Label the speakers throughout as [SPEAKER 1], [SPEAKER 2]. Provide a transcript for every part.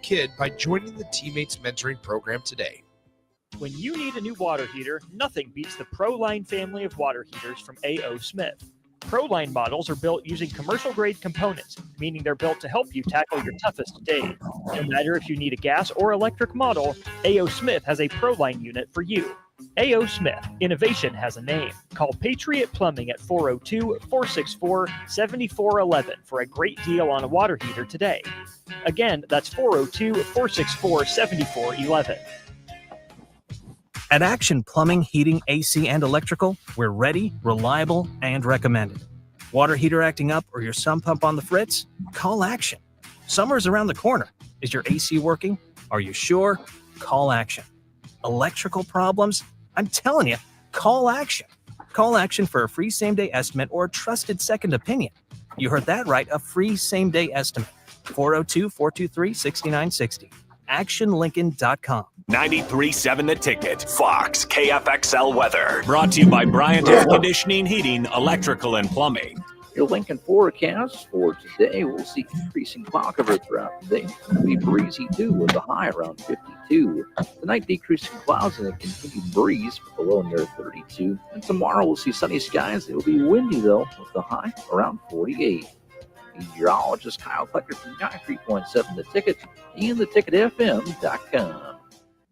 [SPEAKER 1] kid by joining the Teammates Mentoring Program today.
[SPEAKER 2] When you need a new water heater, nothing beats the ProLine family of water heaters from A.O. Smith. ProLine models are built using commercial-grade components, meaning they're built to help you tackle your toughest days. No matter if you need a gas or electric model, A.O. Smith has a ProLine unit for you. A.O. Smith, innovation has a name. Call Patriot Plumbing at 402-464-7411 for a great deal on a water heater today. Again, that's 402-464-7411.
[SPEAKER 3] At Action Plumbing, Heating, AC, and Electrical, we're ready, reliable, and recommended. Water heater acting up or your sump pump on the fritz? Call Action. Summer's around the corner. Is your AC working? Are you sure? Call Action. Electrical problems? I'm telling you, call Action. Call Action for a free same-day estimate or a trusted second opinion. You heard that right, a free same-day estimate. 402-423-6960. ActionLincoln.com.
[SPEAKER 4] 93.7 The Ticket, Fox, KFXL weather. Brought to you by Bryant Air Conditioning, Heating, Electrical, and Plumbing.
[SPEAKER 5] Your Lincoln forecast for today, we'll see increasing cloud cover throughout the day. It'll be breezy too, with a high around 52. Tonight, decreasing clouds and a continued breeze with a low near 32. And tomorrow, we'll see sunny skies. It'll be windy though, with a high around 48. Meteorologist Kyle Plecker from 93.7 The Ticket and theticketfm.com.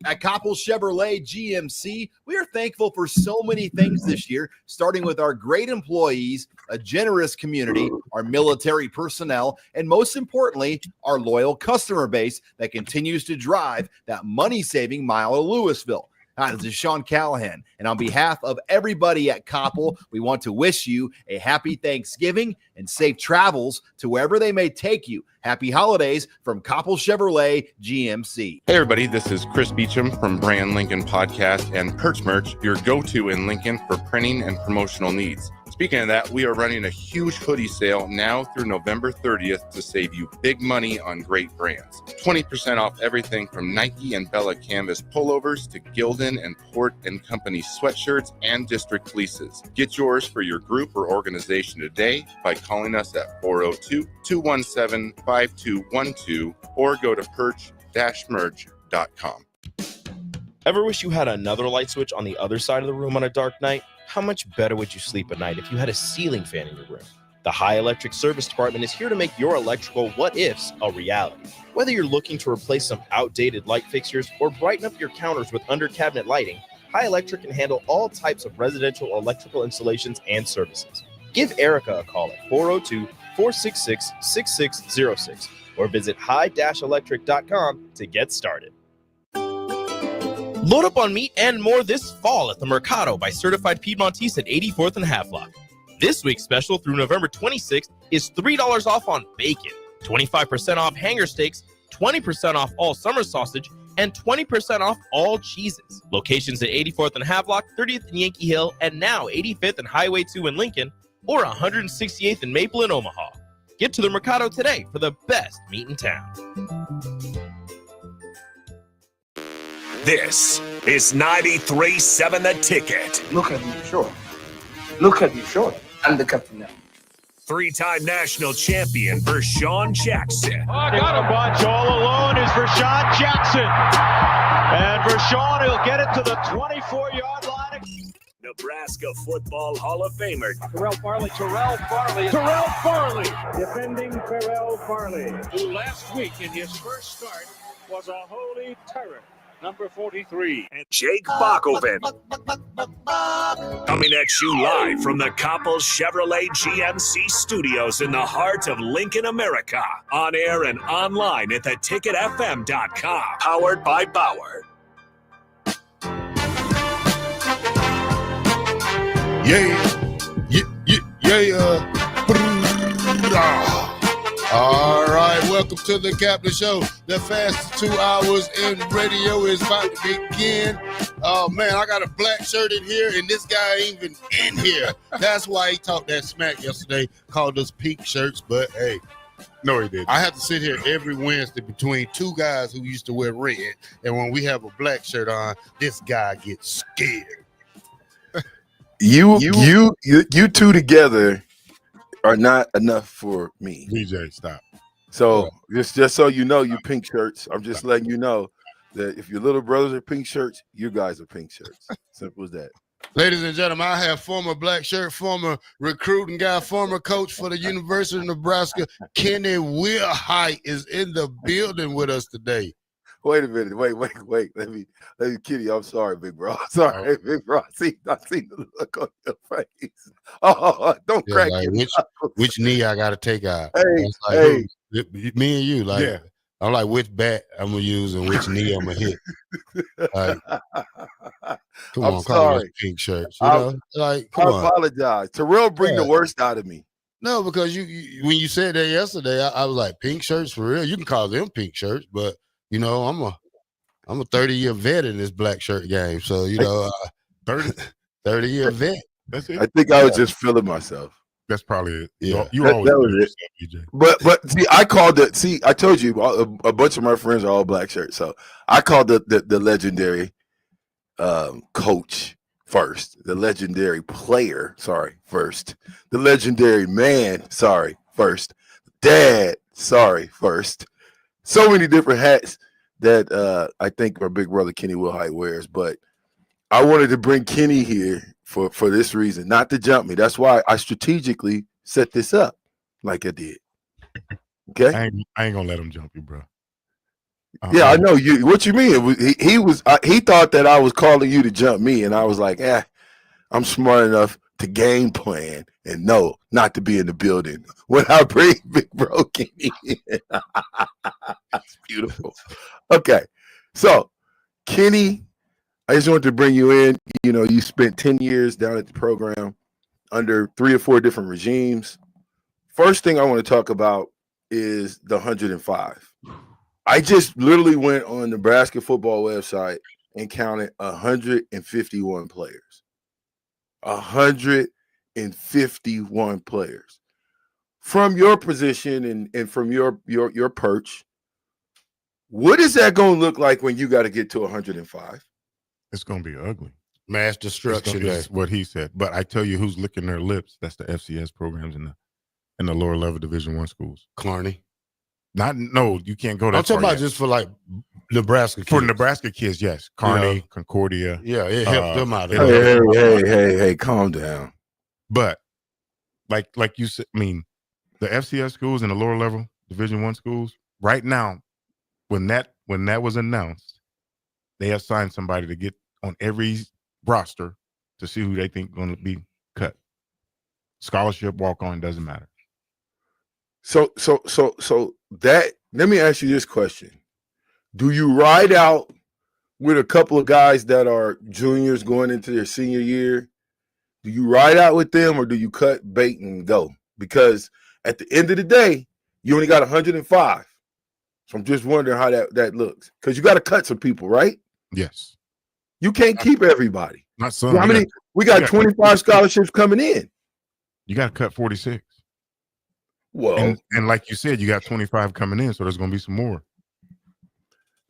[SPEAKER 6] At Koppel Chevrolet GMC, we are thankful for so many things this year, starting with our great employees, a generous community, our military personnel, and most importantly, our loyal customer base that continues to drive that money-saving mile of Louisville. Hi, this is Sean Callahan, and on behalf of everybody at Koppel, we want to wish you a happy Thanksgiving and safe travels to wherever they may take you. Happy holidays from Koppel Chevrolet GMC.
[SPEAKER 7] Hey everybody, this is Chris Beecham from Brand Lincoln Podcast and Perch Merch, your go-to in Lincoln for printing and promotional needs. Speaking of that, we are running a huge hoodie sale now through November 30th to save you big money on great brands. 20% off everything from Nike and Bella Canvas pullovers to Gildan and Port & Company sweatshirts and district fleeces. Get yours for your group or organization today by calling us at 402-217-5212 or go to perch-merch.com.
[SPEAKER 8] Ever wish you had another light switch on the other side of the room on a dark night? How much better would you sleep at night if you had a ceiling fan in your room? The High Electric Service Department is here to make your electrical what-ifs a reality. Whether you're looking to replace some outdated light fixtures or brighten up your counters with under-cabinet lighting, High Electric can handle all types of residential electrical installations and services. Give Erica a call at 402-466-6606 or visit high-electric.com to get started. Load up on meat and more this fall at the Mercado by Certified Piedmontese at 84th and Havelock. This week's special through November 26th is $3 off on bacon, 25% off hanger steaks, 20% off all summer sausage, and 20% off all cheeses. Locations at 84th and Havelock, 30th and Yankee Hill, and now 85th and Highway 2 in Lincoln, or 168th and Maple in Omaha. Get to the Mercado today for the best meat in town.
[SPEAKER 4] This is 93.7 The Ticket.
[SPEAKER 9] Look at me short. Look at me short. I'm the captain now.
[SPEAKER 4] Three-time national champion Vershawn Jackson.
[SPEAKER 10] Oh, got a bunch all alone is Vershawn Jackson. And Vershawn will get it to the 24-yard line.
[SPEAKER 4] Nebraska Football Hall of Famer
[SPEAKER 10] Terrell Farley. Defending Terrell Farley, who last week in his first start was a holy terror. Number 43.
[SPEAKER 4] And Jake Bakoven. Coming at you live from the Koppel Chevrolet GMC studios in the heart of Lincoln, America. On air and online at theticketfm.com. Powered by Bauer.
[SPEAKER 11] All right, welcome to the Captain Show. The fastest 2 hours in radio is about to begin. Oh, man, I got a black shirt in here, and this guy ain't even in here. That's why he talked that smack yesterday, called us pink shirts, but hey. No, he didn't. I have to sit here every Wednesday between two guys who used to wear red, and when we have a black shirt on, this guy gets scared.
[SPEAKER 12] You two together are not enough for me.
[SPEAKER 11] DJ, stop.
[SPEAKER 12] So just so you know, you pink shirts. I'm just letting you know that if your little brothers are pink shirts, you guys are pink shirts. Simple as that.
[SPEAKER 11] Ladies and gentlemen, I have former black shirt, former recruiting guy, former coach for the University of Nebraska, Kenny Wilhite is in the building with us today.
[SPEAKER 12] Wait a minute. Wait. Let me, Kitty. I'm sorry, big bro. Sorry, big bro. I see the look on your face. Oh, don't crack
[SPEAKER 11] like
[SPEAKER 12] it.
[SPEAKER 11] Which knee I got to take out?
[SPEAKER 12] Hey.
[SPEAKER 11] Me and you, like, I'm like, which bat I'm gonna use and which knee I'm gonna hit. Like, come on, call us pink shirts. You know, like, come on.
[SPEAKER 12] I apologize. Terrell bring the worst out of me.
[SPEAKER 11] No, because you when you said that yesterday, I was like, pink shirts for real. You can call them pink shirts, but you know, I'm a 30-year vet in this black shirt game. So, you know, 30-year vet.
[SPEAKER 7] That's it.
[SPEAKER 12] I think I was just feeling myself.
[SPEAKER 7] That's probably it.
[SPEAKER 11] Yeah,
[SPEAKER 7] you always
[SPEAKER 12] that was it.
[SPEAKER 7] yourself,
[SPEAKER 12] But see, I called it. See, I told you a bunch of my friends are all black shirts, so I called the legendary coach first, the legendary player, first, the legendary man, first, dad, first. So many different hats that I think our big brother Kenny Wilhite wears, but I wanted to bring Kenny here for this reason, not to jump me. That's why I strategically set this up like I did. Okay,
[SPEAKER 7] I ain't gonna let him jump you, bro.
[SPEAKER 12] Yeah, I know you. What you mean? He thought that I was calling you to jump me, and I was like, I'm smart enough to game plan and know not to be in the building when I bring big bro Kenny in. That's beautiful. Okay, so Kenny, I just wanted to bring you in. You know, you spent 10 years down at the program under 3 or 4 different regimes. First thing I want to talk about is the 105. I just literally went on the Nebraska football website and counted 151 players. 151 players. From your position and from your perch, what is that going to look like when you got to get to 105?
[SPEAKER 7] It's going to be ugly.
[SPEAKER 11] Mass destruction.
[SPEAKER 7] That's what he said. But I tell you who's licking their lips. That's the FCS programs in the lower level Division I schools.
[SPEAKER 11] Clarny.
[SPEAKER 7] No, you can't go that
[SPEAKER 11] I'm talking
[SPEAKER 7] far
[SPEAKER 11] about
[SPEAKER 7] yet.
[SPEAKER 11] just for like Nebraska kids.
[SPEAKER 7] For Nebraska kids, yes. Kearney, Concordia.
[SPEAKER 11] Yeah, it helped them out.
[SPEAKER 12] Hey, calm down.
[SPEAKER 7] But like you said, I mean, the FCS schools and the lower level Division I schools, right now, when that was announced, they assigned somebody to get on every roster to see who they think going to be cut. Scholarship, walk on, doesn't matter.
[SPEAKER 12] So that, let me ask you this question. Do you ride out with a couple of guys that are juniors going into their senior year? Do you ride out with them or do you cut bait and go? Because at the end of the day, you only got 105. So I'm just wondering how that looks. Because you got to cut some people, right?
[SPEAKER 7] Yes.
[SPEAKER 12] You can't keep everybody.
[SPEAKER 7] Not some.
[SPEAKER 12] How many? We got 25 scholarships coming in.
[SPEAKER 7] You got to cut 46.
[SPEAKER 12] Well,
[SPEAKER 7] and like you said, you got 25 coming in, so there's going to be some more.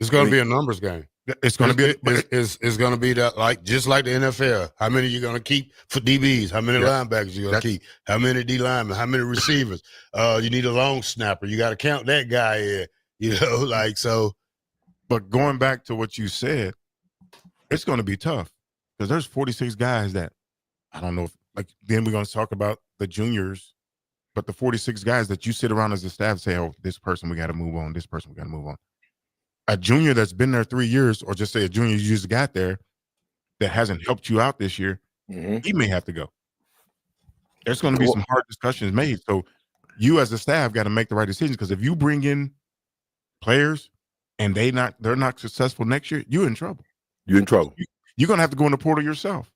[SPEAKER 11] It's going to be a numbers game.
[SPEAKER 7] It's going to be.
[SPEAKER 11] It's going to be that just like the NFL. How many you going to keep for DBs? How many linebackers you going to keep? How many D linemen? How many receivers? You need a long snapper. You got to count that guy in. You know, like so.
[SPEAKER 7] But going back to what you said, it's going to be tough because there's 46 guys that I don't know. Then we're going to talk about the juniors. But the 46 guys that you sit around as a staff say, oh, this person we got to move on, this person we got to move on. A junior that's been there 3 years, or just say a junior you just got there that hasn't helped you out this year, he may have to go. There's going to be some hard discussions made. So you as a staff got to make the right decisions because if you bring in players and they're not successful next year, you're in trouble.
[SPEAKER 12] You're in trouble.
[SPEAKER 7] You're going to have to go in the portal yourself.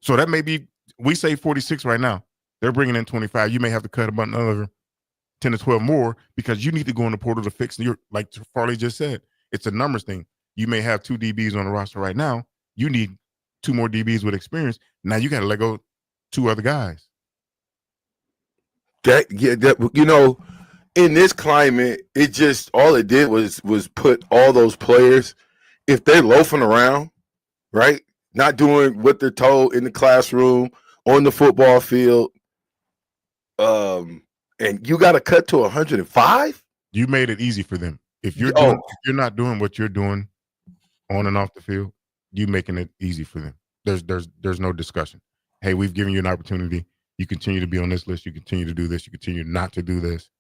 [SPEAKER 7] So that may be, we say 46 right now. They're bringing in 25. You may have to cut about another 10 to 12 more because you need to go in the portal to fix your, like Farley just said, it's a numbers thing. You may have 2 DBs on the roster right now. You need 2 more DBs with experience. Now you got to let go 2 other guys.
[SPEAKER 12] In this climate, it just, all it did was put all those players, if they're loafing around, right, not doing what they're told in the classroom, on the football field, and you got to cut to 105?
[SPEAKER 13] You made it easy for them. If you're not doing what you're doing on and off the field, you making it easy for them. There's no discussion. Hey, we've given you an opportunity. You continue to be on this list. You continue to do this. You continue not to do this.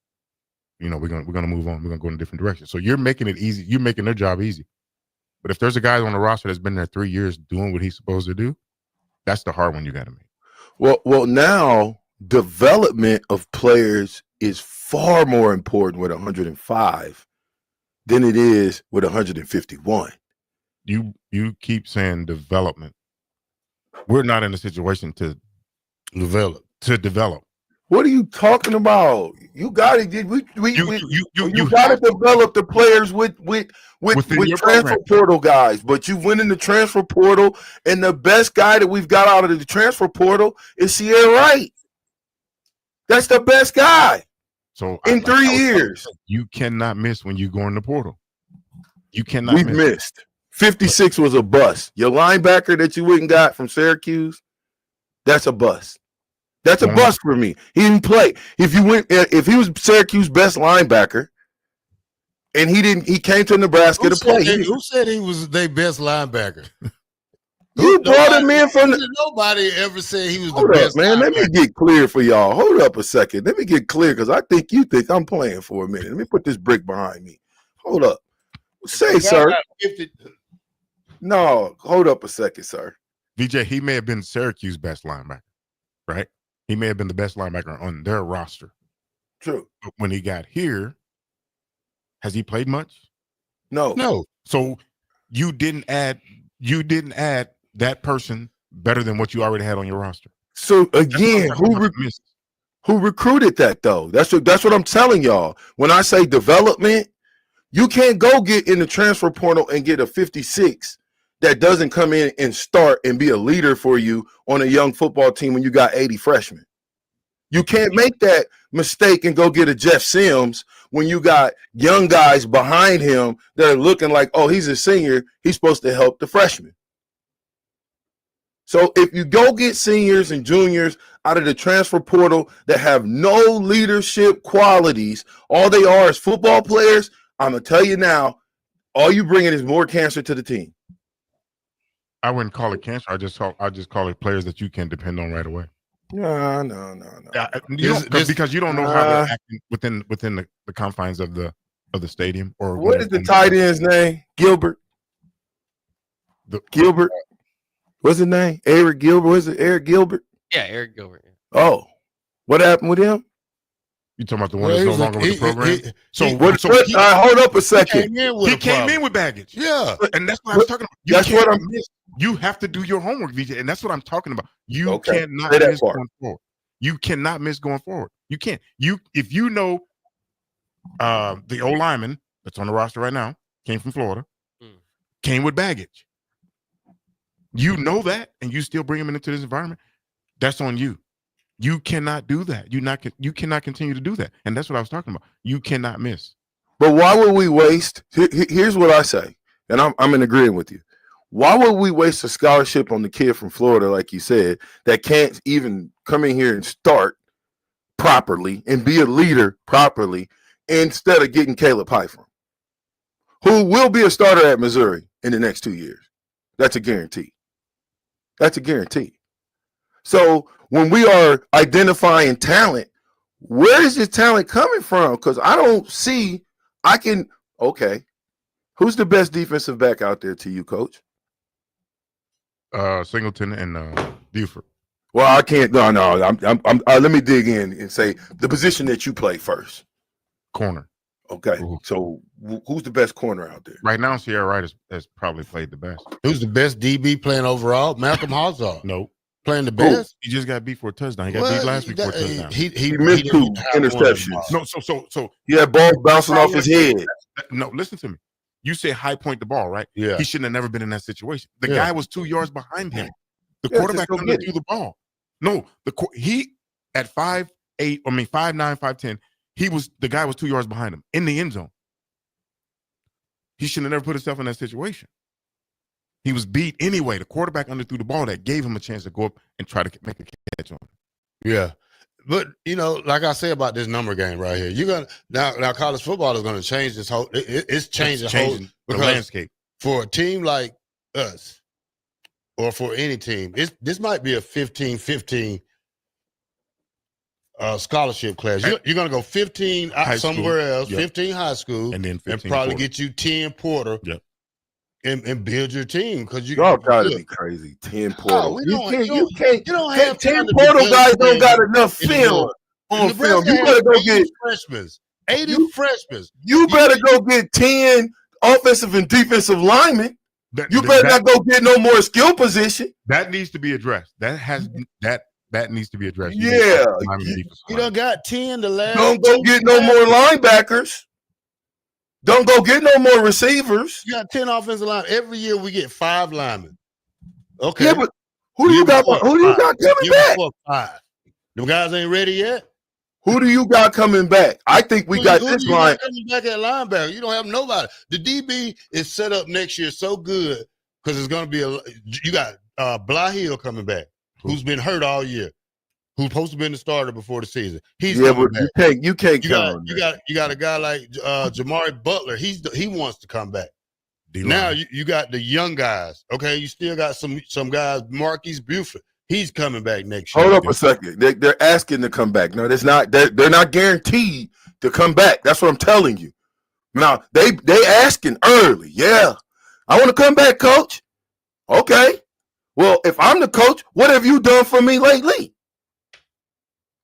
[SPEAKER 13] You know, we're gonna move on. We're gonna go in a different direction. So you're making it easy. You're making their job easy. But if there's a guy on the roster that's been there 3 years doing what he's supposed to do, that's the hard one you got to make.
[SPEAKER 12] Well, now development of players is far more important with 105 than it is with 151.
[SPEAKER 13] You keep saying development. We're not in a situation to develop.
[SPEAKER 12] What are you talking about? You got to get you got to develop the players with transfer portal guys. But you went in the transfer portal, and the best guy that we've got out of the transfer portal is Sierra Wright. That's the best guy.
[SPEAKER 13] So
[SPEAKER 12] in 3 years,
[SPEAKER 13] you cannot miss when you go in the portal. You cannot.
[SPEAKER 12] We've missed. 56 was a bust. Your linebacker that you went and got from Syracuse, that's a bust. That's a bust for me. He didn't play. If he was Syracuse's best linebacker, and he came to Nebraska to play.
[SPEAKER 11] Who said he was their best linebacker?
[SPEAKER 12] You brought him in from
[SPEAKER 11] nobody ever said he was
[SPEAKER 12] Hold
[SPEAKER 11] the best.
[SPEAKER 12] Up, man. Let me get clear for y'all. Hold up a second. Let me get clear because I think you think I'm playing for a minute. Let me put this brick behind me. Hold up. Say, sir. No, hold up a second, sir.
[SPEAKER 13] VJ, he may have been Syracuse's best linebacker, right? He may have been the best linebacker on their roster.
[SPEAKER 12] True.
[SPEAKER 13] But when he got here, has he played much?
[SPEAKER 12] No.
[SPEAKER 13] So you didn't add that person better than what you already had on your roster.
[SPEAKER 12] So again, who recruited that though? That's what I'm telling y'all. When I say development, you can't go get in the transfer portal and get a 56 that doesn't come in and start and be a leader for you on a young football team when you got 80 freshmen. You can't make that mistake and go get a Jeff Sims when you got young guys behind him that are looking like, oh, he's a senior. He's supposed to help the freshmen. So if you go get seniors and juniors out of the transfer portal that have no leadership qualities, all they are is football players, I'm going to tell you now, all you bringing is more cancer to the team.
[SPEAKER 13] I wouldn't call it cancer. I just call it players that you can depend on right away.
[SPEAKER 12] No.
[SPEAKER 13] Because you don't know how they're acting within the confines of the stadium. Or
[SPEAKER 12] what is the tight end's name? Gilbert. Gilbert. What's his name? Eric Gilbert. Was it Eric Gilbert?
[SPEAKER 14] Yeah, Eric Gilbert. Yeah.
[SPEAKER 12] Oh, what happened with him?
[SPEAKER 13] You talking about the one that's no longer with the program?
[SPEAKER 12] Hold up a second.
[SPEAKER 13] He came in with baggage.
[SPEAKER 11] Yeah,
[SPEAKER 13] and that's what I was talking about. You have to do your homework, VJ, and that's what I'm talking about. You cannot miss going forward. You cannot miss going forward. You can't. If you know the O lineman that's on the roster right now came from Florida, came with baggage. You know that, and you still bring him into this environment. That's on you. You cannot do that. You cannot continue to do that, and that's what I was talking about. You cannot miss.
[SPEAKER 12] But why would we waste? Here's what I say, and I'm in agreement with you. Why would we waste a scholarship on the kid from Florida, like you said, that can't even come in here and start properly and be a leader properly, instead of getting Caleb Pfeiffer, who will be a starter at Missouri in the next 2 years? That's a guarantee. That's a guarantee. So when we are identifying talent, where is this talent coming from? Because I don't see. Who's the best defensive back out there to you, Coach?
[SPEAKER 13] Singleton and Buford.
[SPEAKER 12] Well, I can't. No. Let me dig in and say the position that you play first.
[SPEAKER 13] Corner.
[SPEAKER 12] Okay. So who's the best corner out there?
[SPEAKER 13] Right now, Sierra Wright has probably played the best.
[SPEAKER 11] Who's the best DB playing overall? Malcolm Hazard.
[SPEAKER 13] No.
[SPEAKER 11] Playing the best.
[SPEAKER 13] He just got beat for a touchdown. He got beat last week for a touchdown.
[SPEAKER 12] He missed 2 interceptions.
[SPEAKER 13] So
[SPEAKER 12] he had balls bouncing off his head.
[SPEAKER 13] No, listen to me. You say high point the ball, right?
[SPEAKER 11] Yeah.
[SPEAKER 13] He shouldn't have never been in that situation. The guy was 2 yards behind him. The quarterback underthrew the ball. No, he at 5'9", 5'10", the guy was 2 yards behind him in the end zone. He shouldn't have never put himself in that situation. He was beat anyway. The quarterback underthrew the ball that gave him a chance to go up and try to make a catch on him.
[SPEAKER 11] Yeah. But you know, like I say about this number game right here, you're gonna now college football is gonna change this whole. It's changing
[SPEAKER 13] the landscape
[SPEAKER 11] for a team like us, or for any team. This might be a 15-15 scholarship class. You're gonna go 15 somewhere else, 15 high school,
[SPEAKER 13] and then 15
[SPEAKER 11] and probably
[SPEAKER 13] portal.
[SPEAKER 11] get you 10 porter.
[SPEAKER 13] Yep.
[SPEAKER 11] And build your team because
[SPEAKER 12] y'all gotta be crazy. 10 portal.
[SPEAKER 11] You don't have
[SPEAKER 12] 10 portal guys don't got enough film on film. You better go get
[SPEAKER 11] freshmen. 80 freshmen.
[SPEAKER 12] You better go get 10 offensive and defensive linemen. You better not go get no more skill position.
[SPEAKER 13] That needs to be addressed. That needs to be addressed.
[SPEAKER 12] Yeah.
[SPEAKER 11] You done got 10 the last.
[SPEAKER 12] Don't go get no more linebackers. Don't go get no more receivers.
[SPEAKER 11] You got 10 offensive line. Every year we get 5 linemen. Okay.
[SPEAKER 12] Yeah, but who do you got coming back?
[SPEAKER 11] 5. Them guys ain't ready yet.
[SPEAKER 12] Who do you got coming back? I think we got this line
[SPEAKER 11] coming back at linebacker. You don't have nobody. The DB is set up next year so good because it's going to be you got Blahill coming back, who's been hurt all year, who's supposed to be the starter before the season. He's coming back.
[SPEAKER 12] You can't count on that.
[SPEAKER 11] You got a guy like Jamari Butler. He wants to come back. Now you got the young guys. Okay, you still got some guys. Marquise Buford. He's coming back next year.
[SPEAKER 12] Hold up a second. They're asking to come back. No, that's not. They're not guaranteed to come back. That's what I'm telling you. Now they asking early. Yeah, I want to come back, coach. Okay. Well, if I'm the coach, what have you done for me lately?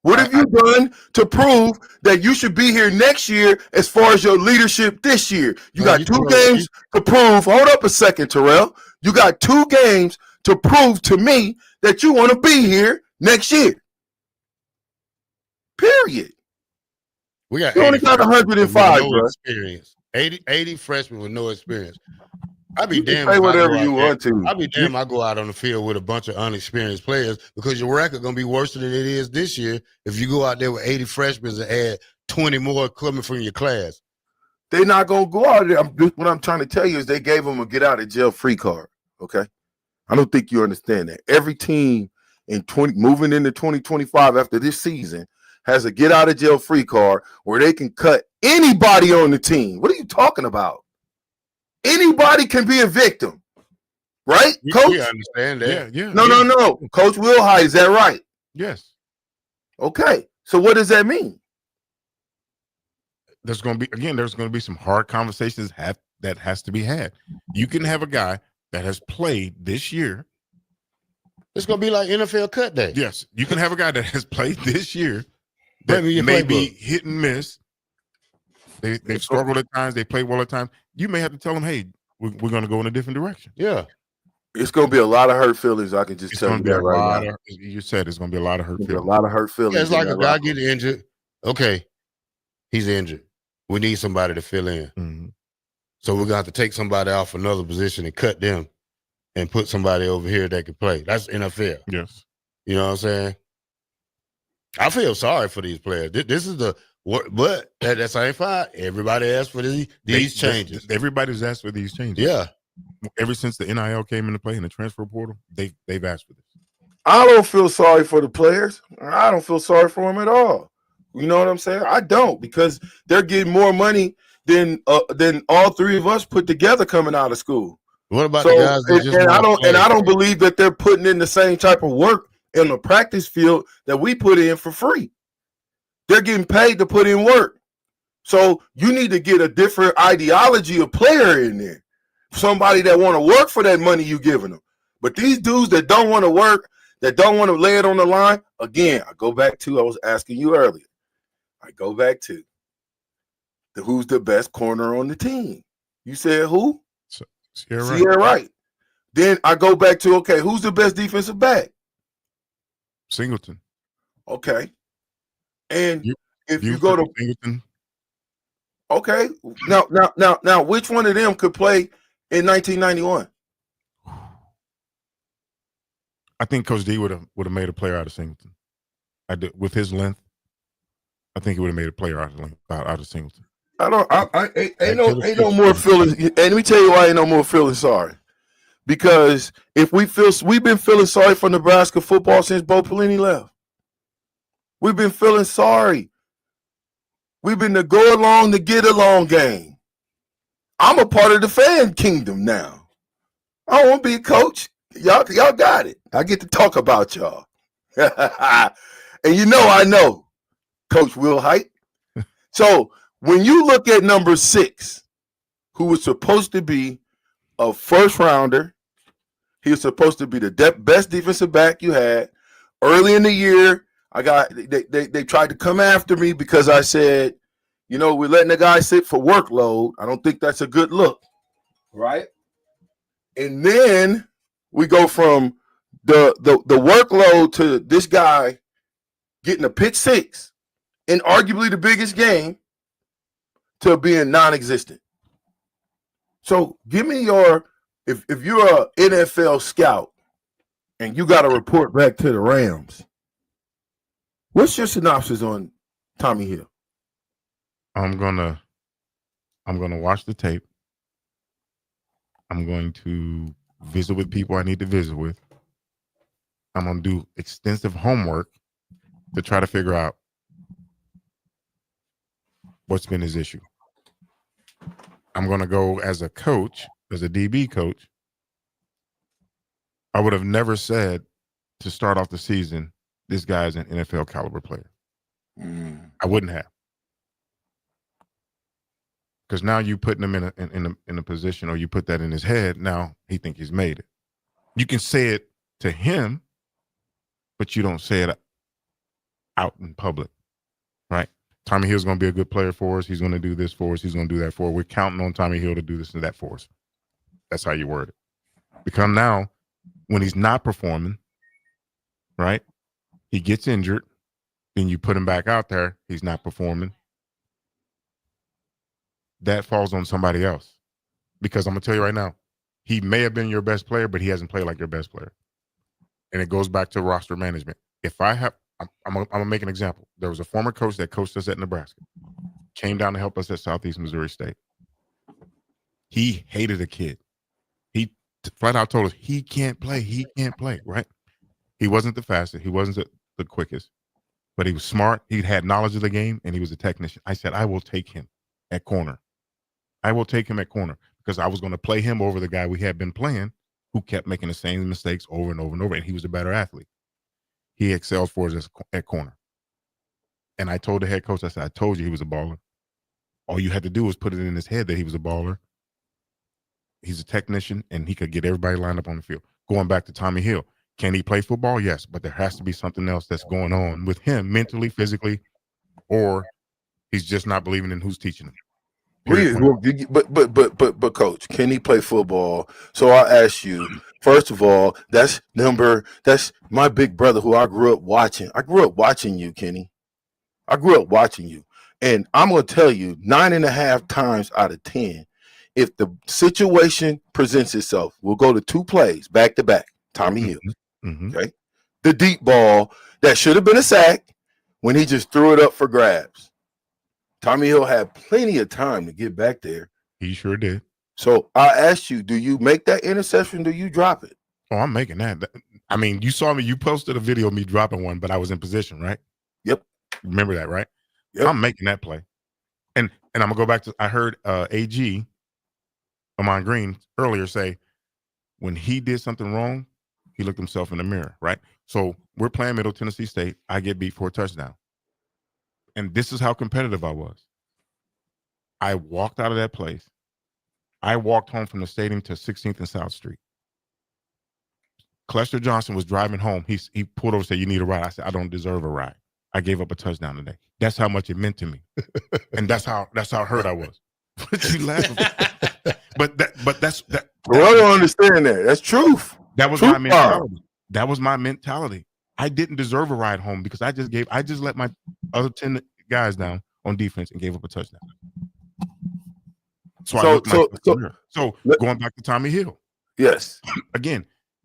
[SPEAKER 12] What have you done to prove that you should be here next year as far as your leadership this year? You got 2 games to prove. Hold up a second, Terrell. You got 2 games to prove to me that you want to be here next year. Period.
[SPEAKER 11] We got
[SPEAKER 12] only got 105,
[SPEAKER 11] no experience. 80 freshmen with no experience. I'd be damned.
[SPEAKER 12] Say whatever you want to.
[SPEAKER 11] I'd be damned. I go out on the field with a bunch of unexperienced players because your record gonna be worse than it is this year if you go out there with 80 freshmen and add 20 more coming from your class.
[SPEAKER 12] They're not gonna go out there. What I'm trying to tell you is they gave them a get out of jail free card. Okay, I don't think you understand that. Every team in moving into 2025 after this season has a get out of jail free card where they can cut anybody on the team. What are you talking about? Anybody can be a victim, right, Coach?
[SPEAKER 11] We understand that.
[SPEAKER 13] Yeah.
[SPEAKER 12] No. Coach Wilhite, is that right?
[SPEAKER 13] Yes.
[SPEAKER 12] Okay. So what does that mean?
[SPEAKER 13] There's going to be some hard conversations that has to be had. You can have a guy that has played this year.
[SPEAKER 11] It's going to be like NFL cut day.
[SPEAKER 13] Yes. You can have a guy that has played this year that may be hit and miss. They've struggled at times. They play well at times. You may have to tell them, hey, we're going to go in a different direction.
[SPEAKER 11] Yeah.
[SPEAKER 12] It's going to be a lot of hurt feelings. I can just tell you that right now.
[SPEAKER 13] You said it's going to be a lot of hurt feelings.
[SPEAKER 12] A lot of hurt feelings.
[SPEAKER 11] Yeah, it's like a guy get injured. Okay, he's injured. We need somebody to fill in.
[SPEAKER 13] Mm-hmm.
[SPEAKER 11] So we're going to have to take somebody off another position and cut them and put somebody over here that can play. That's NFL.
[SPEAKER 13] Yes.
[SPEAKER 11] You know what I'm saying? I feel sorry for these players. This is but that's ain't fine. Everybody asked for these changes.
[SPEAKER 13] Everybody's asked for these changes.
[SPEAKER 11] Yeah.
[SPEAKER 13] Ever since the NIL came into play in the transfer portal, they've asked for this.
[SPEAKER 12] I don't feel sorry for the players. I don't feel sorry for them at all. You know what I'm saying? I don't, because they're getting more money than all 3 of us put together coming out of school.
[SPEAKER 11] What about the guys that just
[SPEAKER 12] I don't believe that they're putting in the same type of work in the practice field that we put in for free. They're getting paid to put in work. So you need to get a different ideology of player in there. Somebody that want to work for that money you giving them. But these dudes that don't want to work, that don't want to lay it on the line, again, I go back to, I was asking you earlier. I go back to who's the best corner on the team. You said who?
[SPEAKER 13] Sierra
[SPEAKER 12] Wright. Then I go back to, okay, who's the best defensive back?
[SPEAKER 13] Singleton.
[SPEAKER 12] Okay. And if you go to
[SPEAKER 13] Singleton.
[SPEAKER 12] Okay. Now, which one of them could play in 1991?
[SPEAKER 13] I think Coach D would have made a player out of Singleton. With his length, I think he would have made a player out of Singleton.
[SPEAKER 12] Ain't no more feeling. And let me tell you why ain't no more feeling sorry. Because if we've been feeling sorry for Nebraska football since Bo Pelini left. We've been feeling sorry. We've been the go along to get along game. I'm a part of the fan kingdom now. I don't want to be a coach. Y'all got it. I get to talk about y'all. And I know Coach Will Height. So when you look at number 6, who was supposed to be a first rounder, he was supposed to be the best defensive back you had. Early in the year, they tried to come after me because I said, we're letting the guy sit for workload. I don't think that's a good look, right? And then we go from the workload to this guy getting a pick 6 in arguably the biggest game to being non-existent. So give me if you're an NFL scout and you got to report back to the Rams, what's your synopsis on Tommy Hill?
[SPEAKER 13] I'm gonna watch the tape. I'm going to visit with people I need to visit with. I'm gonna do extensive homework to try to figure out what's been his issue. I'm gonna go as a coach, as a DB coach. I would have never said to start off the season, this guy's an NFL caliber player. I wouldn't have. Because now you putting him in a position, or you put that in his head. Now he think he's made it. You can say it to him, but you don't say it out in public, right? Tommy Hill's going to be a good player for us. He's going to do this for us. He's going to do that for us. We're counting on Tommy Hill to do this and that for us. That's how you word it. Because now, when he's not performing, right, he gets injured, then you put him back out there, he's not performing. That falls on somebody else. Because I'm going to tell you right now, he may have been your best player, but he hasn't played like your best player. And it goes back to roster management. If I have, I'm going to make an example. There was a former coach that coached us at Nebraska, came down to help us at Southeast Missouri State. He hated a kid. He flat out told us he can't play. He can't play, right? He wasn't the fastest. He wasn't the quickest, but he was smart. He had knowledge of the game, and he was a technician. I said, I will take him at corner. I will take him at corner because I was going to play him over the guy we had been playing who kept making the same mistakes over and over and over, and he was a better athlete. He excelled for us at corner. And I told the head coach, I said, I told you he was a baller. All you had to do was put it in his head that he was a baller. He's a technician, and he could get everybody lined up on the field. Going back to Tommy Hill, can he play football? Yes, but there has to be something else that's going on with him mentally, physically, or he's just not believing in who's teaching him.
[SPEAKER 12] But coach, can he play football? So I ask you, first of all, that's my big brother who I grew up watching. I grew up watching you, Kenny. I grew up watching you. And I'm going to tell you 9.5 times out of 10, if the situation presents itself, we'll go to 2 plays back to back. Tommy Hill. Mm-hmm. Okay. The deep ball that should have been a sack when he just threw it up for grabs. Tommy Hill had plenty of time to get back there.
[SPEAKER 13] He sure did.
[SPEAKER 12] So I asked you, do you make that interception? Do you drop it?
[SPEAKER 13] Oh, I'm making that. I mean, you saw me. You posted a video of me dropping one, but I was in position, right?
[SPEAKER 12] Yep.
[SPEAKER 13] Remember that, right?
[SPEAKER 12] Yep.
[SPEAKER 13] I'm making that play. And I'm going to go back to, I heard AG, Amon Green, earlier say, when he did something wrong, he looked himself in the mirror, right? So we're playing Middle Tennessee State. I get beat for a touchdown. And this is how competitive I was. I walked out of that place. I walked home from the stadium to 16th and South Street. Clester Johnson was driving home. He pulled over and said, you need a ride. I said, I don't deserve a ride. I gave up a touchdown today. That's how much it meant to me. And that's how hurt I was. But you laughing. But that's that.
[SPEAKER 12] Well, I don't understand that. That's truth.
[SPEAKER 13] That was my mentality. That was my mentality. I didn't deserve a ride home because I just let my other 10 guys down on defense and gave up a touchdown. So going back to Tommy Hill.
[SPEAKER 12] Yes.
[SPEAKER 13] Again,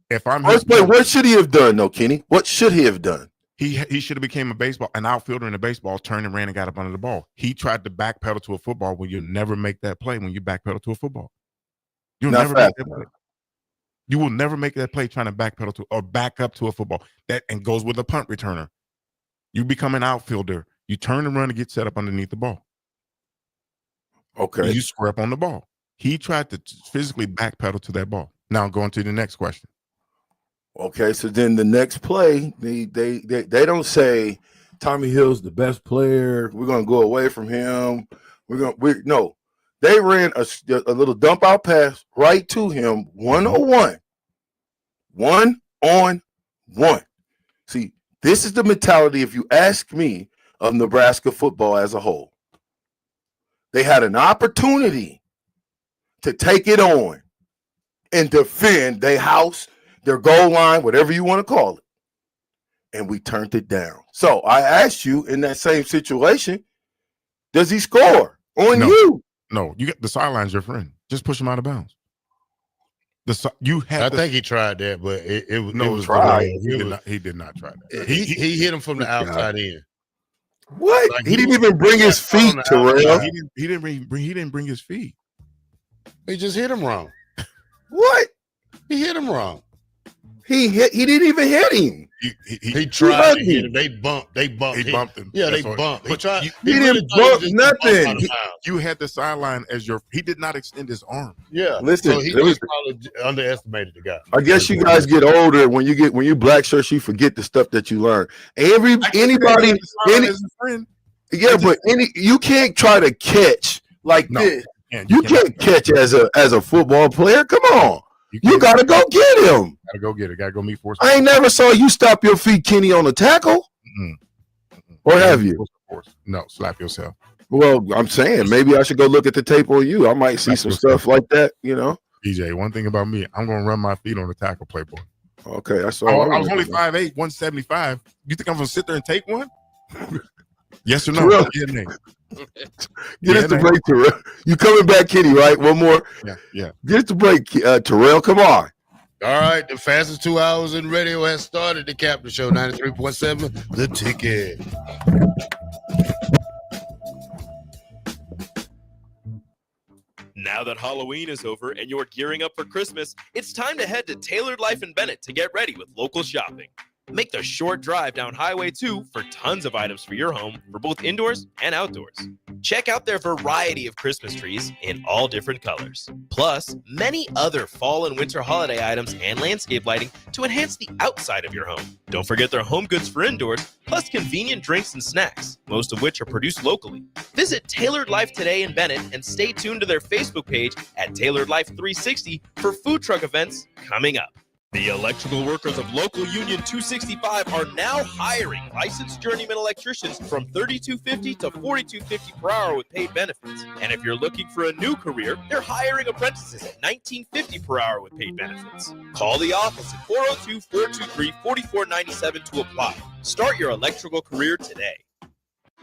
[SPEAKER 13] if I'm
[SPEAKER 12] what should he have done, though, Kenny? What should he have done?
[SPEAKER 13] He should have became an outfielder in a baseball, turned and ran and got up under the ball. He tried to backpedal to a football when you never make that play when you backpedal to a football. You'll never make that play. You will never make that play trying to backpedal to or back up to a football. That and goes with a punt returner. You become an outfielder. You turn and run and get set up underneath the ball.
[SPEAKER 12] Okay.
[SPEAKER 13] You square up on the ball. He tried to physically backpedal to that ball. Now going to the next question.
[SPEAKER 12] Okay, so then the next play, they don't say Tommy Hill's the best player. We're gonna go away from him. No. They ran a little dump out pass right to him, 1-on-1. 1-on-1. See, this is the mentality, if you ask me, of Nebraska football as a whole. They had an opportunity to take it on and defend their house, their goal line, whatever you want to call it. And we turned it down. So I asked you, in that same situation, does he score on you?
[SPEAKER 13] No, you get the sideline's your friend. Just push him out of bounds.
[SPEAKER 11] I think he tried that, but it was
[SPEAKER 13] try. He did not try that.
[SPEAKER 11] He hit him from the outside in.
[SPEAKER 12] What? Like he didn't even bring his feet, Terrell.
[SPEAKER 13] He didn't bring his feet.
[SPEAKER 11] He just hit him wrong.
[SPEAKER 12] What?
[SPEAKER 11] He hit him wrong.
[SPEAKER 12] He didn't even hit him.
[SPEAKER 11] He tried to hit him. They bumped him. Yeah, they bumped. He tried.
[SPEAKER 12] He didn't bump nothing.
[SPEAKER 13] You had the sideline as your. He did not extend his arm.
[SPEAKER 11] Yeah.
[SPEAKER 12] Listen,
[SPEAKER 11] so he just probably underestimated the guy.
[SPEAKER 12] I guess you guys get older. When you black shirts, you forget the stuff that you learn. Anybody, you can't try to catch like this. You can't catch as a football player. Come on. You gotta go get him.
[SPEAKER 13] Gotta go get it. Gotta go meet force.
[SPEAKER 12] I ain't never saw you stop your feet, Kenny, on a tackle. Or have you?
[SPEAKER 13] No, slap yourself.
[SPEAKER 12] Well, I'm saying maybe I should go look at the tape on you. I might see some stuff like that,
[SPEAKER 13] DJ, one thing about me, I'm gonna run my feet on the tackle play, boy.
[SPEAKER 12] Okay, that's all.
[SPEAKER 13] I was only 5'8", 175. You think I'm gonna sit there and take one? Yes or no?
[SPEAKER 12] Terrell. Get us the break, Terrell. You coming back, Kenny, right? One more.
[SPEAKER 13] Yeah.
[SPEAKER 12] Get us the break, Terrell. Come on.
[SPEAKER 11] All right, the fastest 2 hours in radio has started. The Captain Show, 93.7, The Ticket.
[SPEAKER 8] Now that Halloween is over and you're gearing up for Christmas, it's time to head to Tailored Life in Bennett to get ready with local shopping. Make the short drive down Highway 2 for tons of items for your home for both indoors and outdoors. Check out their variety of Christmas trees in all different colors. Plus, many other fall and winter holiday items and landscape lighting to enhance the outside of your home. Don't forget their home goods for indoors, plus convenient drinks and snacks, most of which are produced locally. Visit Tailored Life today in Bennett and stay tuned to their Facebook page at Tailored Life 360 for food truck events coming up. The electrical workers of local Union 265 are now hiring licensed journeyman electricians from $32.50 to $42.50 per hour with paid benefits. And if you're looking for a new career, they're hiring apprentices at $19.50 per hour with paid benefits. Call the office at 402-423-4497 to apply. Start your electrical career today.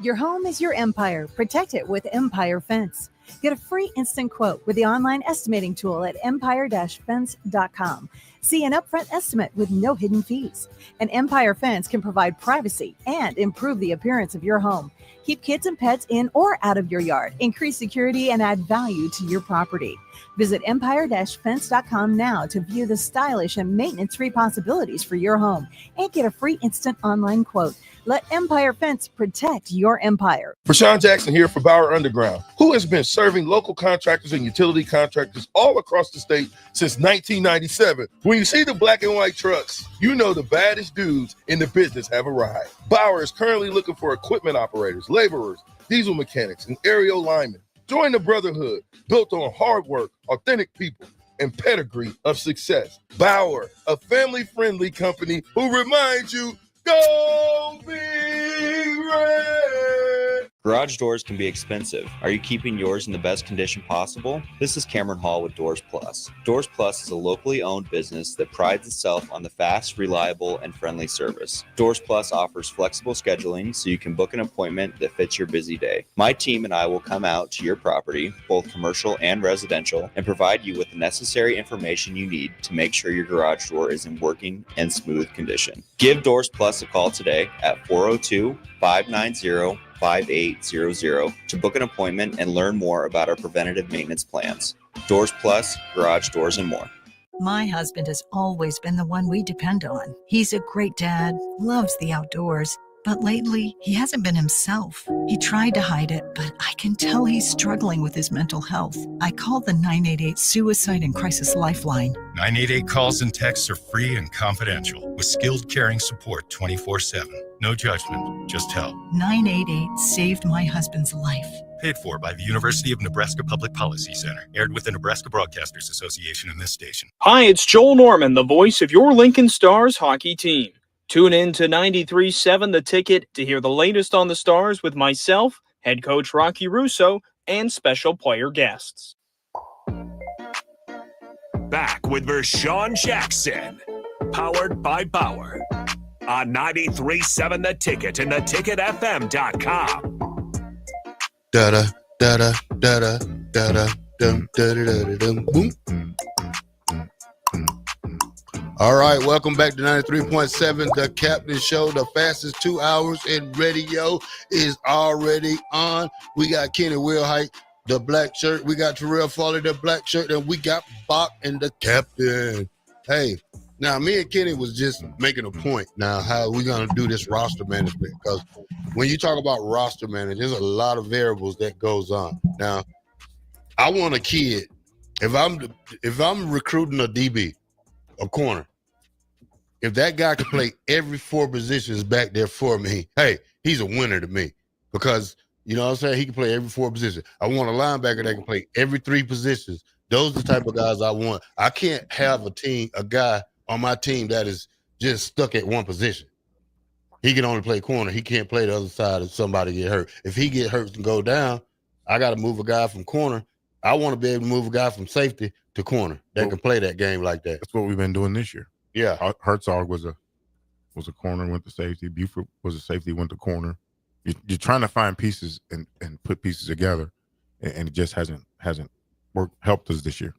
[SPEAKER 14] Your home is your empire. Protect it with Empire Fence. Get a free instant quote with the online estimating tool at empire-fence.com. See an upfront estimate with no hidden fees. An Empire Fence can provide privacy and improve the appearance of your home. Keep kids and pets in or out of your yard. Increase security and add value to your property. Visit empire-fence.com now to view the stylish and maintenance-free possibilities for your home and get a free instant online quote. Let Empire Fence protect your empire.
[SPEAKER 15] Rashawn Jackson here for Bauer Underground, who has been serving local contractors and utility contractors all across the state since 1997. When you see the black and white trucks, you know the baddest dudes in the business have arrived. Bauer is currently looking for equipment operators, laborers, diesel mechanics, and aerial linemen. Join the brotherhood built on hard work, authentic people, and pedigree of success. Bauer, a family-friendly company who reminds you, go Big Red!
[SPEAKER 16] Garage doors can be expensive. Are you keeping yours in the best condition possible? This is Cameron Hall with Doors Plus. Doors Plus is a locally owned business that prides itself on the fast, reliable, and friendly service. Doors Plus offers flexible scheduling so you can book an appointment that fits your busy day. My team and I will come out to your property, both commercial and residential, and provide you with the necessary information you need to make sure your garage door is in working and smooth condition. Give Doors Plus a call today at 402-590-5800 to book an appointment and learn more about our preventative maintenance plans. Doors Plus, garage doors, and more.
[SPEAKER 17] My husband has always been the one we depend on. He's a great dad, loves the outdoors. But lately, he hasn't been himself. He tried to hide it, but I can tell he's struggling with his mental health. I called the 988 Suicide and Crisis Lifeline.
[SPEAKER 18] 988 calls and texts are free and confidential, with skilled caring support 24/7. No judgment, just help.
[SPEAKER 17] 988 saved my husband's life.
[SPEAKER 18] Paid for by the University of Nebraska Public Policy Center. Aired with the Nebraska Broadcasters Association and this station.
[SPEAKER 19] Hi, it's Joel Norman, the voice of your Lincoln Stars hockey team. Tune in to 93.7 The Ticket to hear the latest on the Stars with myself, head coach Rocky Russo, and special player guests.
[SPEAKER 4] Back with Vershawn Jackson, powered by Bauer, on 93.7 The Ticket and theticketfm.com.
[SPEAKER 11] Da-da, da-da, da-da, da-da, dum, da-da, dum, boom. All right, welcome back to 93.7 The Captain Show. The fastest 2 hours in radio is already on. We got Kenny Wilhite, the black shirt. We got Terrell Farley, the black shirt. And we got Bach and the captain. Hey, now me and Kenny was just making a point now how we going to do this roster management. Because when you talk about roster management, there's a lot of variables that goes on. Now, I want a kid. If I'm recruiting a DB, a corner, if that guy can play every 4 positions back there for me, hey, he's a winner to me. Because, you know what I'm saying, he can play every 4 positions. I want a linebacker that can play every 3 positions. Those are the type of guys I want. I can't have a guy on my team that is just stuck at one position. He can only play corner. He can't play the other side if somebody get hurt. If he get hurt and go down, I got to move a guy from corner. I want to be able to move a guy from safety to corner that can play that game like that.
[SPEAKER 13] That's what we've been doing this year.
[SPEAKER 11] Yeah.
[SPEAKER 13] Herzog was a corner, went to safety. Buford was a safety, went to corner. You're trying to find pieces and put pieces together, and it just hasn't helped us this year.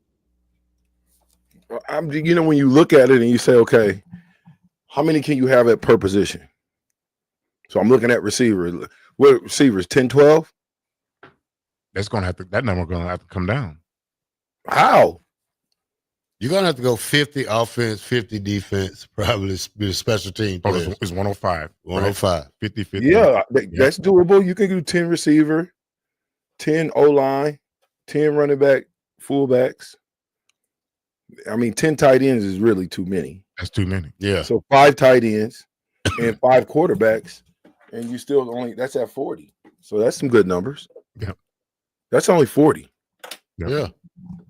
[SPEAKER 12] When you look at it and you say, okay, how many can you have at per position? So I'm looking at receiver. What receivers? 10, 12?
[SPEAKER 13] That number gonna have to come down.
[SPEAKER 12] How?
[SPEAKER 11] You're gonna have to go 50 offense, 50 defense, probably be a special team player.
[SPEAKER 13] It's 105.
[SPEAKER 11] 105.
[SPEAKER 13] 50.
[SPEAKER 12] Yeah, that's doable. You can do 10 receiver, 10 O-line, 10 running back, fullbacks. I mean, 10 tight ends is really too many.
[SPEAKER 13] That's too many.
[SPEAKER 11] Yeah.
[SPEAKER 12] So 5 tight ends and 5 quarterbacks, and you still that's at 40. So that's some good numbers.
[SPEAKER 13] Yeah.
[SPEAKER 12] That's only 40.
[SPEAKER 11] Yeah.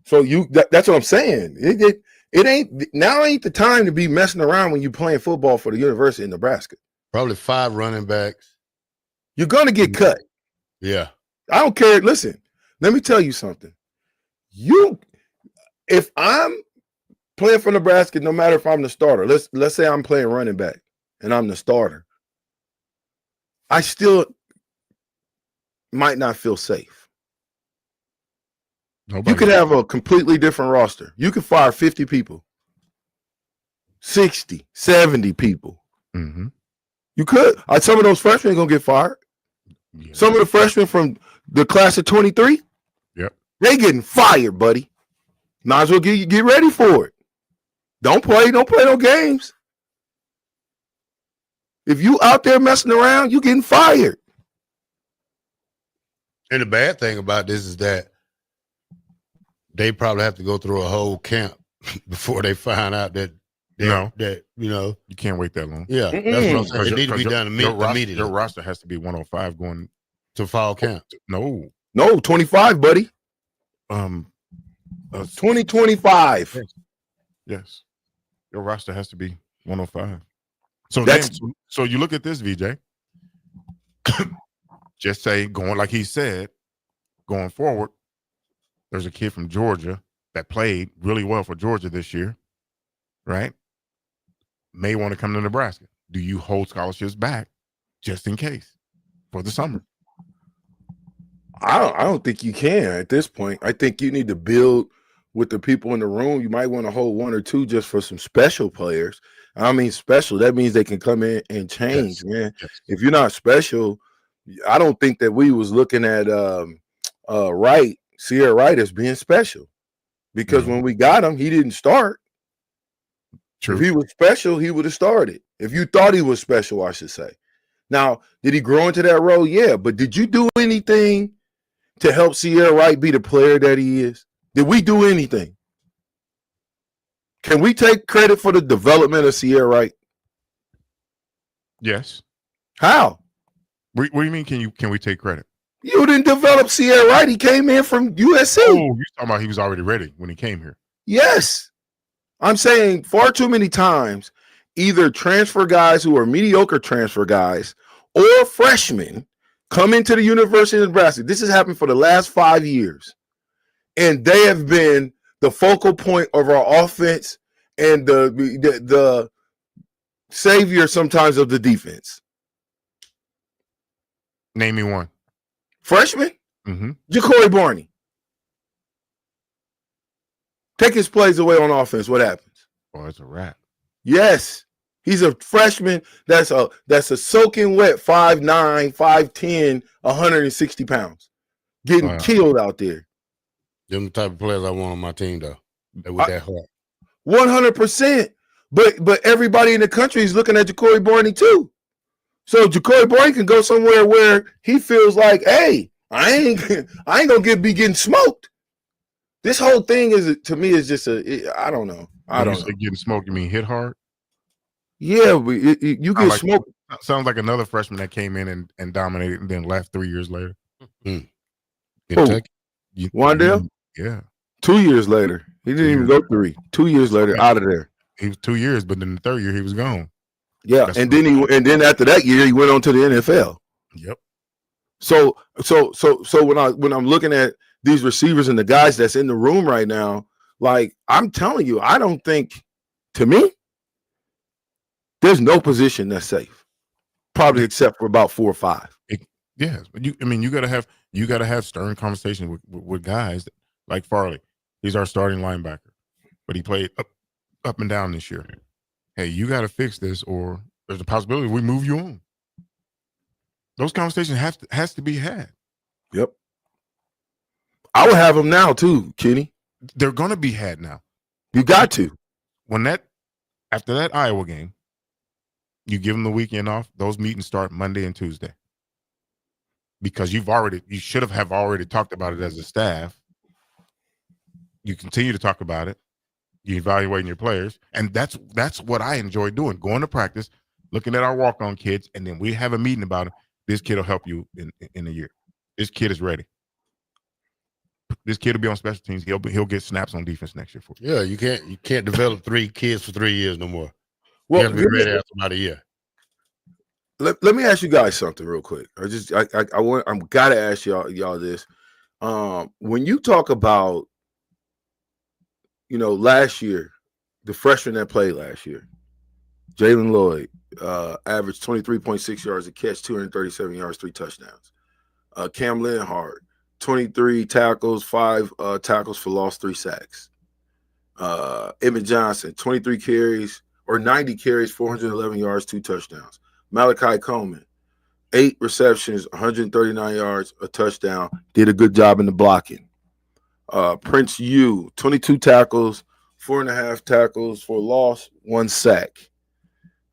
[SPEAKER 12] So that's what I'm saying. It ain't the time to be messing around when you're playing football for the University of Nebraska.
[SPEAKER 11] Probably 5 running backs.
[SPEAKER 12] You're gonna get cut.
[SPEAKER 11] Yeah.
[SPEAKER 12] I don't care. Listen, let me tell you something. If I'm playing for Nebraska, no matter if I'm the starter, let's say I'm playing running back and I'm the starter, I still might not feel safe. You could have a completely different roster. You could fire 50 people, 60, 70 people.
[SPEAKER 13] Mm-hmm.
[SPEAKER 12] You could. Some of those freshmen are going to get fired. Yeah. Some of the freshmen from the class of 23,
[SPEAKER 13] yep,
[SPEAKER 12] they getting fired, buddy. Might as well get ready for it. Don't play no games. If you out there messing around, you getting fired.
[SPEAKER 11] And the bad thing about this is that they probably have to go through a whole camp before they find out that you
[SPEAKER 13] can't wait that long.
[SPEAKER 11] Yeah, that's what I'm saying. It need to be done immediately.
[SPEAKER 13] Your roster has to be 105 going
[SPEAKER 11] to fall camp.
[SPEAKER 12] No, 25, buddy. 2025.
[SPEAKER 13] Yes, your roster has to be 105. So you look at this, VJ. Just say going like he said, going forward. There's a kid from Georgia that played really well for Georgia this year, right? May want to come to Nebraska. Do you hold scholarships back just in case for the summer?
[SPEAKER 12] I don't think you can at this point. I think you need to build with the people in the room. You might want to hold 1 or 2 just for some special players. I mean special. That means they can come in and change, yes, man. Yes. If you're not special, I don't think that we was looking at Sierra Wright as being special, because when we got him, he didn't start.
[SPEAKER 13] True.
[SPEAKER 12] If he was special, he would have started. If you thought he was special, I should say. Now, did he grow into that role? Yeah, but did you do anything to help Sierra Wright be the player that he is? Did we do anything? Can we take credit for the development of Sierra Wright?
[SPEAKER 13] Yes.
[SPEAKER 12] How?
[SPEAKER 13] What do you mean? Can we take credit?
[SPEAKER 12] You didn't develop Sierra Wright. He came in from USC.
[SPEAKER 13] Oh, you're talking about he was already ready when he came here.
[SPEAKER 12] Yes. I'm saying far too many times, either transfer guys who are mediocre transfer guys or freshmen come into the University of Nebraska. This has happened for the last 5 years. And they have been the focal point of our offense and the savior sometimes of the defense.
[SPEAKER 13] Name me one.
[SPEAKER 12] Freshman?
[SPEAKER 13] Mm-hmm.
[SPEAKER 12] Ja'Cory Barney. Take his plays away on offense. What happens?
[SPEAKER 13] Oh, it's a wrap.
[SPEAKER 12] Yes. He's a freshman that's a soaking wet 5'9", 5'10", 160 pounds. Getting killed out there.
[SPEAKER 11] Them the type of players I want on my team, though. They with that heart.
[SPEAKER 12] 100%. But everybody in the country is looking at Ja'Cory Barney too. So Ja'Cory Barney can go somewhere where he feels like, hey, I ain't gonna be getting smoked. This whole thing to me is just I don't know. I don't know.
[SPEAKER 13] Getting smoked, you mean hit hard?
[SPEAKER 12] Yeah, but you get smoked.
[SPEAKER 13] Sounds like another freshman that came in and dominated and then left 3 years later.
[SPEAKER 12] Wandale?
[SPEAKER 13] Yeah.
[SPEAKER 12] 2 years later. He didn't even go 3. 2 years later, out of there.
[SPEAKER 13] He was 2 years, but then the third year he was gone.
[SPEAKER 12] Yeah, and then after that year he went on to the NFL.
[SPEAKER 13] Yep.
[SPEAKER 12] So when I'm looking at these receivers and the guys that's in the room right now, like I'm telling you, I don't think, to me, there's no position that's safe, probably except for about 4 or 5.
[SPEAKER 13] Yes, but you gotta have stern conversation with guys like Farley. He's our starting linebacker, but he played up and down this year. Hey, you got to fix this, or there's a possibility we move you on. Those conversations has to be had.
[SPEAKER 12] Yep. I would have them now too, Kenny.
[SPEAKER 13] They're gonna be had now.
[SPEAKER 12] You got to.
[SPEAKER 13] After that Iowa game, you give them the weekend off. Those meetings start Monday and Tuesday. Because you should have already talked about it as a staff. You continue to talk about it. You evaluating your players, and that's what I enjoy doing. Going to practice, looking at our walk-on kids, and then we have a meeting about it. This kid will help you in a year. This kid is ready. This kid will be on special teams. He'll get snaps on defense next year for you.
[SPEAKER 11] Yeah, you can't develop 3 kids for 3 years no more.
[SPEAKER 12] Well,
[SPEAKER 11] you got to be ready after about a year.
[SPEAKER 12] Let me ask you guys something real quick. I'm gotta ask y'all this. When you talk about, last year, the freshman that played last year, Jalen Lloyd, averaged 23.6 yards a catch, 237 yards, 3 touchdowns. Cam Lenhart, 23 tackles, 5 tackles for loss, 3 sacks. Emmett Johnson, 23 carries or 90 carries, 411 yards, 2 touchdowns. Malachi Coleman, 8 receptions, 139 yards, a touchdown. Did a good job in the blocking. Prince Yu, 22 tackles, 4.5 tackles for loss, 1 sack.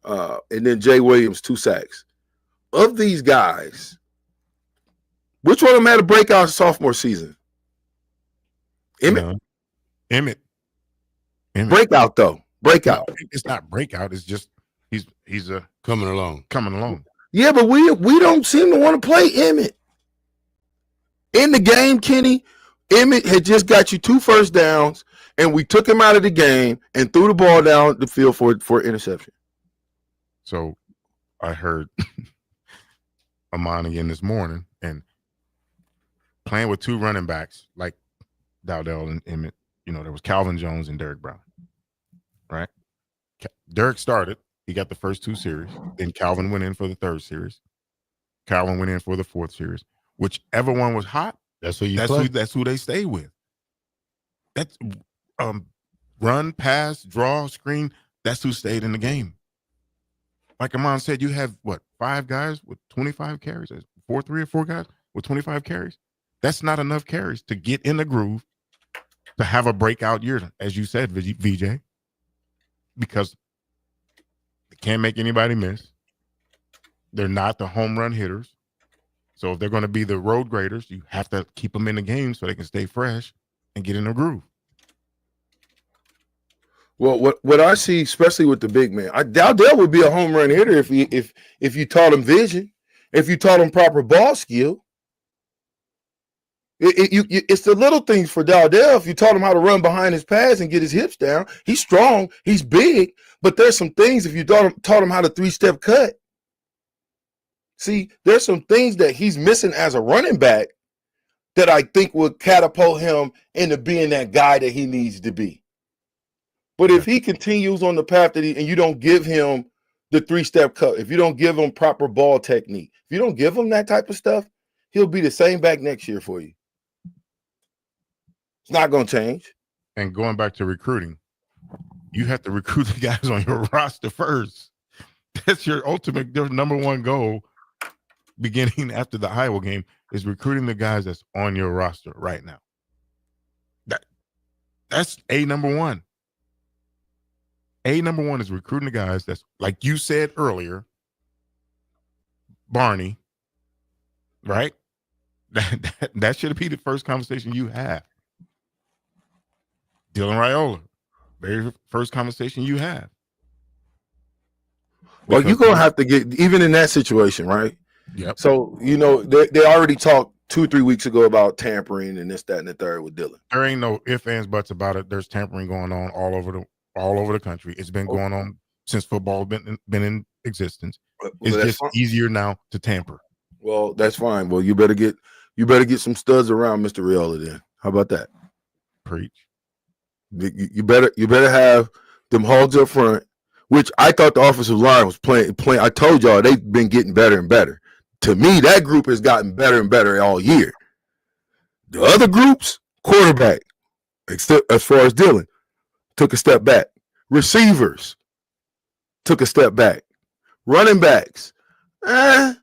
[SPEAKER 12] And then Jay Williams, 2 sacks. Of these guys, which one of them had a breakout sophomore season? Emmett.
[SPEAKER 13] Emmett.
[SPEAKER 12] Breakout though. Breakout.
[SPEAKER 13] No, it's not breakout. It's just he's
[SPEAKER 11] coming along.
[SPEAKER 12] Yeah, but we don't seem to want to play Emmett. In the game, Kenny, Emmett had just got you 2 first downs, and we took him out of the game and threw the ball down the field for interception.
[SPEAKER 13] So I heard Amon again this morning, and playing with 2 running backs like Dowdell and Emmett, there was Calvin Jones and Derek Brown, right? Derek started. He got the first 2 series. Then Calvin went in for the 3rd series. Calvin went in for the 4th series. Whichever one was hot, that's who they stay with. That's run, pass, draw, screen. That's who stayed in the game. Like Amon said, you have 5 guys with 25 carries, 3 or 4 guys with 25 carries. That's not enough carries to get in the groove to have a breakout year, as you said, VJ, because they can't make anybody miss. They're not the home run hitters. So if they're going to be the road graders, you have to keep them in the game so they can stay fresh and get in the groove.
[SPEAKER 12] Well, what I see, especially with the big man, Dowdell would be a home run hitter if you taught him vision, if you taught him proper ball skill. It's the little things for Dowdell. If you taught him how to run behind his pads and get his hips down, he's strong, he's big, but there's some things if you taught him how to 3-step cut. See, there's some things that he's missing as a running back that I think would catapult him into being that guy that he needs to be. But if he continues on the path that and you don't give him the 3-step cut, if you don't give him proper ball technique, if you don't give him that type of stuff, he'll be the same back next year for you. It's not going to change.
[SPEAKER 13] And going back to recruiting, you have to recruit the guys on your roster first. That's your number one goal beginning after the Iowa game is recruiting the guys that's on your roster right now. That's number one. Number one is recruiting the guys that's, like you said earlier, Barney, right? That should be the first conversation you have. Dylan Raiola, very first conversation you have.
[SPEAKER 12] Well, you're going to have to get, even in that situation, right?
[SPEAKER 13] Yep.
[SPEAKER 12] So, they already talked 2-3 weeks ago about tampering and this, that, and the third with Dylan.
[SPEAKER 13] There ain't no ifs, ands, buts about it. There's tampering going on all over the country. It's been going on since football been in existence. It's just fine. Easier now to tamper.
[SPEAKER 12] Well, that's fine. Well, you better get some studs around Mr. Raiola then. How about that?
[SPEAKER 13] Preach.
[SPEAKER 12] You better have them hogs up front, which I thought the offensive line was playing. I told y'all they've been getting better and better. To me, that group has gotten better and better all year. The other groups, quarterback, except as far as Dylan, took a step back. Receivers took a step back. Running backs, I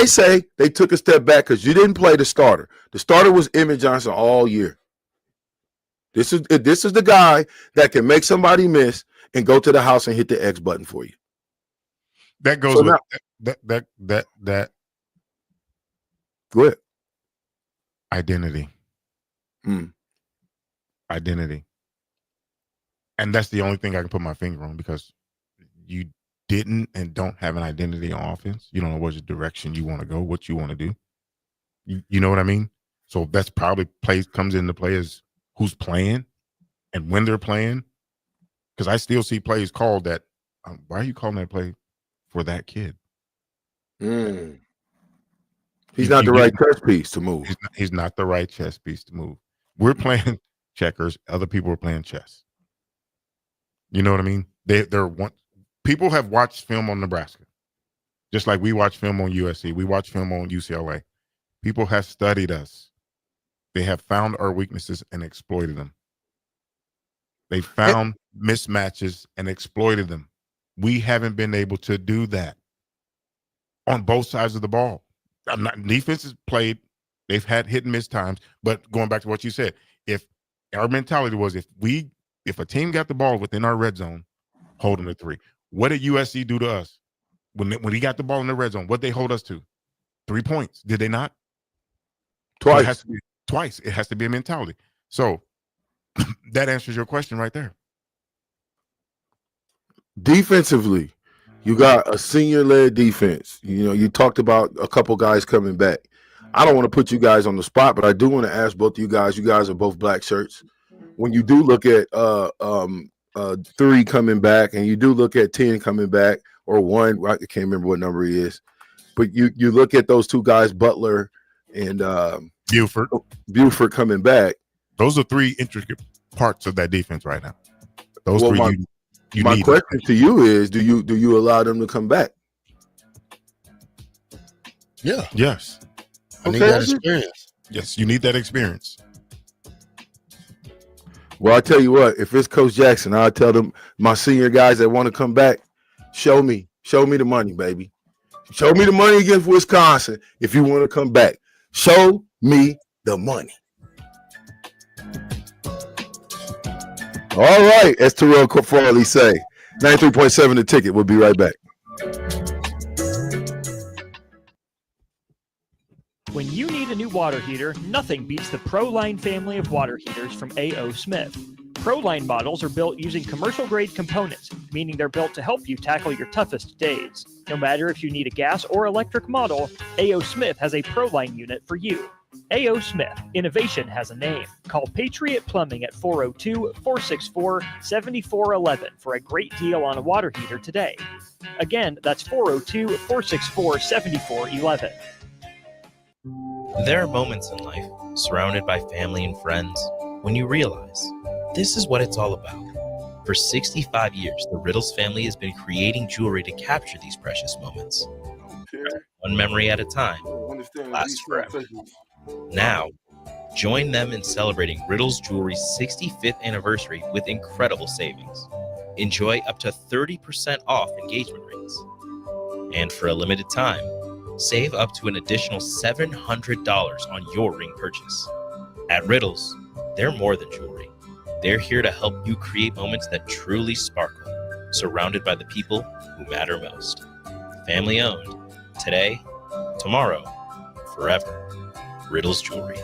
[SPEAKER 12] say they took a step back because you didn't play the starter. The starter was Emmett Johnson all year. This is the guy that can make somebody miss and go to the house and hit the X button for you.
[SPEAKER 13] That goes with that.
[SPEAKER 12] Go ahead.
[SPEAKER 13] Identity. Identity. And that's the only thing I can put my finger on, because you didn't and don't have an identity on offense. You don't know which direction you want to go, what you want to do. You know what I mean? So that's probably comes into play as who's playing and when they're playing. Because I still see plays called that. Why are you calling that play for that kid?
[SPEAKER 12] He's not the right chess piece to move.
[SPEAKER 13] He's not the right chess piece to move. We're playing checkers. Other people are playing chess. You know what I mean? People have watched film on Nebraska, just like we watch film on USC. We watch film on UCLA. People have studied us. They have found our weaknesses and exploited them. They found mismatches and exploited them. We haven't been able to do that on both sides of the ball. Defense has played. They've had hit and miss times. But going back to what you said, if our mentality was if a team got the ball within our red zone, hold them to 3. What did USC do to us when he got the ball in the red zone? What they hold us to? 3 points. Did they not?
[SPEAKER 12] Twice.
[SPEAKER 13] It has to be twice. It has to be a mentality. So that answers your question right there.
[SPEAKER 12] Defensively, you got a senior-led defense. You talked about a couple guys coming back. I don't want to put you guys on the spot, but I do want to ask both of you guys. You guys are both black shirts. When you do look at 3 coming back, and you do look at 10 coming back, or 1, I can't remember what number he is, but you look at those 2 guys, Butler and Buford coming back.
[SPEAKER 13] Those are 3 intricate parts of that defense right now. Those 3 you
[SPEAKER 12] my
[SPEAKER 13] need.
[SPEAKER 12] question to you is, do you allow them to come back?
[SPEAKER 11] Yeah.
[SPEAKER 13] Yes.
[SPEAKER 11] I need that experience.
[SPEAKER 13] Yes, you need that experience.
[SPEAKER 12] Well, I tell you what, if it's Coach Jackson, I'll tell them, my senior guys that want to come back, show me the money, baby. Show me the money against Wisconsin if you want to come back. Show me the money. All right, as Terrell Farley say, 93.7 The Ticket. We'll be right back.
[SPEAKER 2] When you need a new water heater, nothing beats the ProLine family of water heaters from A.O. Smith. ProLine models are built using commercial-grade components, meaning they're built to help you tackle your toughest days. No matter if you need a gas or electric model, A.O. Smith has a ProLine unit for you. A.O. Smith, innovation has a name. Call Patriot Plumbing at 402-464-7411 for a great deal on a water heater today. Again, that's 402-464-7411.
[SPEAKER 8] There are moments in life, surrounded by family and friends, when you realize this is what it's all about. For 65 years, the Riddles family has been creating jewelry to capture these precious moments. One memory at a time, lasts forever. Now, join them in celebrating Riddles Jewelry's 65th anniversary with incredible savings. Enjoy up to 30% off engagement rings. And for a limited time, save up to an additional $700 on your ring purchase. At Riddles, they're more than jewelry. They're here to help you create moments that truly sparkle, surrounded by the people who matter most. Family owned. Today, tomorrow, forever. Riddles Jewelry.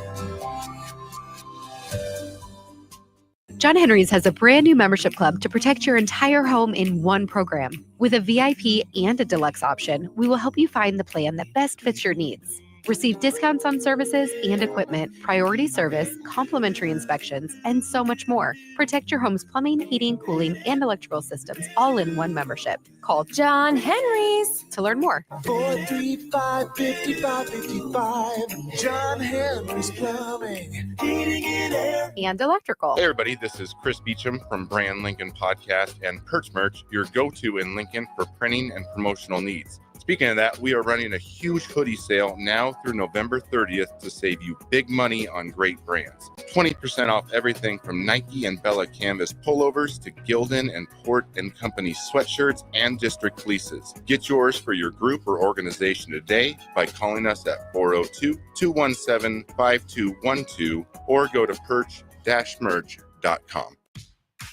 [SPEAKER 20] John Henry's has a brand new membership club to protect your entire home in one program. With a VIP and a deluxe option, we will help you find the plan that best fits your needs. Receive discounts on services and equipment, priority service, complimentary inspections, and so much more. Protect your home's plumbing, heating, cooling, and electrical systems all in one membership. Call John Henry's to learn more.
[SPEAKER 21] 435-5555. John Henry's Plumbing, Heating and Air.
[SPEAKER 20] And electrical.
[SPEAKER 7] Hey everybody, this is Chris Beecham from Brand Lincoln Podcast and Perch Merch, your go-to in Lincoln for printing and promotional needs. Speaking of that, we are running a huge hoodie sale now through November 30th to save you big money on great brands. 20% off everything from Nike and Bella Canvas pullovers to Gildan and Port & Company sweatshirts and district fleeces. Get yours for your group or organization today by calling us at 402-217-5212 or go to perch-merch.com.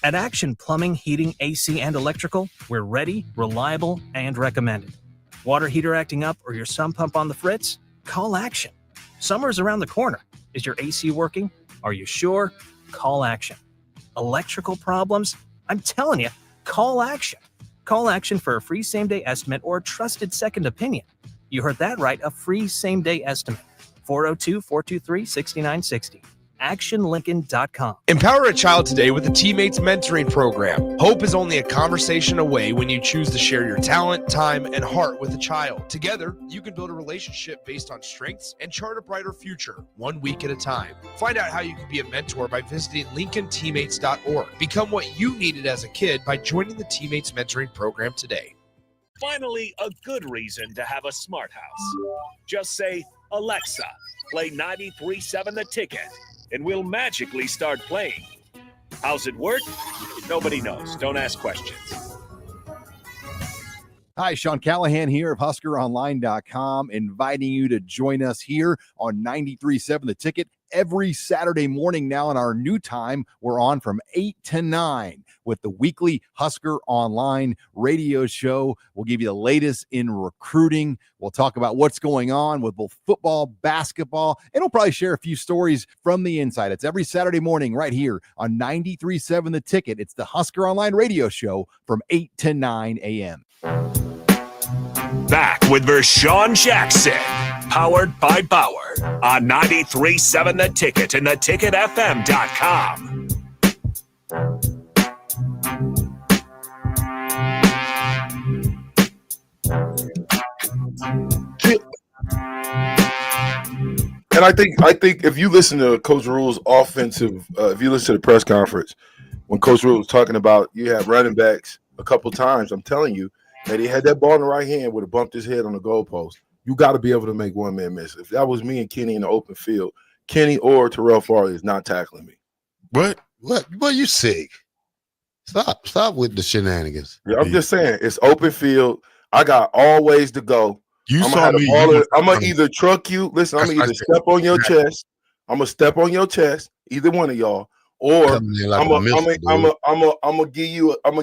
[SPEAKER 3] At Action Plumbing, Heating, AC, and Electrical, we're ready, reliable, and recommended. Water heater acting up or your sump pump on the fritz? Call Action. Summer's around the corner. Is your AC working? Are you sure? Call Action. Electrical problems? I'm telling you, call Action. Call Action for a free same-day estimate or a trusted second opinion. You heard that right, a free same-day estimate. 402-423-6960. ActionLincoln.com.
[SPEAKER 1] Empower a child today with the Teammates Mentoring Program. Hope is only a conversation away when you choose to share your talent, time, and heart with a child. Together, you can build a relationship based on strengths and chart a brighter future, 1 week at a time. Find out how you can be a mentor by visiting LincolnTeammates.org. Become what you needed as a kid by joining the Teammates Mentoring Program today.
[SPEAKER 4] Finally, a good reason to have a smart house. Just say, Alexa, play 93.7 The Ticket. And we'll magically start playing. How's it work? Nobody knows. Don't ask questions.
[SPEAKER 6] Hi, Sean Callahan here of HuskerOnline.com, inviting you to join us here on 93.7 The Ticket every Saturday morning. Now in our new time, we're on from 8 to 9 with the weekly Husker Online radio show. We'll give you the latest in recruiting. We'll talk about what's going on with both football, basketball, and we'll probably share a few stories from the inside. It's every Saturday morning right here on 93.7 The Ticket. It's the Husker Online radio show from 8 to 9 a.m.
[SPEAKER 4] Back with Vershawn Jackson, powered by Bauer on 93.7 The Ticket and theticketfm.com.
[SPEAKER 12] And I think if you listen to Coach Rule's offensive, if you listen to the press conference, when Coach Rule was talking about you have running backs a couple times, I'm telling you that he had that ball in the right hand, would have bumped his head on the goalpost. You got to be able to make one man miss. If that was me and Kenny in the open field, Kenny or Terrell Farley is not tackling me.
[SPEAKER 11] What? You sick? Stop with the shenanigans.
[SPEAKER 12] Yeah, I'm just saying it's open field. I got all ways to go. I'm gonna either truck you. Listen, I'm gonna either step on your chest. I'm gonna step on your chest, either one of y'all, Or
[SPEAKER 11] coming in like
[SPEAKER 12] I'm
[SPEAKER 11] a missile, dude.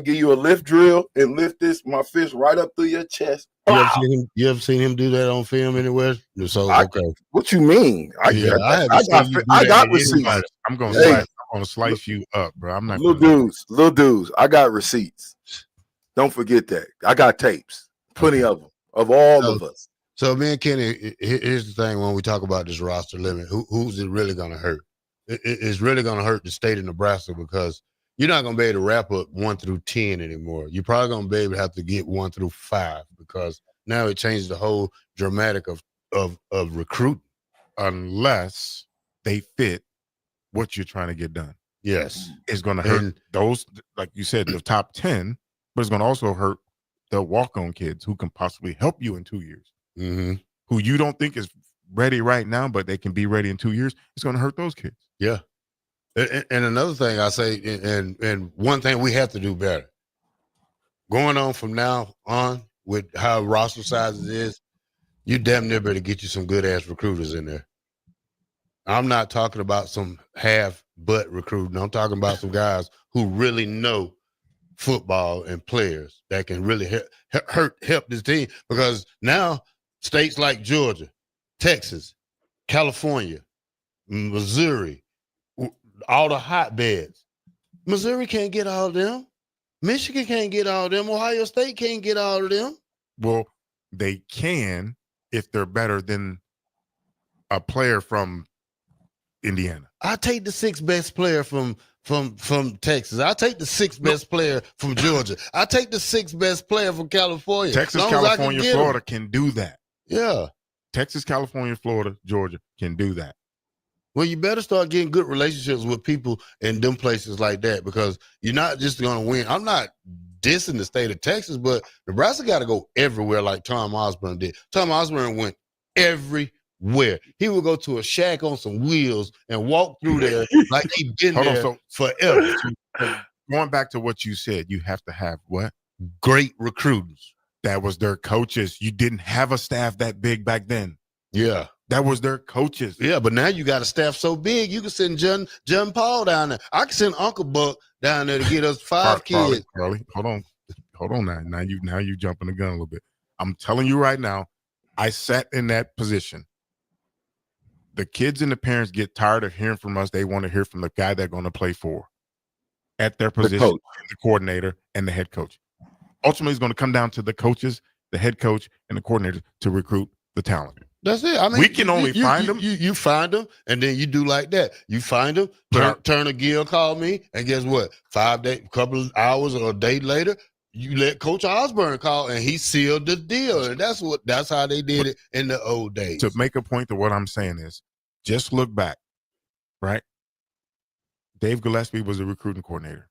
[SPEAKER 12] gonna give you a lift drill and lift my fist right up through your chest.
[SPEAKER 11] You ever seen him do that on film anywhere? So okay.
[SPEAKER 12] What you mean?
[SPEAKER 11] I haven't seen you do
[SPEAKER 12] I
[SPEAKER 11] that
[SPEAKER 12] got
[SPEAKER 11] with
[SPEAKER 12] receipts.
[SPEAKER 11] anybody.
[SPEAKER 13] I'm gonna
[SPEAKER 12] Hey,
[SPEAKER 13] slice you up, bro. I'm not
[SPEAKER 12] little dudes. I got receipts. Don't forget that. I got tapes, plenty of them, of all of us.
[SPEAKER 11] So me and Kenny, here's the thing: when we talk about this roster limit, who's it really going to hurt? It's really going to hurt the state of Nebraska because you're not going to be able to wrap up 1 through 10 anymore. You're probably going to be able to have to get 1 through 5 because now it changes the whole dramatic of recruiting,
[SPEAKER 13] unless they fit what you're trying to get done.
[SPEAKER 11] Yes,
[SPEAKER 13] it's going to hurt those, like you said, the top 10, but it's going to also hurt the walk-on kids who can possibly help you in 2 years.
[SPEAKER 11] Mm-hmm.
[SPEAKER 13] Who you don't think is ready right now, but they can be ready in 2 years. It's going to hurt those kids.
[SPEAKER 11] Yeah. And another thing I say, and one thing we have to do better, going on from now on with how roster sizes is, you damn near better get you some good ass recruiters in there. I'm not talking about some half-butt recruiting. I'm talking about some guys who really know football and players that can really help this team, because now states like Georgia, Texas, California, Missouri, all the hotbeds. Missouri can't get all of them. Michigan can't get all of them. Ohio State can't get all of them.
[SPEAKER 13] Well, they can if they're better than a player from Indiana.
[SPEAKER 11] I take the 6th best player from Texas. I take the 6th best player from Georgia. I take the 6th best player from California.
[SPEAKER 13] Texas, California, Florida can do that.
[SPEAKER 11] Yeah.
[SPEAKER 13] Texas, California, Florida, Georgia can do that.
[SPEAKER 11] Well, you better start getting good relationships with people in them places like that, because you're not just going to win. I'm not dissing the state of Texas, but Nebraska got to go everywhere like Tom Osborne did. Tom Osborne went everywhere. He would go to a shack on some wheels and walk through there like he'd been there forever.
[SPEAKER 13] Going back to what you said, you have to have what?
[SPEAKER 11] Great recruiters.
[SPEAKER 13] That was their coaches. You didn't have a staff that big back then.
[SPEAKER 11] Yeah.
[SPEAKER 13] That was their coaches.
[SPEAKER 11] Yeah, but now you got a staff so big, you can send John Paul down there. I can send Uncle Buck down there to get us 5 kids.
[SPEAKER 13] Carly, hold on now. Now you jumping the gun a little bit. I'm telling you right now, I sat in that position. The kids and the parents get tired of hearing from us. They want to hear from the guy they're going to play for at their position, the coordinator and the head coach. Ultimately, it's going to come down to the coaches, the head coach, and the coordinator to recruit the talent.
[SPEAKER 11] That's it. I mean,
[SPEAKER 13] we can only find them.
[SPEAKER 11] You find them, and then you do like that. You find them. Turner Gill called me, and guess what? 5 days, couple of hours or a day later, you let Coach Osborne call, and he sealed the deal. And that's how they did it in the old days.
[SPEAKER 13] To make a point to what I'm saying is, just look back, right? Dave Gillespie was a recruiting coordinator.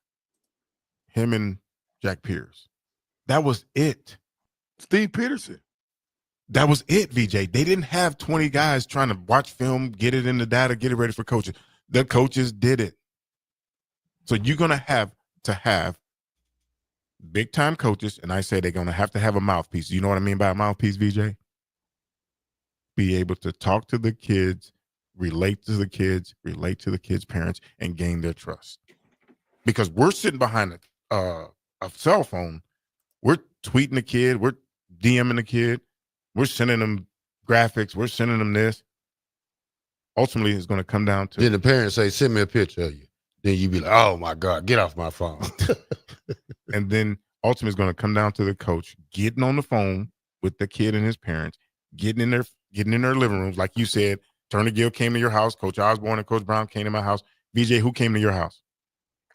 [SPEAKER 13] Him and Jack Pierce. That was it.
[SPEAKER 12] Steve Peterson.
[SPEAKER 13] That was it, VJ. They didn't have 20 guys trying to watch film, get it in the data, get it ready for coaches. The coaches did it. So you're going to have big-time coaches, and I say they're going to have a mouthpiece. You know what I mean by a mouthpiece, VJ? Be able to talk to the kids, relate to the kids' parents, and gain their trust. Because we're sitting behind a cell phone. We're tweeting the kid. We're DMing the kid. We're sending them graphics. We're sending them this. Ultimately, it's going to come down to...
[SPEAKER 11] Then the parents say, send me a picture of you. Then you be like, oh, my God, get off my phone.
[SPEAKER 13] And then ultimately, it's going to come down to the coach getting on the phone with the kid and his parents, getting in their living rooms. Like you said, Turner Gill came to your house. Coach Osborne and Coach Brown came to my house. VJ, who came to your house?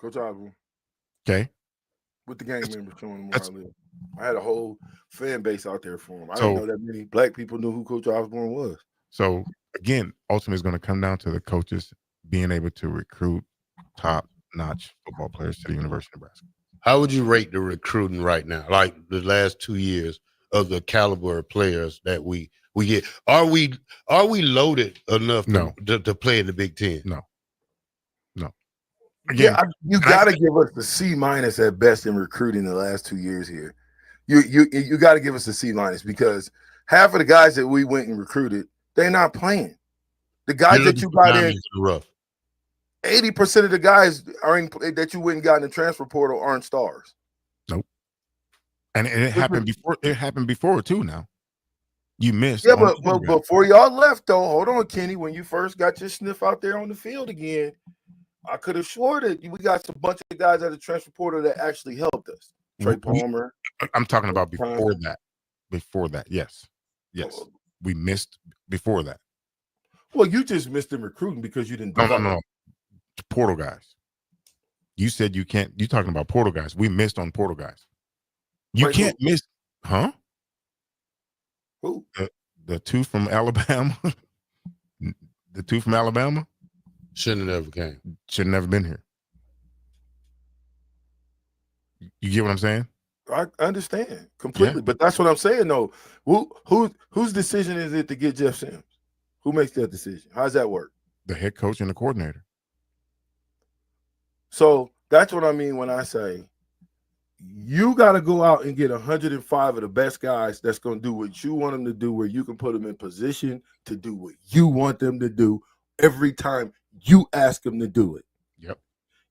[SPEAKER 12] Coach Osborne.
[SPEAKER 13] Okay.
[SPEAKER 12] With the gang members showing them where I live. I had a whole fan base out there for him. I didn't know that many black people knew who Coach Osborne was.
[SPEAKER 13] So, again, ultimately, it's going to come down to the coaches being able to recruit top-notch football players to the University of Nebraska.
[SPEAKER 11] How would you rate the recruiting right now, like the last 2 years of the caliber of players that we get? Are we loaded enough to play in the Big Ten?
[SPEAKER 13] No.
[SPEAKER 12] Again, you got to give us the C- at best in recruiting the last 2 years here. You got to give us a C- because half of the guys that we went and recruited, they're not playing. The guys that you got in, 80% of the guys that you went and got in the transfer portal aren't stars.
[SPEAKER 13] Nope. And it happened before. It happened before too. Now you missed.
[SPEAKER 12] Yeah, but before y'all left, though, hold on, Kenny. When you first got your sniff out there on the field again, I could have swore that we got a bunch of guys at the transfer portal that actually helped us. Trey Palmer.
[SPEAKER 13] I'm talking about before that. Before that, yes. We missed before that.
[SPEAKER 12] Well, you just missed in recruiting because you didn't.
[SPEAKER 13] No. Portal guys. You said you can't. You're talking about portal guys. We missed on portal guys. You can't miss, huh?
[SPEAKER 12] Who?
[SPEAKER 13] The two from Alabama. The two from Alabama
[SPEAKER 11] shouldn't have never came.
[SPEAKER 13] Should have never been here. You get what I'm saying?
[SPEAKER 12] I understand completely, but that's what I'm saying. Though, whose decision is it to get Jeff Sims? Who makes that decision? How does that work?
[SPEAKER 13] The head coach and the coordinator.
[SPEAKER 12] So that's what I mean when I say you got to go out and get 105 of the best guys that's going to do what you want them to do, where you can put them in position to do what you want them to do every time you ask them to do it.
[SPEAKER 13] Yep.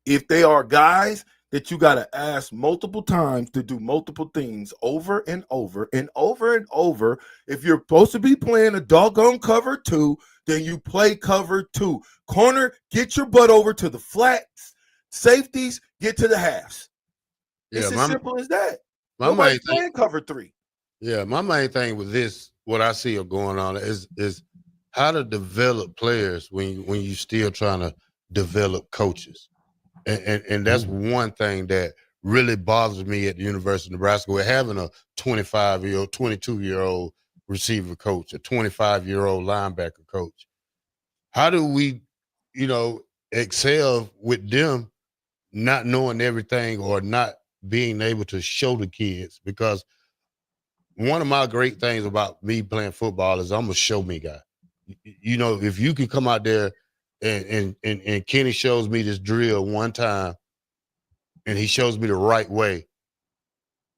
[SPEAKER 12] If they are guys that you got to ask multiple times to do multiple things over and over and over and over, if you're supposed to be playing a doggone cover 2, then you play cover 2. Corner, get your butt over to the flats. Safeties, get to the halves. It's as simple as that. Nobody's playing cover 3.
[SPEAKER 11] Yeah, my main thing with this, what I see are going on is how to develop players when you still trying to develop coaches. And that's one thing that really bothers me at the University of Nebraska. We're having a 25-year-old, 22-year-old receiver coach, a 25-year-old linebacker coach. How do we, excel with them not knowing everything or not being able to show the kids? Because one of my great things about me playing football is I'm a show me guy. If you can come out there and Kenny shows me this drill one time and he shows me the right way,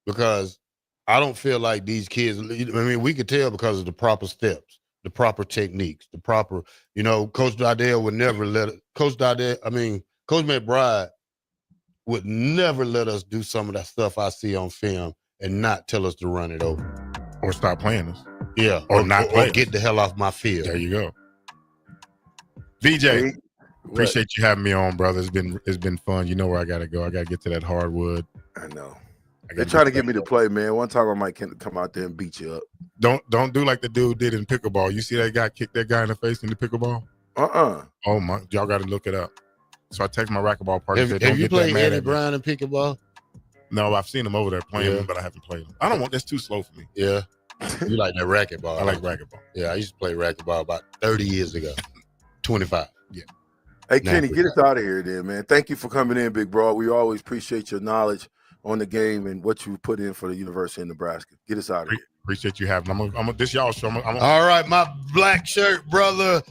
[SPEAKER 11] because I don't feel like these kids, we could tell because of the proper steps, the proper techniques, the proper, Coach Dardell would never Coach McBride would never let us do some of that stuff I see on film and not tell us to run it over.
[SPEAKER 13] Or stop playing us.
[SPEAKER 11] Yeah.
[SPEAKER 13] Or not play
[SPEAKER 11] or get the hell off my field.
[SPEAKER 13] There you go. VJ, appreciate you having me on, brother. It's been fun. You know where I gotta go. I gotta get to that hardwood.
[SPEAKER 12] I know. They're trying to get me to play, man. One time I might come out there and beat you up.
[SPEAKER 13] Don't do like the dude did in pickleball. You see that guy kick that guy in the face in the pickleball? Oh my, y'all got to look it up. So I text my racquetball partner.
[SPEAKER 11] Have you played Eddie Brown in pickleball?
[SPEAKER 13] No, I've seen him over there playing, but I haven't played him. I don't want that's too slow for me.
[SPEAKER 11] Yeah. You like that racquetball?
[SPEAKER 13] I like racquetball.
[SPEAKER 11] Yeah, I used to play racquetball about 30 years ago. 25.
[SPEAKER 13] Yeah.
[SPEAKER 12] Hey, Kenny, get us out of here then, man. Thank you for coming in, big bro. We always appreciate your knowledge on the game and what you put in for the University of Nebraska. Get us out of here.
[SPEAKER 13] Appreciate you having me. I'm this y'all show.
[SPEAKER 11] All right, my black shirt brother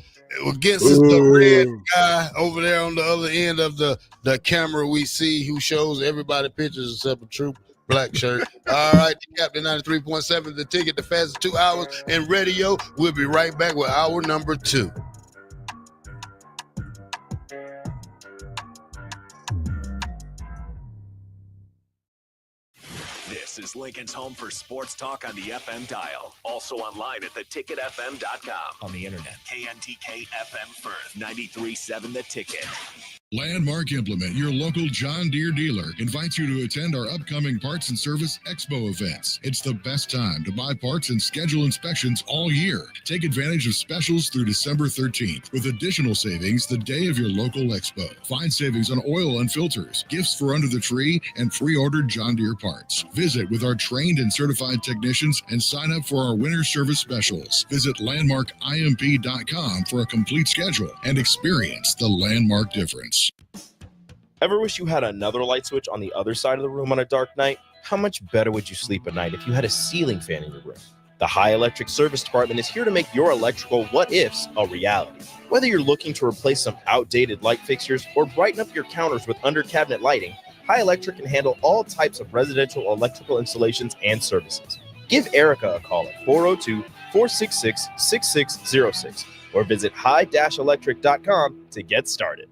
[SPEAKER 11] against the red guy over there on the other end of the camera we see, who shows everybody pictures except a true black shirt. All right, Captain 93.7, the ticket, the fastest 2 hours in radio. We'll be right back with hour number 2.
[SPEAKER 4] This is Lincoln's home for sports talk on the FM dial. Also online at theticketfm.com. On the internet, KNTK FM Firth, 93.7 The Ticket.
[SPEAKER 5] Landmark Implement, your local John Deere dealer, invites you to attend our upcoming Parts and Service Expo events. It's the best time to buy parts and schedule inspections all year. Take advantage of specials through December 13th with additional savings the day of your local expo. Find savings on oil and filters, gifts for under the tree, and pre-ordered John Deere parts. Visit with our trained and certified technicians and sign up for our winter service specials. Visit landmarkimp.com for a complete schedule and experience the Landmark difference.
[SPEAKER 8] Ever wish you had another light switch on the other side of the room on a dark night? How much better would you sleep at night if you had a ceiling fan in your room? The High Electric Service Department is here to make your electrical what-ifs a reality. Whether you're looking to replace some outdated light fixtures or brighten up your counters with under-cabinet lighting, High Electric can handle all types of residential electrical installations and services. Give Erica a call at 402-466-6606 or visit high-electric.com to get started.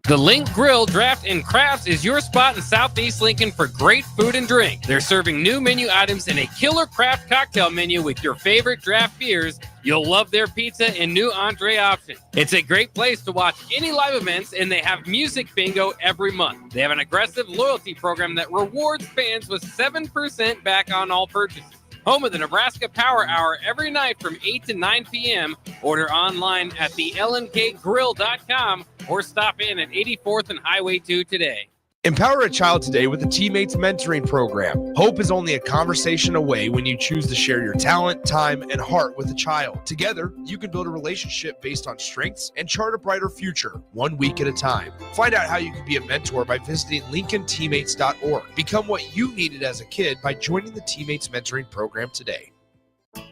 [SPEAKER 9] The Link Grill, Draft, and Crafts is your spot in Southeast Lincoln for great food and drink. They're serving new menu items and a killer craft cocktail menu with your favorite draft beers. You'll love their pizza and new entree options. It's a great place to watch any live events, and they have music bingo every month. They have an aggressive loyalty program that rewards fans with 7% back on all purchases. Home of the Nebraska Power Hour every night from 8 to 9 p.m. Order online at thelnkgrill.com or stop in at 84th and Highway 2 today.
[SPEAKER 1] Empower a child today with the Teammates Mentoring Program. Hope is only a conversation away when you choose to share your talent, time, and heart with a child. Together, you can build a relationship based on strengths and chart a brighter future, 1 week at a time. Find out how you can be a mentor by visiting LincolnTeammates.org. Become what you needed as a kid by joining the Teammates Mentoring Program today.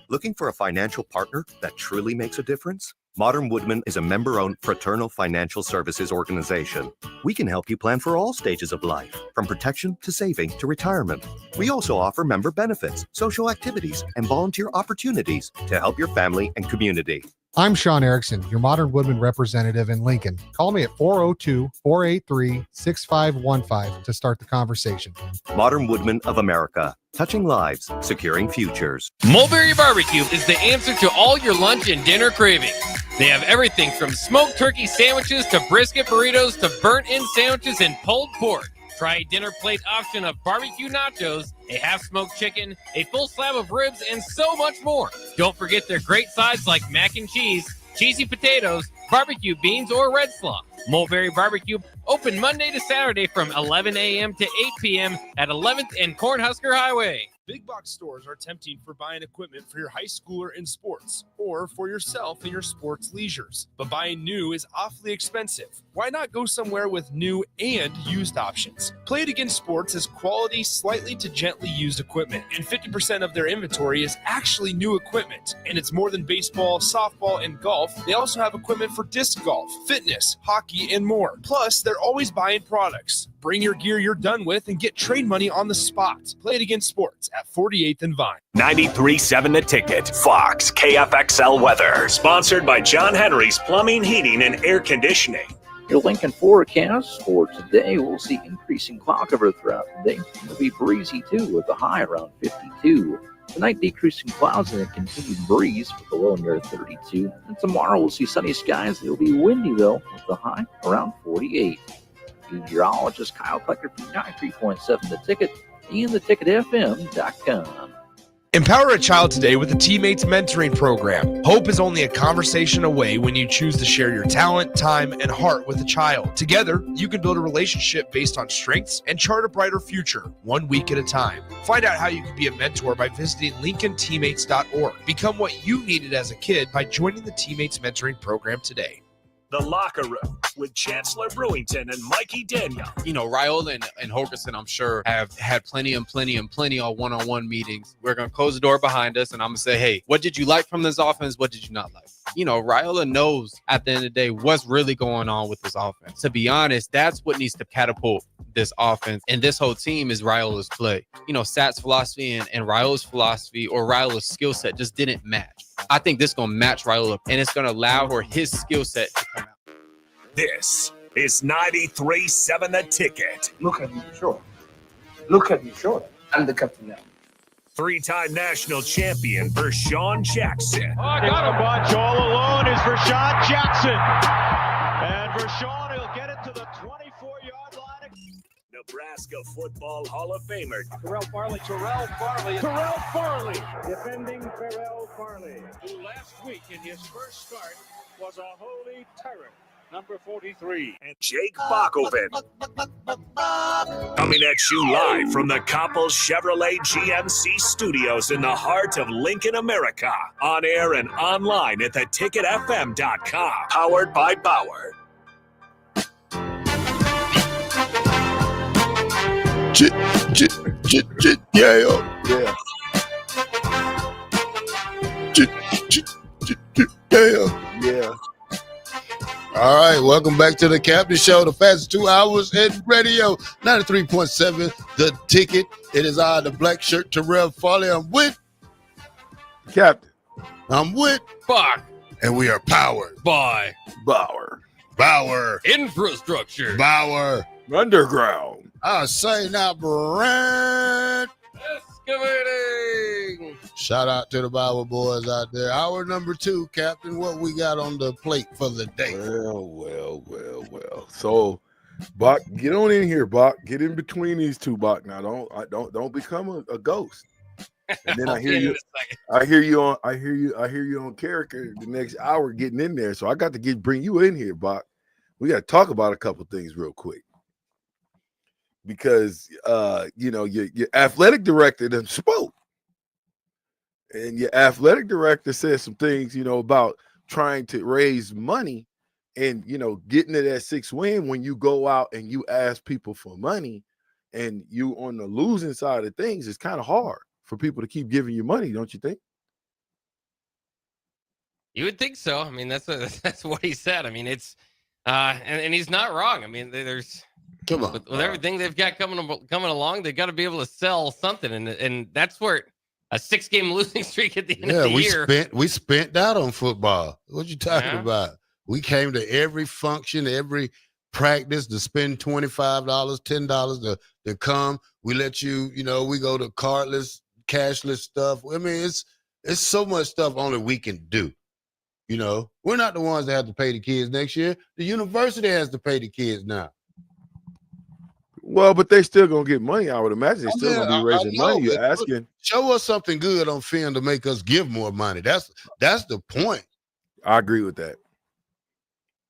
[SPEAKER 22] Looking for a financial partner that truly makes a difference? Modern Woodman is a member-owned fraternal financial services organization. We can help you plan for all stages of life, from protection to saving to retirement. We also offer member benefits, social activities, and volunteer opportunities to help your family and community.
[SPEAKER 23] I'm Sean Erickson, your Modern Woodman representative in Lincoln. Call me at 402-483-6515 to start the conversation.
[SPEAKER 22] Modern Woodman of America, touching lives, securing futures.
[SPEAKER 9] Mulberry Barbecue is the answer to all your lunch and dinner cravings. They have everything from smoked turkey sandwiches to brisket burritos to burnt-in sandwiches and pulled pork. Try a dinner plate option of barbecue nachos, a half-smoked chicken, a full slab of ribs, and so much more. Don't forget their great sides like mac and cheese, cheesy potatoes, barbecue beans, or red slaw. Mulberry Barbecue, open Monday to Saturday from 11 a.m. to 8 p.m. at 11th and Cornhusker Highway.
[SPEAKER 1] Big box stores are tempting for buying equipment for your high schooler in sports or for yourself in your sports leisures. But buying new is awfully expensive. Why not go somewhere with new and used options? Play It Again Sports is quality, slightly to gently used equipment, and 50% of their inventory is actually new equipment. And it's more than baseball, softball, and golf. They also have equipment for disc golf, fitness, hockey, and more. Plus, they're always buying products. Bring your gear you're done with and get trade money on the spot. Play It Again Sports at 48th and Vine.
[SPEAKER 4] 93.7 The Ticket, Fox, KFXL weather. Sponsored by John Henry's Plumbing, Heating, and Air Conditioning.
[SPEAKER 24] Your Lincoln forecast for today, we'll see increasing cloud cover throughout the day. It'll be breezy too with a high around 52. Tonight, decreasing clouds and a continued breeze with a low near 32. And tomorrow, we'll see sunny skies. It'll be windy though with the high around 48. Meteorologist Kyle Klecker, 93.7 The Ticket, and theticketfm.com.
[SPEAKER 1] Empower a child today with the Teammates Mentoring Program. Hope is only a conversation away when you choose to share your talent, time, and heart with a child. Together, you can build a relationship based on strengths and chart a brighter future, 1 week at a time. Find out how you can be a mentor by visiting LincolnTeammates.org. Become what you needed as a kid by joining the Teammates Mentoring Program today.
[SPEAKER 4] The Locker Room with Chancellor Brewington and Mikey Daniel.
[SPEAKER 25] You know, Raiola and Holgerson, I'm sure, have had plenty of one-on-one meetings. We're going to close the door behind us, and I'm going to say, hey, what did you like from this offense? What did you not like? You know, Raiola knows at the end of the day what's really going on with this offense. To be honest, that's what needs to catapult this offense. And this whole team is Raiola's play. You know, Sat's philosophy and Raiola's philosophy or Raiola's skill set just didn't match. I think this is going to match Raiola, and it's going to allow for his skill set to come out.
[SPEAKER 4] This is 93.7 The Ticket.
[SPEAKER 26] Look at me, sure. Look at me, sure. I'm the captain now.
[SPEAKER 4] Three-time national champion Vershawn Jackson.
[SPEAKER 10] Oh, I got a bunch all alone is Vershawn Jackson. And Vershawn will get it to the 24-yard line.
[SPEAKER 4] Nebraska Football Hall of Famer
[SPEAKER 10] Terrell Farley, defending Terrell Farley, who last week in his first start was a holy terror. Number 43.
[SPEAKER 4] And Jake Bakoven. Coming at you live from the Coppel Chevrolet GMC studios in the heart of Lincoln, America. On air and online at theticketfm.com. Powered by Bauer.
[SPEAKER 11] Yeah. All right, welcome back to the Captain Show, the fastest 2 hours in radio, 93.7 The Ticket. It is I, the black shirt, Terrell Farley. I'm with
[SPEAKER 12] Captain.
[SPEAKER 11] I'm with
[SPEAKER 9] Fuck.
[SPEAKER 11] And we are powered
[SPEAKER 9] by
[SPEAKER 12] Bauer.
[SPEAKER 11] Bauer.
[SPEAKER 9] Infrastructure.
[SPEAKER 11] Bauer.
[SPEAKER 12] Underground.
[SPEAKER 11] I say now, Brent.
[SPEAKER 9] Excavating.
[SPEAKER 11] Shout out to the Bauer boys out there. Hour number 2, Captain. What we got on the plate for the day?
[SPEAKER 12] Well. So, Bach, get on in here, Bach. Get in between these two, Bach. Now, don't become a ghost. And then I hear you on character the next hour getting in there. So I got to bring you in here, Bach. We got to talk about a couple things real quick. Because your athletic director done spoke. And your athletic director said some things, about trying to raise money and, getting to that 6th win when you go out and you ask people for money and you on the losing side of things, it's kind of hard for people to keep giving you money, don't you think?
[SPEAKER 9] You would think so. I mean, that's what he said. I mean, it's and he's not wrong. I mean, there's with everything they've got coming along, they've got to be able to sell something, and that's where a 6-game losing streak at the end of the year.
[SPEAKER 11] We spent that on football. What you talking about? We came to every function, every practice to spend $25, $10 to come. We let you, we go to cardless, cashless stuff. I mean, it's so much stuff only we can do. We're not the ones that have to pay the kids next year. The university has to pay the kids now.
[SPEAKER 12] Well, but they still gonna get money. I would imagine they're still gonna be raising money. You're asking.
[SPEAKER 11] Show us something good on film to make us give more money. That's the point.
[SPEAKER 12] I agree with that.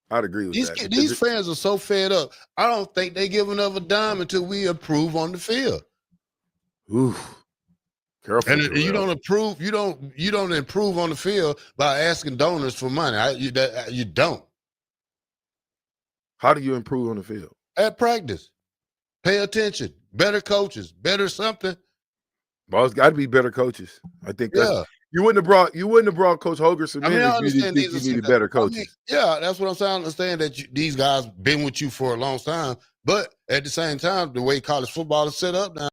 [SPEAKER 12] I'd agree with that.
[SPEAKER 11] These fans are so fed up. I don't think they give another dime until we approve on the field.
[SPEAKER 12] Oof. Careful.
[SPEAKER 11] And you don't improve on the field by asking donors for money. You don't.
[SPEAKER 12] How do you improve on the field?
[SPEAKER 11] At practice. Pay attention. Better coaches. Better something.
[SPEAKER 12] Well, it's got to be better coaches. I think you wouldn't have brought Coach Holgerson in if you needed better coaches.
[SPEAKER 11] That's what I'm saying. I understand that these guys been with you for a long time, but at the same time, the way college football is set up now,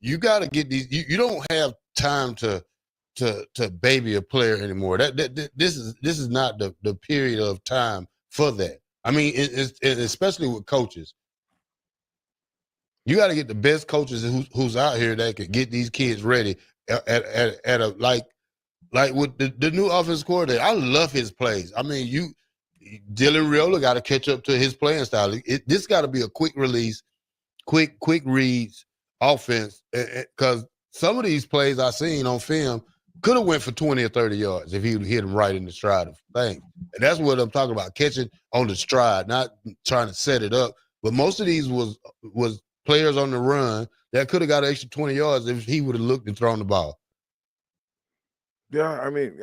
[SPEAKER 11] you got to get these. You don't have time to baby a player anymore. This is not the period of time for that. I mean, especially with coaches. You got to get the best coaches who's out here that could get these kids ready at a like with the new offensive coordinator. I love his plays. I mean, Dylan Riola got to catch up to his playing style. This got to be a quick release, quick reads offense, because some of these plays I seen on film could have went for 20 or 30 yards if he would hit them right in the stride of things. And that's what I'm talking about, catching on the stride, not trying to set it up. But most of these was players on the run that could have got an extra 20 yards if he would have looked and thrown the ball.
[SPEAKER 12] Yeah, I mean,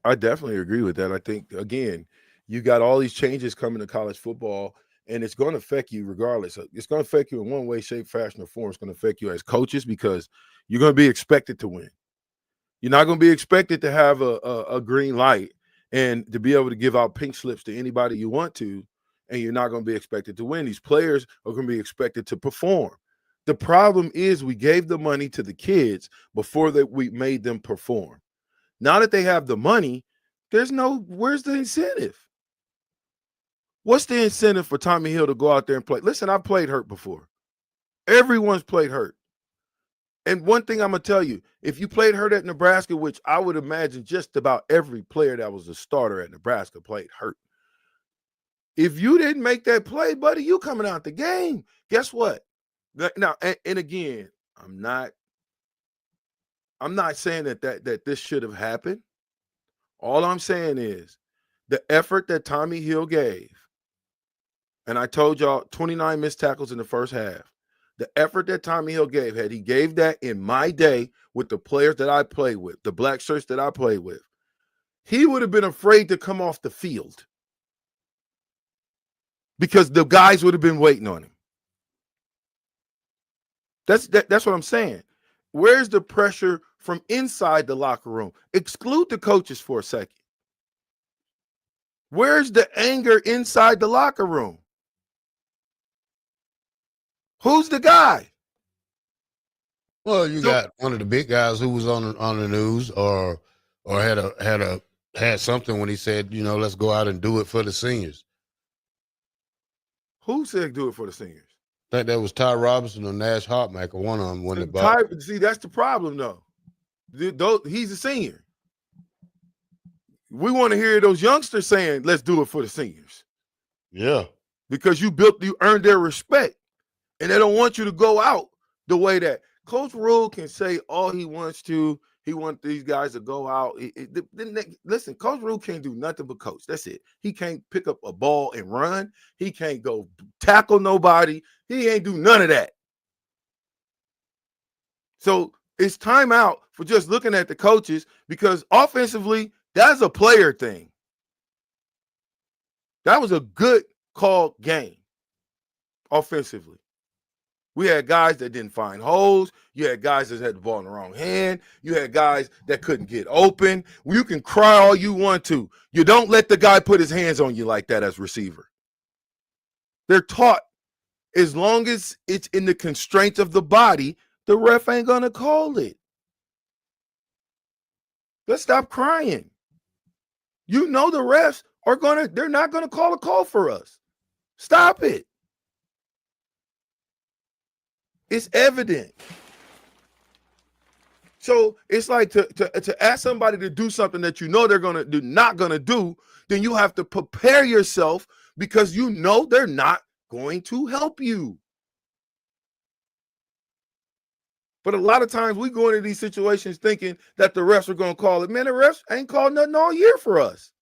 [SPEAKER 12] I definitely agree with that. I think, again, you got all these changes coming to college football, and it's going to affect you regardless. It's going to affect you in one way, shape, fashion, or form. It's going to affect you as coaches because you're going to be expected to win. You're not going to be expected to have a green light and to be able to give out pink slips to anybody you want to, and you're not going to be expected to win. These players are going to be expected to perform. The problem is we gave the money to the kids before we made them perform. Now that they have the money, where's the incentive? What's the incentive for Tommy Hill to go out there and play? Listen, I've played hurt before. Everyone's played hurt. And one thing I'm going to tell you, if you played hurt at Nebraska, which I would imagine just about every player that was a starter at Nebraska played hurt. If you didn't make that play, buddy, you coming out the game. Guess what? Now, and again, I'm not saying that this should have happened. All I'm saying is the effort that Tommy Hill gave, and I told y'all 29 missed tackles in the first half. The effort that Tommy Hill gave, had he gave that in my day with the players that I played with, the black shirts that I played with, he would have been afraid to come off the field because the guys would have been waiting on him. That's what I'm saying. Where's the pressure from inside the locker room? Exclude the coaches for a second. Where's the anger inside the locker room? Who's the guy?
[SPEAKER 11] Well, you got one of the big guys who was on the news or had something when he said, let's go out and do it for the seniors.
[SPEAKER 12] Who said do it for the seniors?
[SPEAKER 11] I think that was Ty Robinson or Nash Hartmaker, one of them when they bought.
[SPEAKER 12] See, that's the problem, though. He's a senior. We want to hear those youngsters saying, let's do it for the seniors.
[SPEAKER 11] Yeah.
[SPEAKER 12] Because you earned their respect. And they don't want you to go out the way that Coach Rule can say all he wants to. He wants these guys to go out. Listen, Coach Rule can't do nothing but coach. That's it. He can't pick up a ball and run. He can't go tackle nobody. He ain't do none of that. So it's time out for just looking at the coaches, because offensively, that's a player thing. That was a good called game offensively. We had guys that didn't find holes. You had guys that had the ball in the wrong hand. You had guys that couldn't get open. You can cry all you want to. You don't let the guy put his hands on you like that as receiver. They're taught, as long as it's in the constraints of the body, the ref ain't going to call it. Let's stop crying. You know the refs they're not going to call a call for us. Stop it. It's evident. So it's like to ask somebody to do something that you know they're not gonna do, then you have to prepare yourself, because you know they're not going to help you. But a lot of times we go into these situations thinking that the refs are going to call it. Man, the refs ain't called nothing all year for us.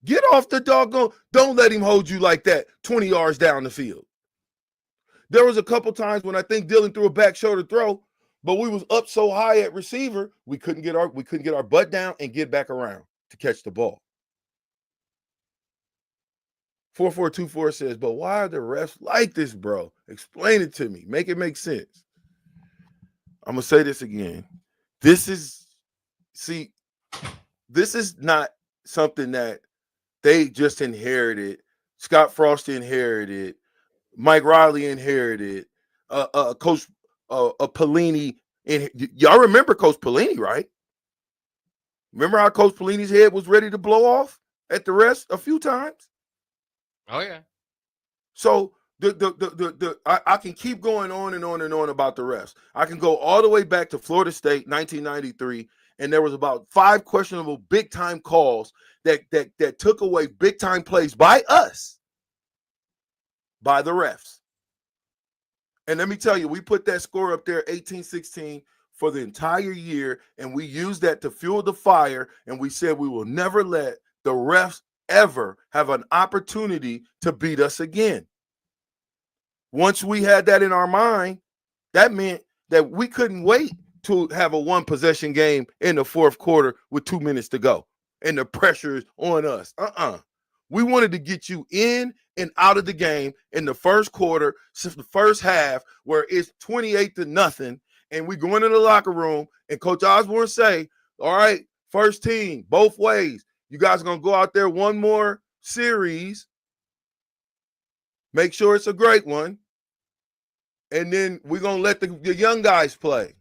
[SPEAKER 12] Get off the doggone. Don't let him hold you like that 20 yards down the field. There was a couple times when I think Dylan threw a back shoulder throw, but we was up so high at receiver, we couldn't get our butt down and get back around to catch the ball. 4424 says, but why are the refs like this, bro? Explain it to me. Make it make sense. I'm going to say this again. This is not something that they just inherited. Scott Frost inherited. Mike Riley inherited. Coach Pelini. Y'all remember Coach Pelini, right? Remember how Coach Pelini's head was ready to blow off at the rest a few times?
[SPEAKER 9] Oh, yeah.
[SPEAKER 12] So I can keep going on and on and on about the refs. I can go all the way back to Florida State, 1993, and there was about 5 questionable big-time calls that took away big-time plays by us, by the refs. And let me tell you, we put that score up there, 18-16, for the entire year, and we used that to fuel the fire, and we said we will never let the refs ever have an opportunity to beat us again. Once we had that in our mind, that meant that we couldn't wait to have a 1-possession game in the fourth quarter with 2 minutes to go, and the pressure is on us. We wanted to get you in and out of the game in the first quarter, since the first half, where it's 28-0, and we go into the locker room, and Coach Osborne say, all right, first team, both ways. You guys are going to go out there one more series. Make sure it's a great one. And then we're going to let the young guys play.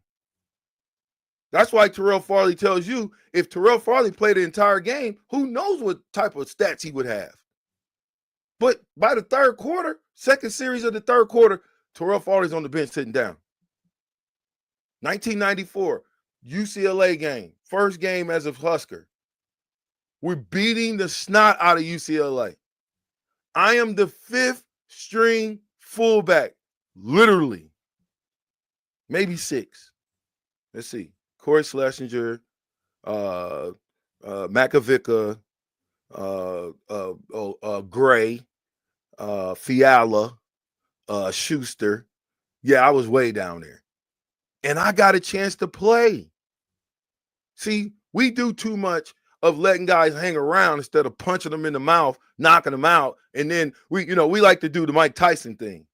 [SPEAKER 12] That's why Terrell Farley tells you, if Terrell Farley played the entire game, who knows what type of stats he would have. But by the third quarter, second series of the third quarter, Terrell Farley's on the bench sitting down. 1994, UCLA game, first game as a Husker. We're beating the snot out of UCLA. I am the 5th string fullback, literally. Maybe 6. Let's see. Corey Schlesinger, Makovica, Gray, Fiala, Schuster. Yeah, I was way down there. And I got a chance to play. See, we do too much of letting guys hang around instead of punching them in the mouth, knocking them out. And then we like to do the Mike Tyson thing.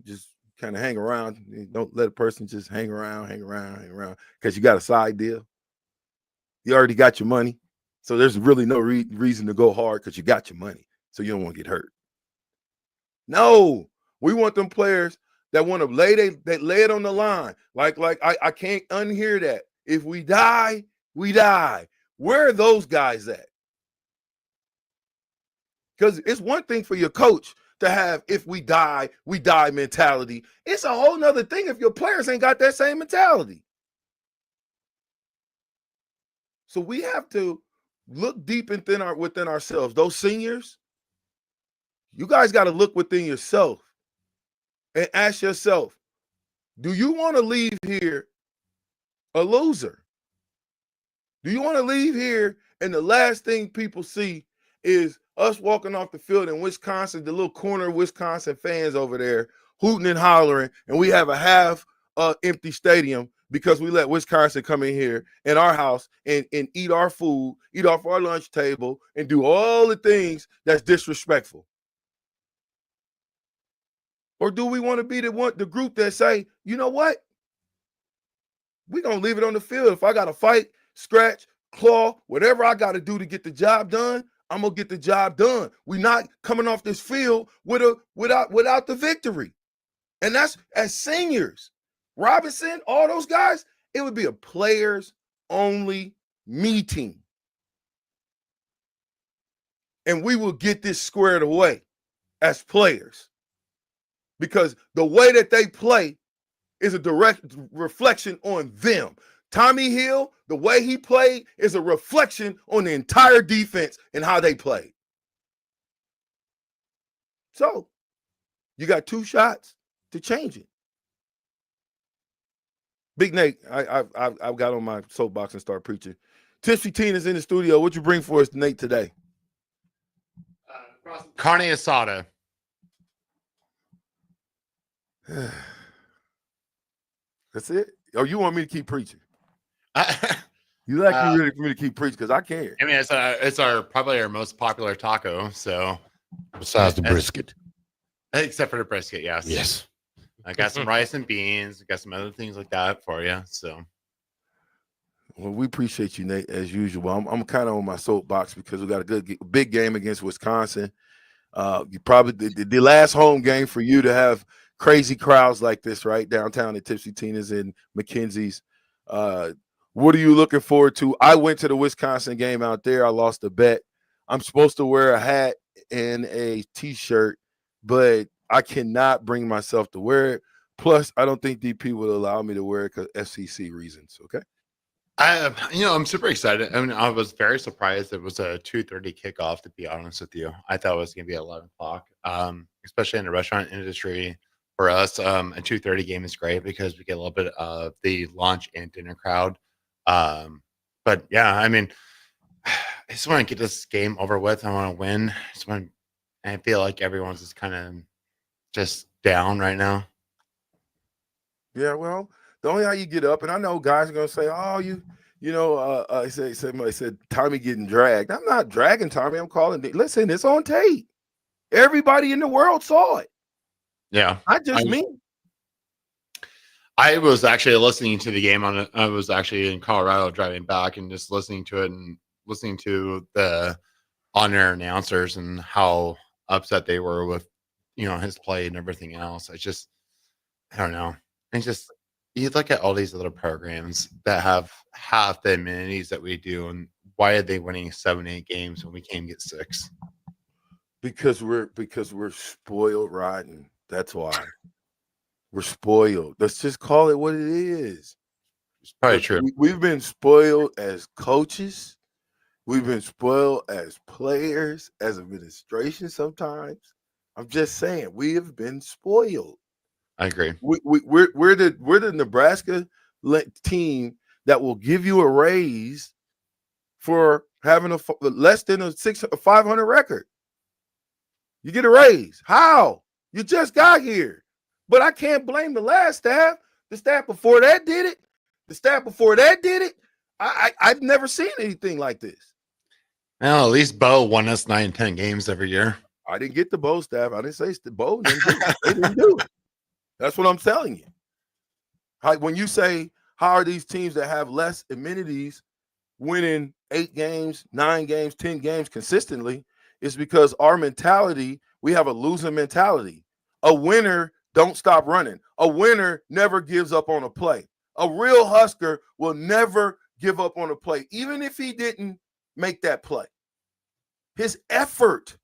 [SPEAKER 12] Just kind of hang around. Don't let a person just hang around, because you got a side deal. You already got your money. So there's really no reason to go hard, because you got your money. So you don't want to get hurt. No, we want them players that want to lay it on the line. Like I can't unhear that. If we die, we die. Where are those guys at? Because it's one thing for your coach to have, if we die mentality. It's a whole nother thing if your players ain't got that same mentality. So we have to look deep within ourselves. Those seniors, you guys got to look within yourself and ask yourself, do you want to leave here a loser? Do you want to leave here and the last thing people see is us walking off the field in Wisconsin, the little corner Wisconsin fans over there hooting and hollering, and we have a half empty stadium because we let Wisconsin come in here in our house and eat our food, eat off our lunch table, and do all the things that's disrespectful? Or do we want to be the group that say, you know what? We're going to leave it on the field. If I got to fight, scratch, claw, whatever I got to do to get the job done, I'm going to get the job done. We're not coming off this field without the victory. And that's as seniors. Robinson, all those guys, it would be a players-only meeting. And we will get this squared away as players. Because the way that they play is a direct reflection on them. Tommy Hill, the way he played is a reflection on the entire defense and how they played. So, you got 2 shots to change it. Big Nate, I've got on my soapbox and start preaching. Tipsy Tina's in the studio. What you bring for us, Nate, today?
[SPEAKER 14] Carne asada.
[SPEAKER 12] That's it? Or you want me to keep preaching? You like you ready for me to keep preaching? Because I can't.
[SPEAKER 14] I mean, it's probably our most popular taco. So
[SPEAKER 11] besides the brisket,
[SPEAKER 14] except for the brisket, yes.
[SPEAKER 11] Yes.
[SPEAKER 14] I got some rice and beans. I got some other things like that for you. So,
[SPEAKER 12] well, we appreciate you, Nate, as usual. I'm kind of on my soapbox because we got a big game against Wisconsin. You probably the last home game for you to have crazy crowds like this, right? Downtown at Tipsy Tina's and McKenzie's. What are you looking forward to? I went to the Wisconsin game out there. I lost a bet. I'm supposed to wear a hat and a T-shirt, but I cannot bring myself to wear it. Plus, I don't think DP will allow me to wear it because FCC reasons. Okay.
[SPEAKER 14] I'm super excited. I mean, I was very surprised it was a 2:30 kickoff, to be honest with you. I thought it was going to be 11 o'clock, especially in the restaurant industry. For us, a 2:30 game is great because we get a little bit of the lunch and dinner crowd. But yeah, I mean, I just want to get this game over with. I want to win. I feel like everyone's just kind of just down right now.
[SPEAKER 12] Yeah, well, the only how you get up, and I know guys are gonna say, "Oh, somebody said Tommy getting dragged." I'm not dragging Tommy. I'm calling it. Listen, it's on tape. Everybody in the world saw it.
[SPEAKER 14] Yeah,
[SPEAKER 12] not just me.
[SPEAKER 14] I was actually listening to the game I was actually in Colorado driving back and just listening to it and listening to the on-air announcers and how upset they were with, his play and everything else. I don't know. It's just, you look at all these other programs that have half the amenities that we do, and why are they winning 7-8 games when we can't get 6?
[SPEAKER 12] Because we're spoiled rotten. That's why. We're spoiled. Let's just call it what it is.
[SPEAKER 14] It's probably true.
[SPEAKER 12] We've been spoiled as coaches. We've been spoiled as players, as administration sometimes. I'm just saying, we have been spoiled.
[SPEAKER 14] I agree.
[SPEAKER 12] We're the Nebraska team that will give you a raise for having a less than a 500 record. You get a raise. How? You just got here. But I can't blame the last staff. The staff before that did it. The staff before that did it. I've never seen anything like this.
[SPEAKER 14] Well, at least Bo won us 9-10 games every year.
[SPEAKER 12] I didn't get the Bo staff. I didn't say Bo didn't do it. They didn't do it. That's what I'm telling you. When you say, how are these teams that have less amenities winning 8 games, 9 games, 10 games consistently, it's because our mentality, we have a losing mentality. A winner don't stop running. A winner never gives up on a play. A real Husker will never give up on a play, even if he didn't make that play. His effort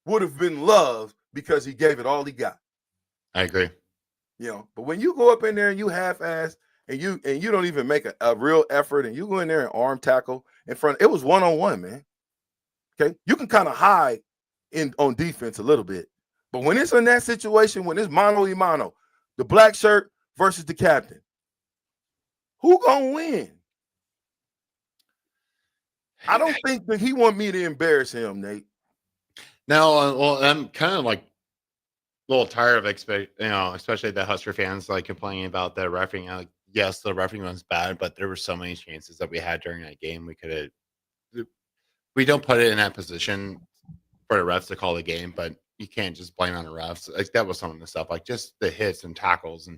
[SPEAKER 12] would have been loved because he gave it all he got.
[SPEAKER 14] I agree.
[SPEAKER 12] You know, but when you go up in there and you half-ass and you don't even make a real effort and you go in there and arm tackle in front, it was one-on-one, man. Okay, you can kind of hide on defense a little bit, but when it's in that situation, when it's mano a mano, the black shirt versus the captain, who gonna win? I don't think that he want me to embarrass him, Nate.
[SPEAKER 14] No, well, I'm kind of like a little tired of especially the Husker fans like complaining about the refereeing. Like, yes, the refereeing was bad, but there were so many chances that we had during that game. We don't put it in that position for the refs to call the game, but you can't just blame on the refs. Like that was some of the stuff, like just the hits and tackles and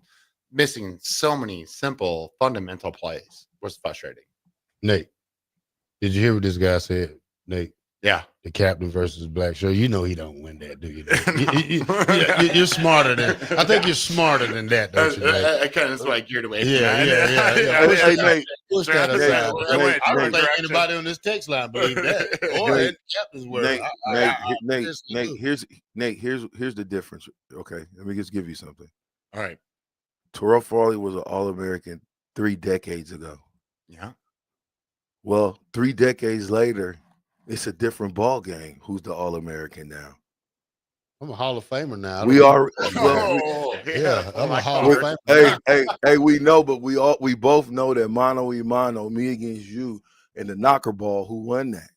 [SPEAKER 14] missing so many simple fundamental plays was frustrating.
[SPEAKER 11] Nate, did you hear what this guy said, Nate?
[SPEAKER 14] Yeah.
[SPEAKER 11] The captain versus black shirt. You know he don't win that, do you? You're smarter than. I think you're smarter than that, don't you, Nate?
[SPEAKER 14] I kind of like geared away.
[SPEAKER 11] Yeah. Push that aside. I don't think
[SPEAKER 14] Nate,
[SPEAKER 11] anybody on this text line believe that. Boy, captain's word.
[SPEAKER 12] Nate, here's the difference. Okay, let me just give you something.
[SPEAKER 14] All right.
[SPEAKER 12] Terrell Farley was an All-American 3 decades ago.
[SPEAKER 14] Yeah.
[SPEAKER 12] Well, 3 decades later, it's a different ball game. Who's the All-American now?
[SPEAKER 11] I'm a Hall of Famer now.
[SPEAKER 12] We are.
[SPEAKER 11] Yeah, I'm a Hall of Famer.
[SPEAKER 12] Hey, we know, but we both know that mano a mano, me against you, and the knocker ball. Who won that?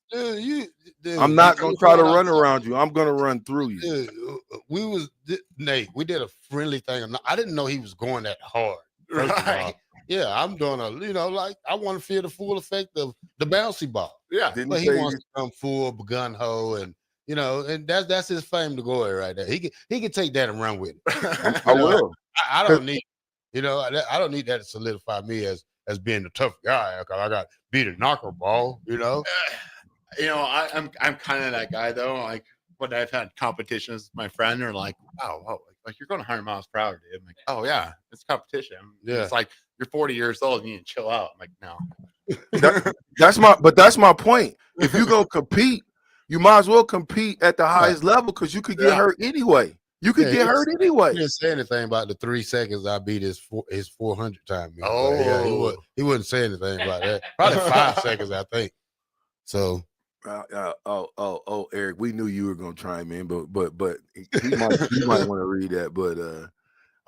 [SPEAKER 11] Dude,
[SPEAKER 12] I'm not gonna try to run around you. I'm gonna run through you.
[SPEAKER 11] Nate, we did a friendly thing. I didn't know he was going that hard. Right. Yeah, I'm doing I want to feel the full effect of the bouncy ball.
[SPEAKER 14] Yeah.
[SPEAKER 11] But he wants to come full gun ho and and that's his fame to glory right there. He can take that and run with it.
[SPEAKER 12] I will.
[SPEAKER 11] I don't need I don't need that to solidify me as being the tough guy because I got beat a knocker ball,
[SPEAKER 14] I'm kind of that guy though. Like when I've had competitions with my friend, they're like, "Wow, like you're going 100 miles per hour, dude." I'm like, "Oh yeah, it's competition."
[SPEAKER 11] Yeah.
[SPEAKER 14] It's like you're 40 years old and you need to chill out. I'm like, no.
[SPEAKER 12] That's my point. If you're gonna compete, you might as well compete at the highest level because you could get hurt anyway. You could get hurt anyway.
[SPEAKER 11] He didn't say anything about the 3 seconds I beat his 400 time.
[SPEAKER 14] Oh,
[SPEAKER 11] yeah, he wouldn't say anything about that. Probably 5 seconds, I think. So.
[SPEAKER 12] Eric, we knew you were gonna chime in, but he might want to read that, but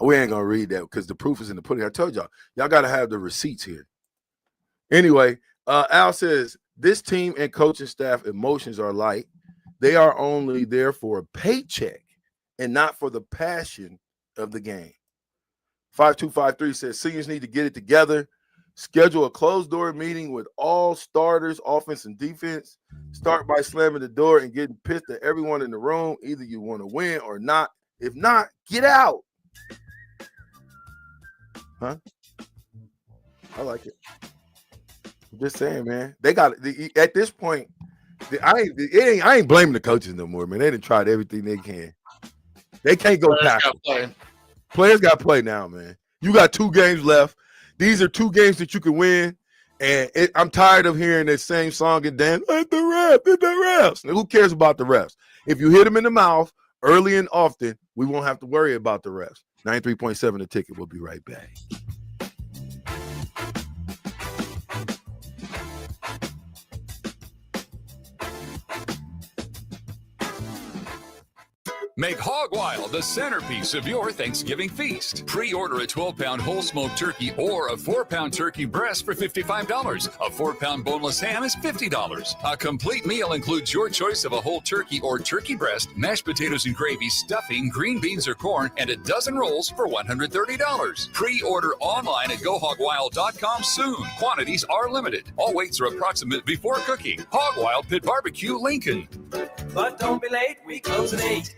[SPEAKER 12] we ain't gonna read that because the proof is in the pudding. I told y'all gotta have the receipts here. Anyway, Al says this team and coaching staff emotions are light. They are only there for a paycheck and not for the passion of the game. 5253 says seniors need to get it together. Schedule a closed-door meeting with all starters, offense and defense. Start by slamming the door and getting pissed at everyone in the room. Either you want to win or not. If not, get out. Huh? I like it. I'm just saying, man. They got at this point. I ain't blaming the coaches no more, man. They done tried everything they can. They can't go past. Players got to play now, man. You got 2 games left. These are 2 games that you can win, and I'm tired of hearing that same song and dance. Let the refs. Now, who cares about the refs? If you hit them in the mouth early and often, we won't have to worry about the refs. 93.7 The Ticket. We'll be right back.
[SPEAKER 2] Make Hog Wild the centerpiece of your Thanksgiving feast. Pre-order a 12-pound whole smoked turkey or a 4-pound turkey breast for $55. A 4-pound boneless ham is $50. A complete meal includes your choice of a whole turkey or turkey breast, mashed potatoes and gravy, stuffing, green beans or corn, and a dozen rolls for $130. Pre-order online at GoHogWild.com soon. Quantities are limited. All weights are approximate before cooking. Hog Wild Pit Barbecue, Lincoln.
[SPEAKER 15] But don't be late, we close at 8.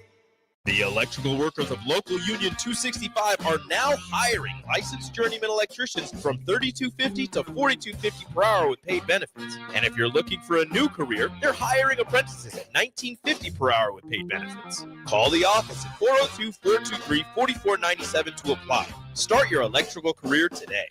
[SPEAKER 8] The electrical workers of Local Union 265 are now hiring licensed journeyman electricians from $32.50 to $42.50 per hour with paid benefits. And if you're looking for a new career, they're hiring apprentices at $19.50 per hour with paid benefits. Call the office at 402-423-4497 to apply. Start your electrical career today.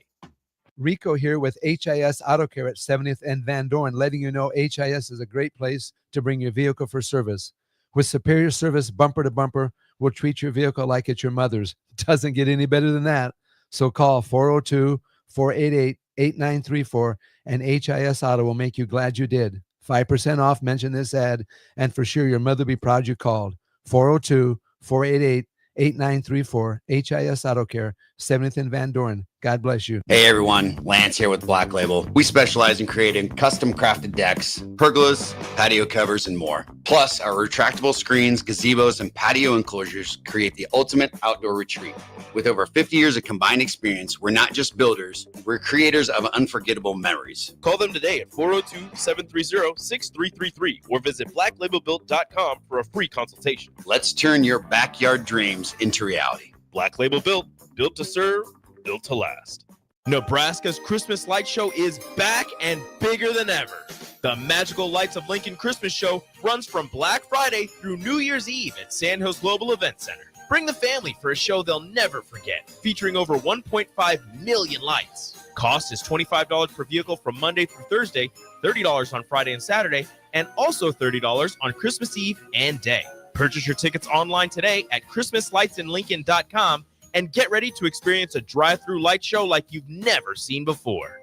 [SPEAKER 16] Rico here with HIS Auto Care at 70th and Van Dorn, letting you know HIS is a great place to bring your vehicle for service. With superior service bumper to bumper, we'll treat your vehicle like it's your mother's. It doesn't get any better than that. So call 402-488-8934 and HIS Auto will make you glad you did. 5% off, mention this ad, and for sure your mother will be proud you called. 402-488-8934, HIS Auto Care, 70th and Van Doren. God bless you.
[SPEAKER 7] Hey everyone, Lance here with Black Label. We specialize in creating custom crafted decks, pergolas, patio covers, and more. Plus, our retractable screens, gazebos, and patio enclosures create the ultimate outdoor retreat. With over 50 years of combined experience, we're not just builders, we're creators of unforgettable memories.
[SPEAKER 8] Call them today at 402-730-6333 or visit blacklabelbuilt.com for a free consultation.
[SPEAKER 7] Let's turn your backyard dreams into reality.
[SPEAKER 8] Black Label Built, built to serve, built to last. Nebraska's Christmas Light Show is back and bigger than ever. The Magical Lights of Lincoln Christmas Show runs from Black Friday through New Year's Eve at Sandhills Global Event Center. Bring the family for a show they'll never forget, featuring over 1.5 million lights. Cost is $25 per vehicle from Monday through Thursday, $30 on Friday and Saturday, and also $30 on Christmas Eve and day. Purchase your tickets online today at ChristmasLightsInLincoln.com and get ready to experience a drive-through light show like you've never seen before.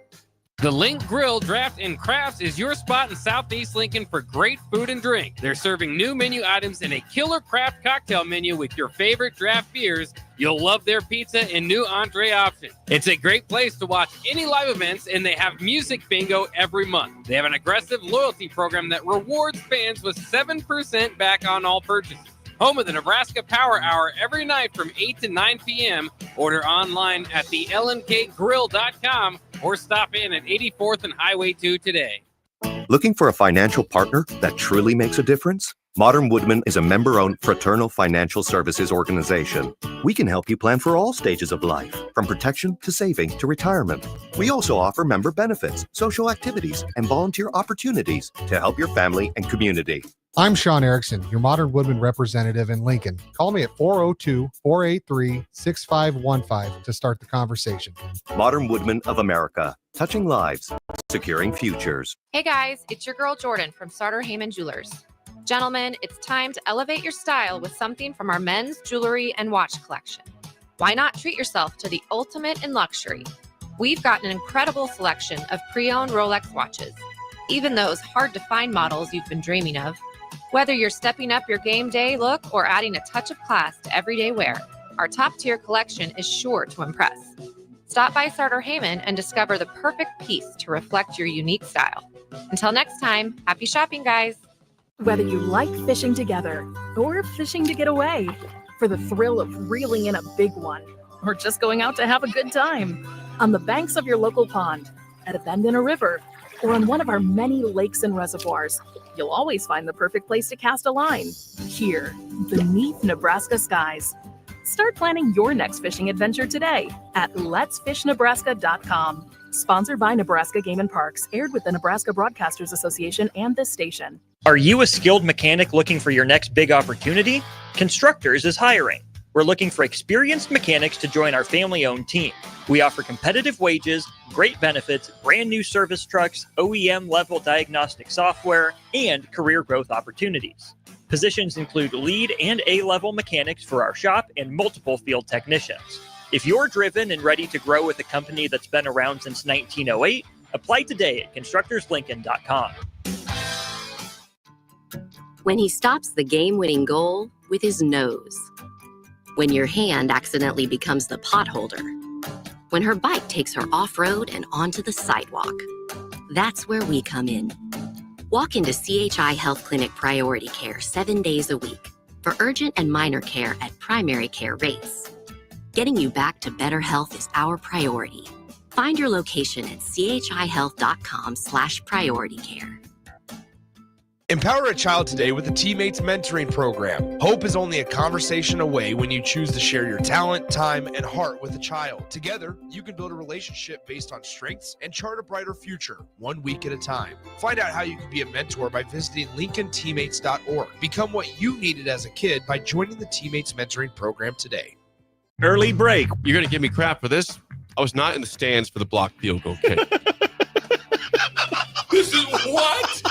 [SPEAKER 9] The Link Grill, Draft, and Crafts is your spot in Southeast Lincoln for great food and drink. They're serving new menu items and a killer craft cocktail menu with your favorite draft beers. You'll love their pizza and new entree options. It's a great place to watch any live events, and they have music bingo every month. They have an aggressive loyalty program that rewards fans with 7% back on all purchases. Home of the Nebraska Power Hour every night from 8 to 9 p.m. Order online at thelnkgrill.com or stop in at 84th and Highway 2 today.
[SPEAKER 22] Looking for a financial partner that truly makes a difference? Modern Woodman is a member-owned fraternal financial services organization. We can help you plan for all stages of life, from protection to saving to retirement. We also offer member benefits, social activities, and volunteer opportunities to help your family and community.
[SPEAKER 23] I'm Sean Erickson, your Modern Woodman representative in Lincoln. Call me at 402-483-6515 to start the conversation.
[SPEAKER 22] Modern Woodman of America, touching lives, securing futures.
[SPEAKER 17] Hey guys, it's your girl Jordan from Sartor Heyman Jewelers. Gentlemen, it's time to elevate your style with something from our men's jewelry and watch collection. Why not treat yourself to the ultimate in luxury? We've got an incredible selection of pre-owned Rolex watches, even those hard-to-find models you've been dreaming of. Whether you're stepping up your game day look or adding a touch of class to everyday wear, our top-tier collection is sure to impress. Stop by Sartor Heyman and discover the perfect piece to reflect your unique style. Until next time, happy shopping, guys.
[SPEAKER 18] Whether you like fishing together or fishing to get away, for the thrill of reeling in a big one, or just going out to have a good time, on the banks of your local pond, at a bend in a river, or on one of our many lakes and reservoirs, you'll always find the perfect place to cast a line. Here, beneath Nebraska skies. Start planning your next fishing adventure today at letsfishnebraska.com. Sponsored by Nebraska Game and Parks, aired with the Nebraska Broadcasters Association and this station.
[SPEAKER 19] Are you a skilled mechanic looking for your next big opportunity? Constructors is hiring. We're looking for experienced mechanics to join our family-owned team. We offer competitive wages, great benefits, brand new service trucks, OEM-level diagnostic software, and career growth opportunities. Positions include lead and A-level mechanics for our shop and multiple field technicians. If you're driven and ready to grow with a company that's been around since 1908, apply today at constructorslincoln.com.
[SPEAKER 20] When he stops the game-winning goal with his nose. When your hand accidentally becomes the pot holder. When her bike takes her off-road and onto the sidewalk. That's where we come in. Walk into CHI Health Clinic Priority Care 7 days a week for urgent and minor care at primary care rates. Getting you back to better health is our priority. Find your location at chihealth.com/prioritycare.
[SPEAKER 1] Empower a child today with the Teammates Mentoring Program. Hope is only a conversation away when you choose to share your talent, time, and heart with a child. Together, you can build a relationship based on strengths and chart a brighter future, 1 week at a time. Find out how you can be a mentor by visiting LincolnTeammates.org. Become what you needed as a kid by joining the Teammates Mentoring Program today.
[SPEAKER 21] Early break. You're going to give me crap for this? I was not in the stands for the blocked field goal kick.
[SPEAKER 27] This is what?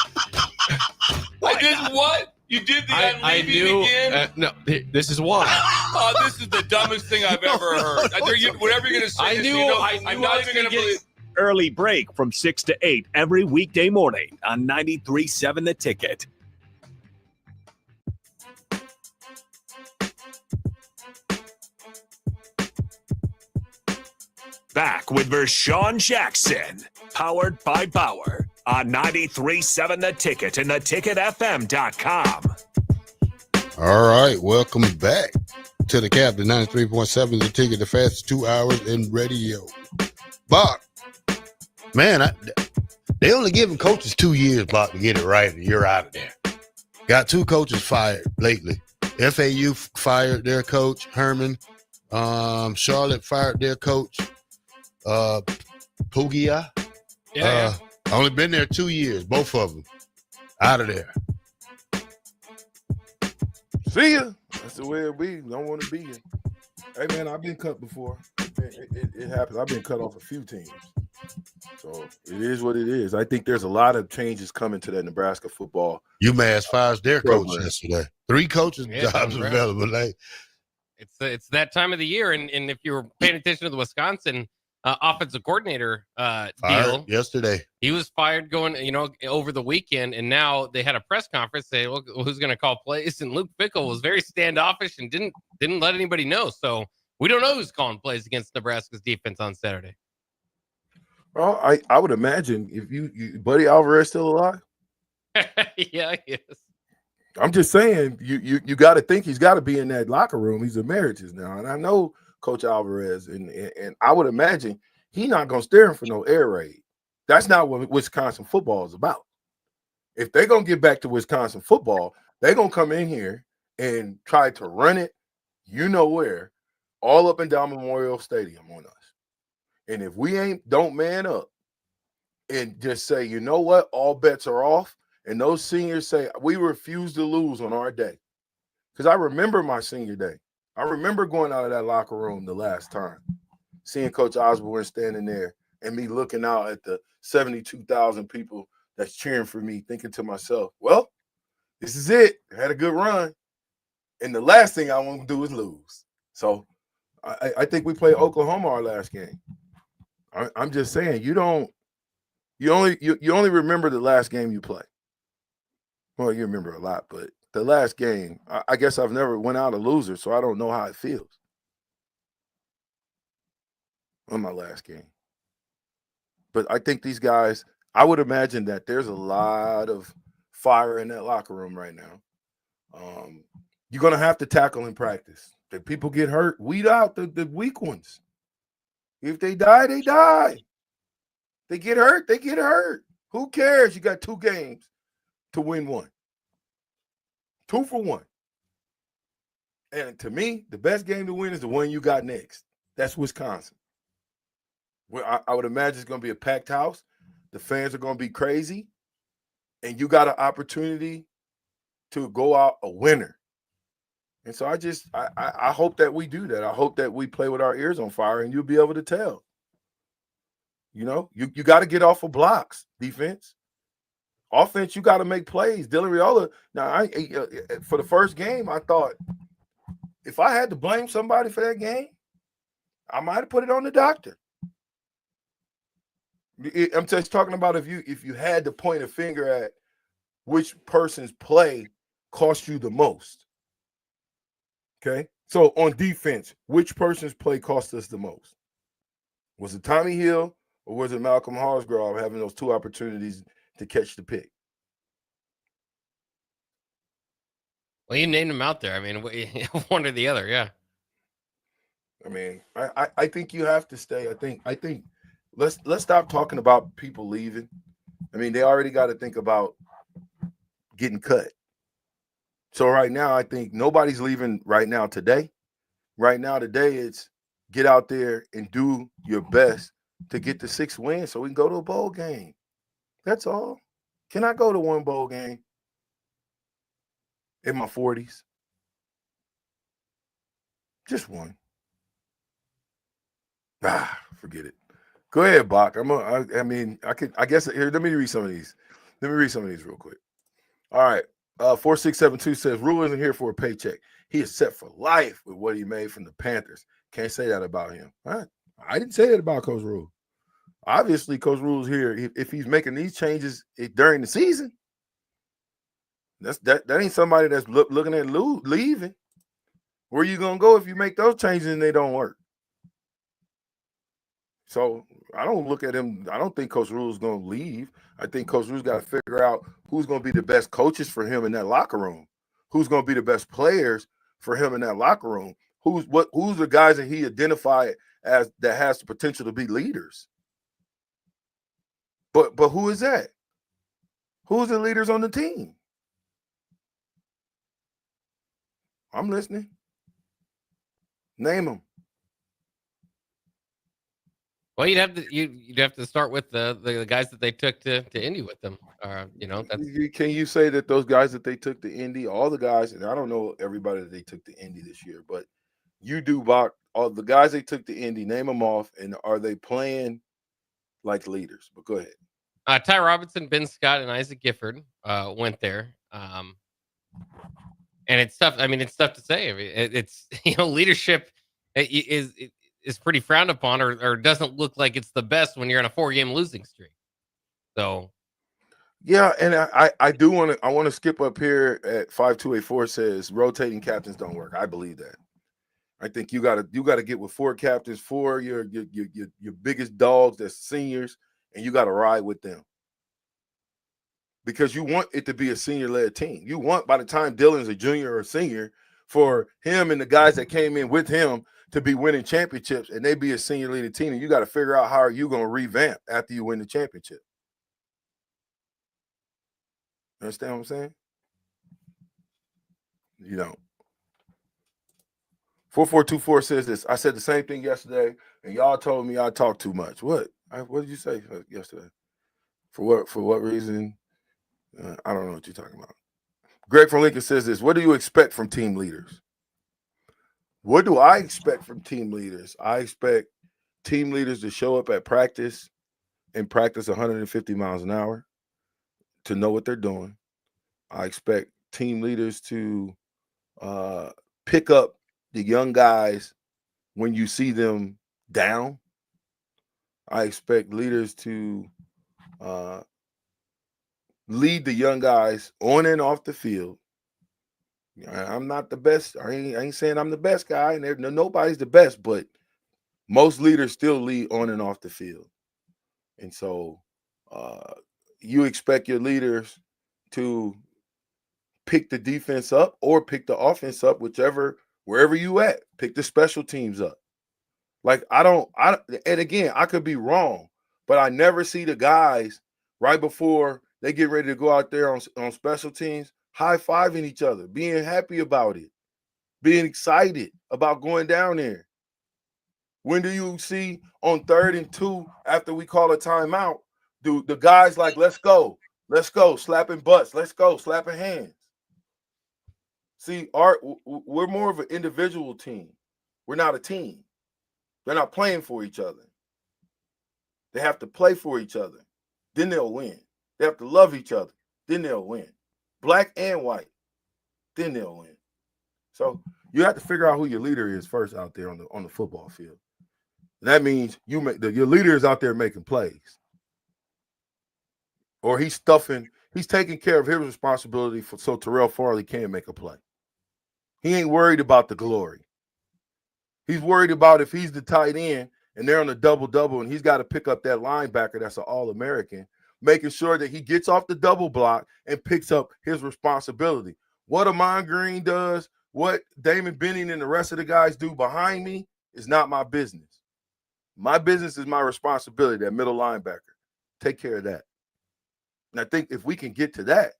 [SPEAKER 27] I did what?
[SPEAKER 3] You did the
[SPEAKER 21] I
[SPEAKER 3] unleaving
[SPEAKER 21] knew.
[SPEAKER 3] again?
[SPEAKER 21] No, this is why.
[SPEAKER 3] Oh, this is the dumbest thing I've ever heard. Whatever you're going to say,
[SPEAKER 21] I
[SPEAKER 3] this,
[SPEAKER 21] knew.
[SPEAKER 3] you know,
[SPEAKER 21] I knew
[SPEAKER 3] I'm
[SPEAKER 21] I
[SPEAKER 3] not
[SPEAKER 21] was
[SPEAKER 3] even
[SPEAKER 21] going
[SPEAKER 3] going
[SPEAKER 21] to
[SPEAKER 3] to believe.
[SPEAKER 4] Early break from 6 to 8 every weekday morning on 93.7 The Ticket. Back with Vershawn Jackson, powered by Bauer on 93.7 The Ticket and theticketfm.com.
[SPEAKER 11] All right, welcome back to the Captain 93.7 The Ticket, the fastest 2 hours in radio. Bach, man, they only giving coaches 2 years, Bach, to get it right, and you're out of there. Got 2 coaches fired lately. FAU fired their coach, Herman. Charlotte fired their coach, Pugia. Only been there 2 years, both of them. Out of there.
[SPEAKER 12] See ya. That's the way it be. Don't want to be here. Hey, man, I've been cut before. It happens. I've been cut off a few teams. So it is what it is. I think there's a lot of changes coming to that Nebraska football.
[SPEAKER 11] UMass fires their coach
[SPEAKER 12] program
[SPEAKER 11] yesterday. 3 coaches jobs
[SPEAKER 9] Nebraska.
[SPEAKER 11] available. Like,
[SPEAKER 9] It's that time of the year, and if you were paying attention to the Wisconsin offensive coordinator deal
[SPEAKER 11] yesterday,
[SPEAKER 9] he was fired going over the weekend, and now they had a press conference saying, "Well, who's going to call plays?" And Luke Fickell was very standoffish and didn't let anybody know. So we don't know who's calling plays against Nebraska's defense on Saturday.
[SPEAKER 12] Well, I would imagine if you Buddy Alvarez still alive.
[SPEAKER 9] Yeah, he is.
[SPEAKER 12] I'm just saying you got to think he's got to be in that locker room. He's emeritus now, and I know Coach Alvarez, and I would imagine he's not going to stare him for no air raid. That's not what Wisconsin football is about. If they're going to get back to Wisconsin football, they're going to come in here and try to run it, where, all up and down Memorial Stadium on us. And if we don't man up and just say, you know what, all bets are off, and those seniors say, we refuse to lose on our day. Because I remember my senior day. I remember going out of that locker room the last time, seeing Coach Osborne standing there and me looking out at the 72,000 people that's cheering for me, thinking to myself, well, this is it. I had a good run. And the last thing I want to do is lose. So I think we played Oklahoma our last game. I'm just saying, you only remember the last game you play. Well, you remember a lot, but the last game, I guess I've never went out a loser, so I don't know how it feels on my last game. But I think these guys, I would imagine that there's a lot of fire in that locker room right now. You're going to have to tackle in practice. If people get hurt, weed out the weak ones. If they die, they die. They get hurt, they get hurt. Who cares? You got 2 games to win 1. 2 for 1. And to me, the best game to win is the one you got next. That's Wisconsin. Well, I would imagine it's going to be a packed house. The fans are going to be crazy. And you got an opportunity to go out a winner. And so I hope that we do that. I hope that we play with our ears on fire and you'll be able to tell. You got to get off of blocks, defense. Offense, you got to make plays. Dylan Raiola, now, for the first game, I thought if I had to blame somebody for that game, I might have put it on the doctor. I'm just talking about if you had to point a finger at which person's play cost you the most. Okay? So on defense, which person's play cost us the most? Was it Tommy Hill or was it Malcolm Harsgrove having those 2 opportunities to catch the pick?
[SPEAKER 9] Well, you named them out there. I mean, one or the other, yeah.
[SPEAKER 12] I mean, I think you have to stay. I think let's stop talking about people leaving. I mean, they already got to think about getting cut. So right now, I think nobody's leaving right now today. Right now, today, it's get out there and do your best to get the 6 wins so we can go to a bowl game. That's all. Can I go to 1 bowl game in my 40s? Just 1. Forget it. Go ahead, Bach. I guess here, let me read some of these. Let me read some of these real quick. All right. 4672 says Rule isn't here for a paycheck. He is set for life with what he made from the Panthers. Can't say that about him. I didn't say that about Coach Rule. Obviously, Coach Rule's here. If he's making these changes during the season, that ain't somebody that's looking at leaving. Where you gonna go if you make those changes and they don't work? So I don't look at him. I don't think Coach Rule's gonna leave. I think Coach Rule's got to figure out who's gonna be the best coaches for him in that locker room. Who's gonna be the best players for him in that locker room? Who's the guys that he identified as that has the potential to be leaders? But who is that? Who's the leaders on the team? I'm listening. Name them.
[SPEAKER 9] Well, you'd have to start with the guys that they took to Indy with them.
[SPEAKER 12] Can you say that those guys that they took to Indy, all the guys, and I don't know everybody that they took to Indy this year, but you do, Bach, all the guys they took to Indy, name them off, and are they playing like leaders? But go ahead.
[SPEAKER 9] Ty Robinson, Ben Scott, and Isaac Gifford went there. And it's tough. I mean, it's tough to say. I mean, it's leadership is pretty frowned upon, or doesn't look like it's the best when you're on a 4-game losing streak. So,
[SPEAKER 12] yeah, and I do want to skip up here at 5284 says rotating captains don't work. I believe that. I think you gotta get with 4 captains, 4 your biggest dogs that's seniors, and you got to ride with them. Because you want it to be a senior-led team. You want, by the time Dylan's a junior or a senior, for him and the guys that came in with him to be winning championships, and they be a senior-leading team. And you got to figure out how are you going to revamp after you win the championship. You understand what I'm saying? You don't. 4424 says this. I said the same thing yesterday, and y'all told me I talk too much. What? What did you say yesterday? For what reason? I don't know what you're talking about. Greg from Lincoln says this. What do you expect from team leaders? What do I expect from team leaders? I expect team leaders to show up at practice and practice 150 miles an hour, to know what they're doing. I expect team leaders to pick up the young guys when you see them down. I expect leaders to lead the young guys on and off the field. I'm not the best. I ain't saying I'm the best guy, and nobody's the best, but most leaders still lead on and off the field. And so you expect your leaders to pick the defense up or pick the offense up, wherever you at. Pick the special teams up. Like and again, I could be wrong, but I never see the guys right before they get ready to go out there on special teams high-fiving each other, being happy about it, being excited about going down there. When do you see on 3rd and 2 after we call a timeout, do the guys like, let's go, slapping butts, let's go, slapping hands? See, we're more of an individual team. We're not a team. They're not playing for each other. They have to play for each other. Then they'll win. They have to love each other. Then they'll win. Black and white. Then they'll win. So you have to figure out who your leader is first out there on the football field. And that means your leader is out there making plays. Or he's taking care of his responsibility so Terrell Farley can make a play. He ain't worried about the glory. He's worried about if he's the tight end and they're on a double-double and he's got to pick up that linebacker that's an All-American, making sure that he gets off the double block and picks up his responsibility. What Amon Green does, what Damon Benning and the rest of the guys do behind me is not my business. My business is my responsibility, that middle linebacker. Take care of that. And I think if we can get to that,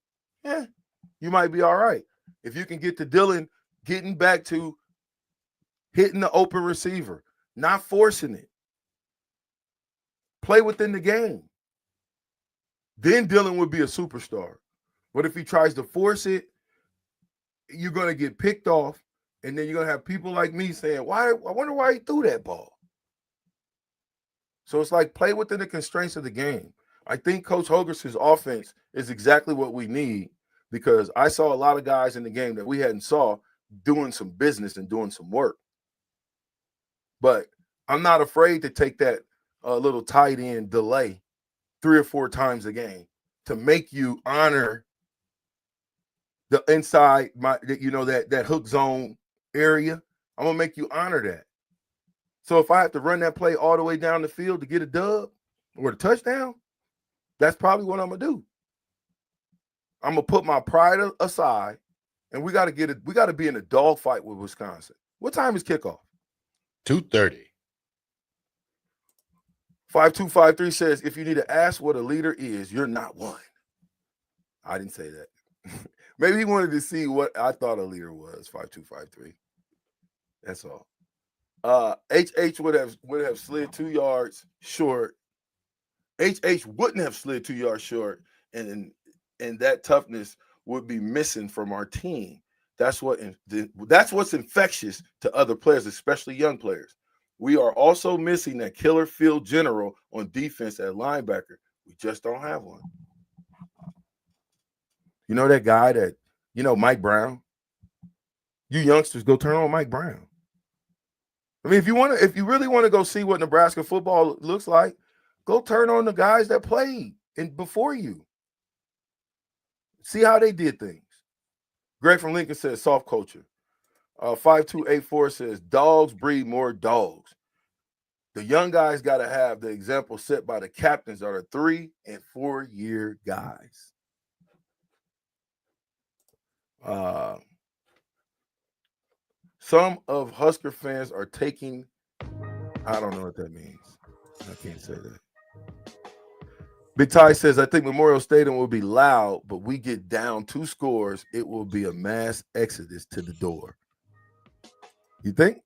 [SPEAKER 12] you might be all right. If you can get to Dylan getting back to hitting the open receiver, not forcing it. Play within the game. Then Dylan would be a superstar. But if he tries to force it, you're going to get picked off, and then you're going to have people like me saying, I wonder why he threw that ball. So it's like play within the constraints of the game. I think Coach Hogerson's offense is exactly what we need, because I saw a lot of guys in the game that we hadn't saw doing some business and doing some work. But I'm not afraid to take that little tight end delay 3 or 4 times a game to make you honor the inside, that hook zone area. I'm gonna make you honor that. So if I have to run that play all the way down the field to get a dub or a touchdown, that's probably what I'm gonna do. I'm gonna put my pride aside, and we got to be in a dogfight with Wisconsin. What time is kickoff?
[SPEAKER 11] 2:30.
[SPEAKER 12] 5253 says, if you need to ask what a leader is, you're not one. I didn't say that. Maybe he wanted to see what I thought a leader was. 5253. That's all. HH would have slid 2 yards short. HH wouldn't have slid 2 yards short, and that toughness would be missing from our team. That's what's infectious to other players, especially young players. We are also missing that killer field general on defense at linebacker. We just don't have one. You know that guy that, Mike Brown? You youngsters, go turn on Mike Brown. I mean, if you really want to go see what Nebraska football looks like, go turn on the guys that played before you. See how they did things. Greg from Lincoln says soft culture. 5284 says dogs breed more dogs. The young guys got to have the example set by the captains that are 3- and 4-year guys. Some of Husker fans are taking, I don't know what that means. I can't say that. Big Ty says, I think Memorial Stadium will be loud, but we get down 2 scores, it will be a mass exodus to the door. You think?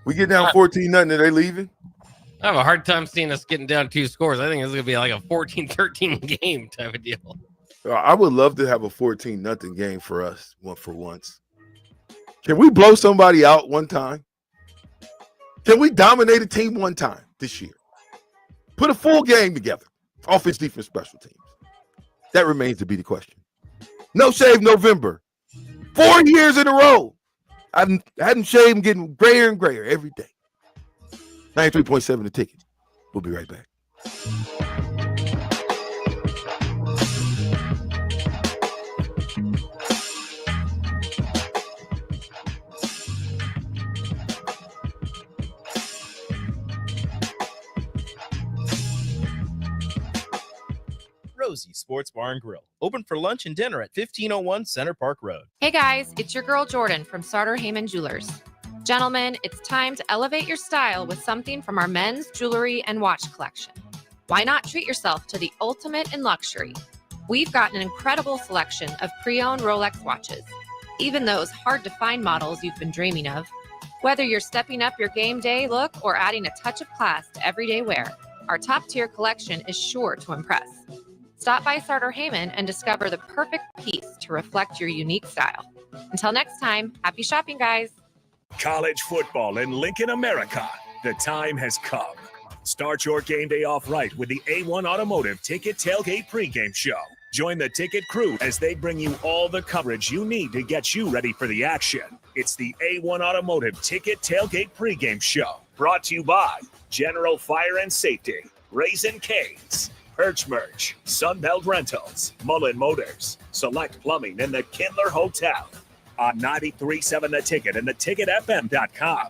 [SPEAKER 12] We get down 14-0, are they leaving?
[SPEAKER 9] I have a hard time seeing us getting down 2 scores. I think it's going to be like a 14-13 game type of deal.
[SPEAKER 12] I would love to have a 14-0 game for us for once. Can we blow somebody out one time? Can we dominate a team one time this year? Put a full game together. Offense, defense, special teams. That remains to be the question. No Shave November. 4 years in a row. I hadn't shaved, getting grayer and grayer every day. 93.7 the ticket. We'll be right back.
[SPEAKER 8] Rosie Sports Bar and Grill, open for lunch and dinner at 1501 Center Park Road.
[SPEAKER 17] Hey guys, it's your girl Jordan from Sartor Heyman Jewelers. Gentlemen, it's time to elevate your style with something from our men's jewelry and watch collection. Why not treat yourself to the ultimate in luxury? We've got an incredible selection of pre-owned Rolex watches, even those hard-to-find models you've been dreaming of. Whether you're stepping up your game day look or adding a touch of class to everyday wear, our top-tier collection is sure to impress. Stop by Sartor Heyman and discover the perfect piece to reflect your unique style. Until next time, happy shopping, guys.
[SPEAKER 4] College football in Lincoln, America. The time has come. Start your game day off right with the A1 Automotive Ticket Tailgate pregame show. Join the ticket crew as they bring you all the coverage you need to get you ready for the action. It's the A1 Automotive Ticket Tailgate pregame show. Brought to you by General Fire and Safety, Raisin Canes, Perch Merch, Sunbelt Rentals, Mullen Motors, Select Plumbing, and the Kindler Hotel. On 93.7 The Ticket and theticketfm.com.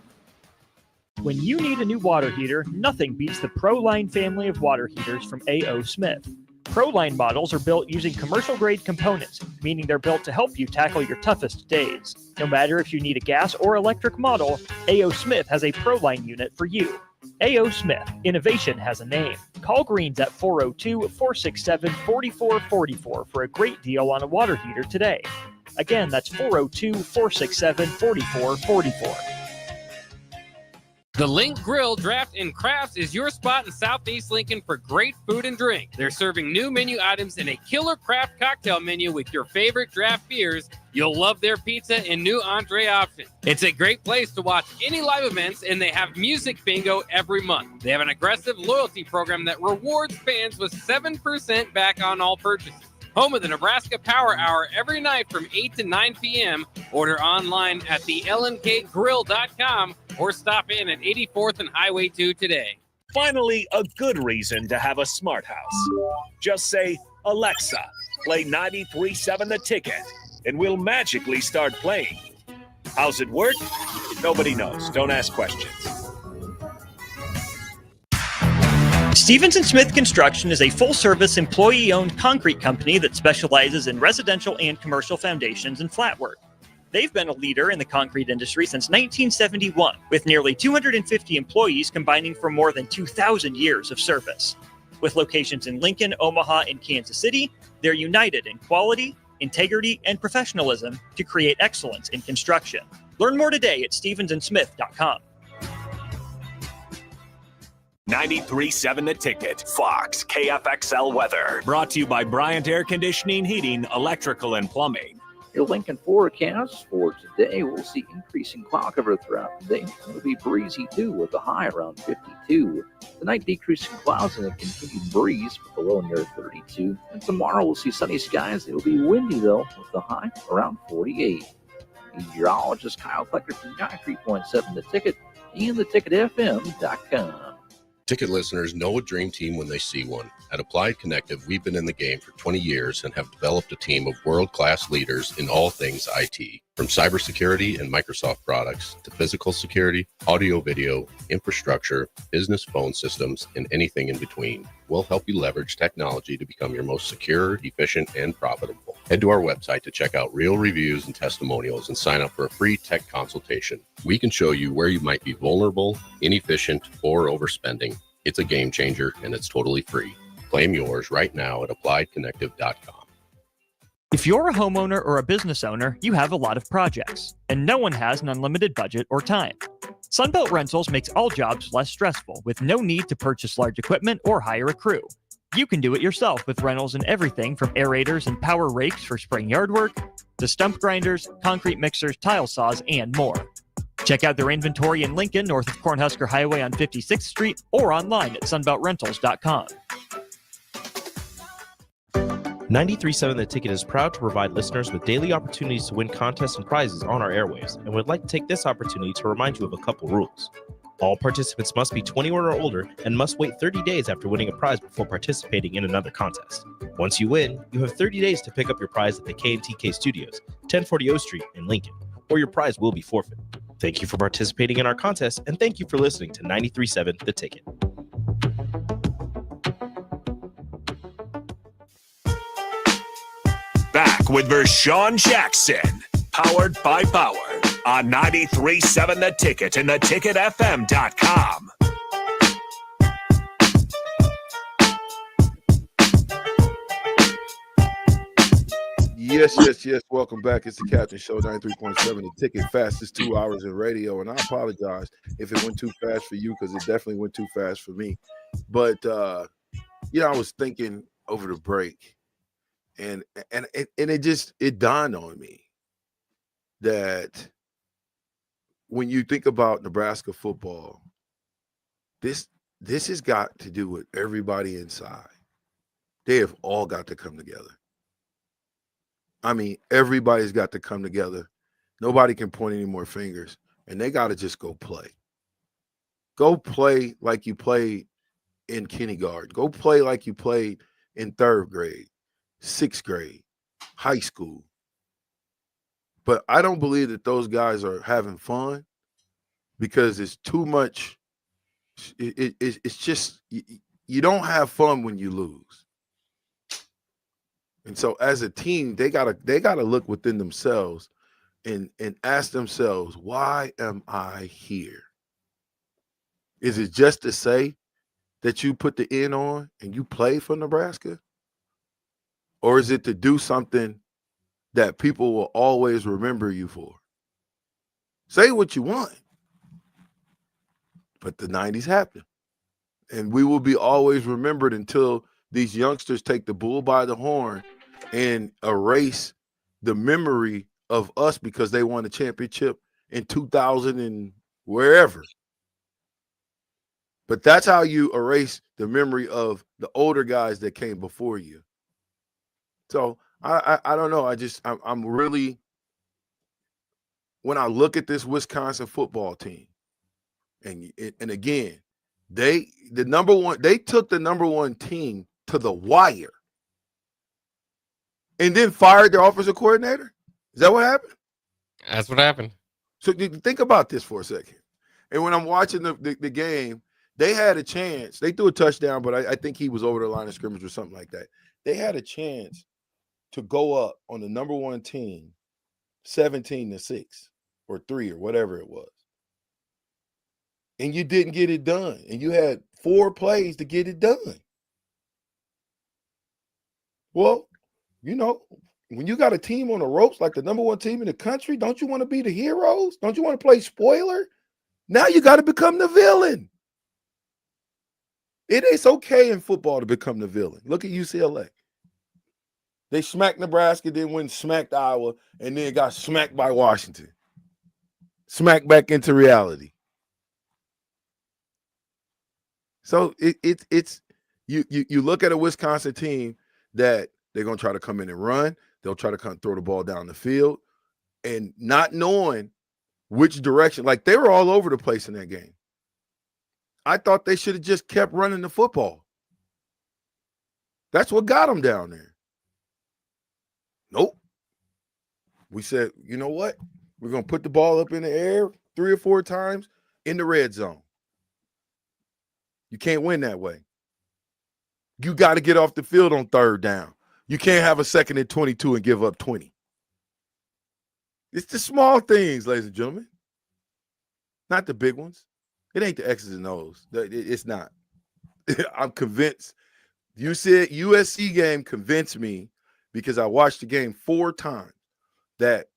[SPEAKER 19] When you need a new water heater, nothing beats the ProLine family of water heaters from A.O. Smith. ProLine models are built using commercial-grade components, meaning they're built to help you tackle your toughest days. No matter if you need a gas or electric model, A.O. Smith has a ProLine unit for you. A.O. Smith, innovation has a name. Call Greens at 402-467-4444 for a great deal on a water heater today. Again, that's 402-467-4444.
[SPEAKER 9] The Link Grill, Draft, and Crafts is your spot in Southeast Lincoln for great food and drink. They're serving new menu items and a killer craft cocktail menu with your favorite draft beers. You'll love their pizza and new entree options. It's a great place to watch any live events, and they have music bingo every month. They have an aggressive loyalty program that rewards fans with 7% back on all purchases. home of the Nebraska Power Hour every night from 8 to 9 p.m. Order online at thelnkgrill.com or stop in at 84th and Highway 2 today.
[SPEAKER 4] Finally, a good reason to have a smart house. Just say, Alexa, play 93.7 The Ticket, and we'll magically start playing. How's it work? Nobody knows. Don't ask questions.
[SPEAKER 19] Stevens & Smith Construction is a full-service, employee-owned concrete company that specializes in residential and commercial foundations and flat work. They've been a leader in the concrete industry since 1971, with nearly 250 employees combining for more than 2,000 years of service. With locations in Lincoln, Omaha, and Kansas City, they're united in quality, integrity, and professionalism to create excellence in construction. Learn more today at stevensandsmith.com.
[SPEAKER 4] 93.7 The Ticket, Fox, KFXL weather. Brought to you by Bryant Air Conditioning, Heating, Electrical, and Plumbing.
[SPEAKER 5] Your Lincoln forecast for today, we'll see increasing cloud cover throughout the day. It'll be breezy too, with a high around 52. Tonight, decreasing clouds and a continued breeze with a low near 32. And tomorrow, we'll see sunny skies. It'll be windy though, with a high around 48. Meteorologist Kyle Klecker from 93.7 The Ticket and theticketfm.com.
[SPEAKER 6] Ticket listeners know a dream team when they see one. At Applied Connective, we've been in the game for 20 years and have developed a team of world-class leaders in all things IT. From cybersecurity and Microsoft products to physical security, audio-video, infrastructure, business phone systems, and anything in between. We'll help you leverage technology to become your most secure, efficient, and profitable. Head to our website to check out real reviews and testimonials and sign up for a free tech consultation. We can show you where you might be vulnerable, inefficient, or overspending. It's a game changer, and it's totally free. Claim yours right now at appliedconnective.com.
[SPEAKER 19] If you're a homeowner or a business owner, you have a lot of projects, and no one has an unlimited budget or time. Sunbelt Rentals makes all jobs less stressful with no need to purchase large equipment or hire a crew. You can do it yourself with rentals in everything from aerators and power rakes for spring yard work to stump grinders, concrete mixers, tile saws, and more. Check out their inventory in Lincoln, north of Cornhusker Highway on 56th Street, or online at sunbeltrentals.com.
[SPEAKER 8] 93.7 The Ticket is proud to provide listeners with daily opportunities to win contests and prizes on our airwaves, and would like to take this opportunity to remind you of a couple rules. All participants must be 21 or older and must wait 30 days after winning a prize before participating in another contest. Once you win, you have 30 days to pick up your prize at the K&TK Studios, 1040 O Street in Lincoln, or your prize will be forfeit. Thank you for participating in our contest, and thank you for listening to 93.7 The Ticket.
[SPEAKER 4] Back with Vershawn Jackson, powered by Power, on 93.7 The Ticket and theticketfm.com.
[SPEAKER 12] Yes. Welcome back. It's the Captain Show, 93.7 The Ticket, fastest 2 hours in radio. And I apologize if it went too fast for you, because it definitely went too fast for me. But, I was thinking over the break, and it dawned on me that when you think about Nebraska football, this has got to do with everybody inside. They have all got to come together. I mean, everybody's got to come together. Nobody can point any more fingers, and they got to just go play. Go play like you played in kindergarten. Go play like you played in 3rd grade, 6th grade, high school. But I don't believe that those guys are having fun, because it's too much. It's just, you don't have fun when you lose. And so as a team, they gotta look within themselves and ask themselves, why am I here? Is it just to say that you put the N on and you play for Nebraska? Or is it to do something that people will always remember you for? Say what you want. But the 90s happened. And we will be always remembered until these youngsters take the bull by the horn and erase the memory of us because they won a championship in 2000 and wherever. But that's how you erase the memory of the older guys that came before you. So I don't know. I'm really, when I look at this Wisconsin football team, and again, they took the number one team to the wire and then fired their offensive coordinator. Is that what happened?
[SPEAKER 9] That's what happened.
[SPEAKER 12] So think about this for a second. And when I'm watching the game, they had a chance. They threw a touchdown, but I think he was over the line of scrimmage or something like that. They had a chance to go up on the number one team 17-6 or 3 or whatever it was. And you didn't get it done. And you had 4 plays to get it done. Well, when you got a team on the ropes like the number one team in the country, don't you want to be the heroes? Don't you want to play spoiler? Now you got to become the villain. It is okay in football to become the villain. Look at UCLA. They smacked Nebraska, then went and smacked Iowa, and then got smacked by Washington. Smacked back into reality. So it's you look at a Wisconsin team that they're going to try to come in and run. They'll try to come throw the ball down the field, and not knowing which direction. Like, they were all over the place in that game. I thought they should have just kept running the football. That's what got them down there. Nope. We said, you know what? We're going to put the ball up in the air 3 or 4 times in the red zone. You can't win that way. You got to get off the field on 3rd down. You can't have a 2nd and 22 and give up 20. It's the small things, ladies and gentlemen, not the big ones. It ain't the X's and O's. It's not. I'm convinced. You said USC game convinced me, because I watched the game 4 times, that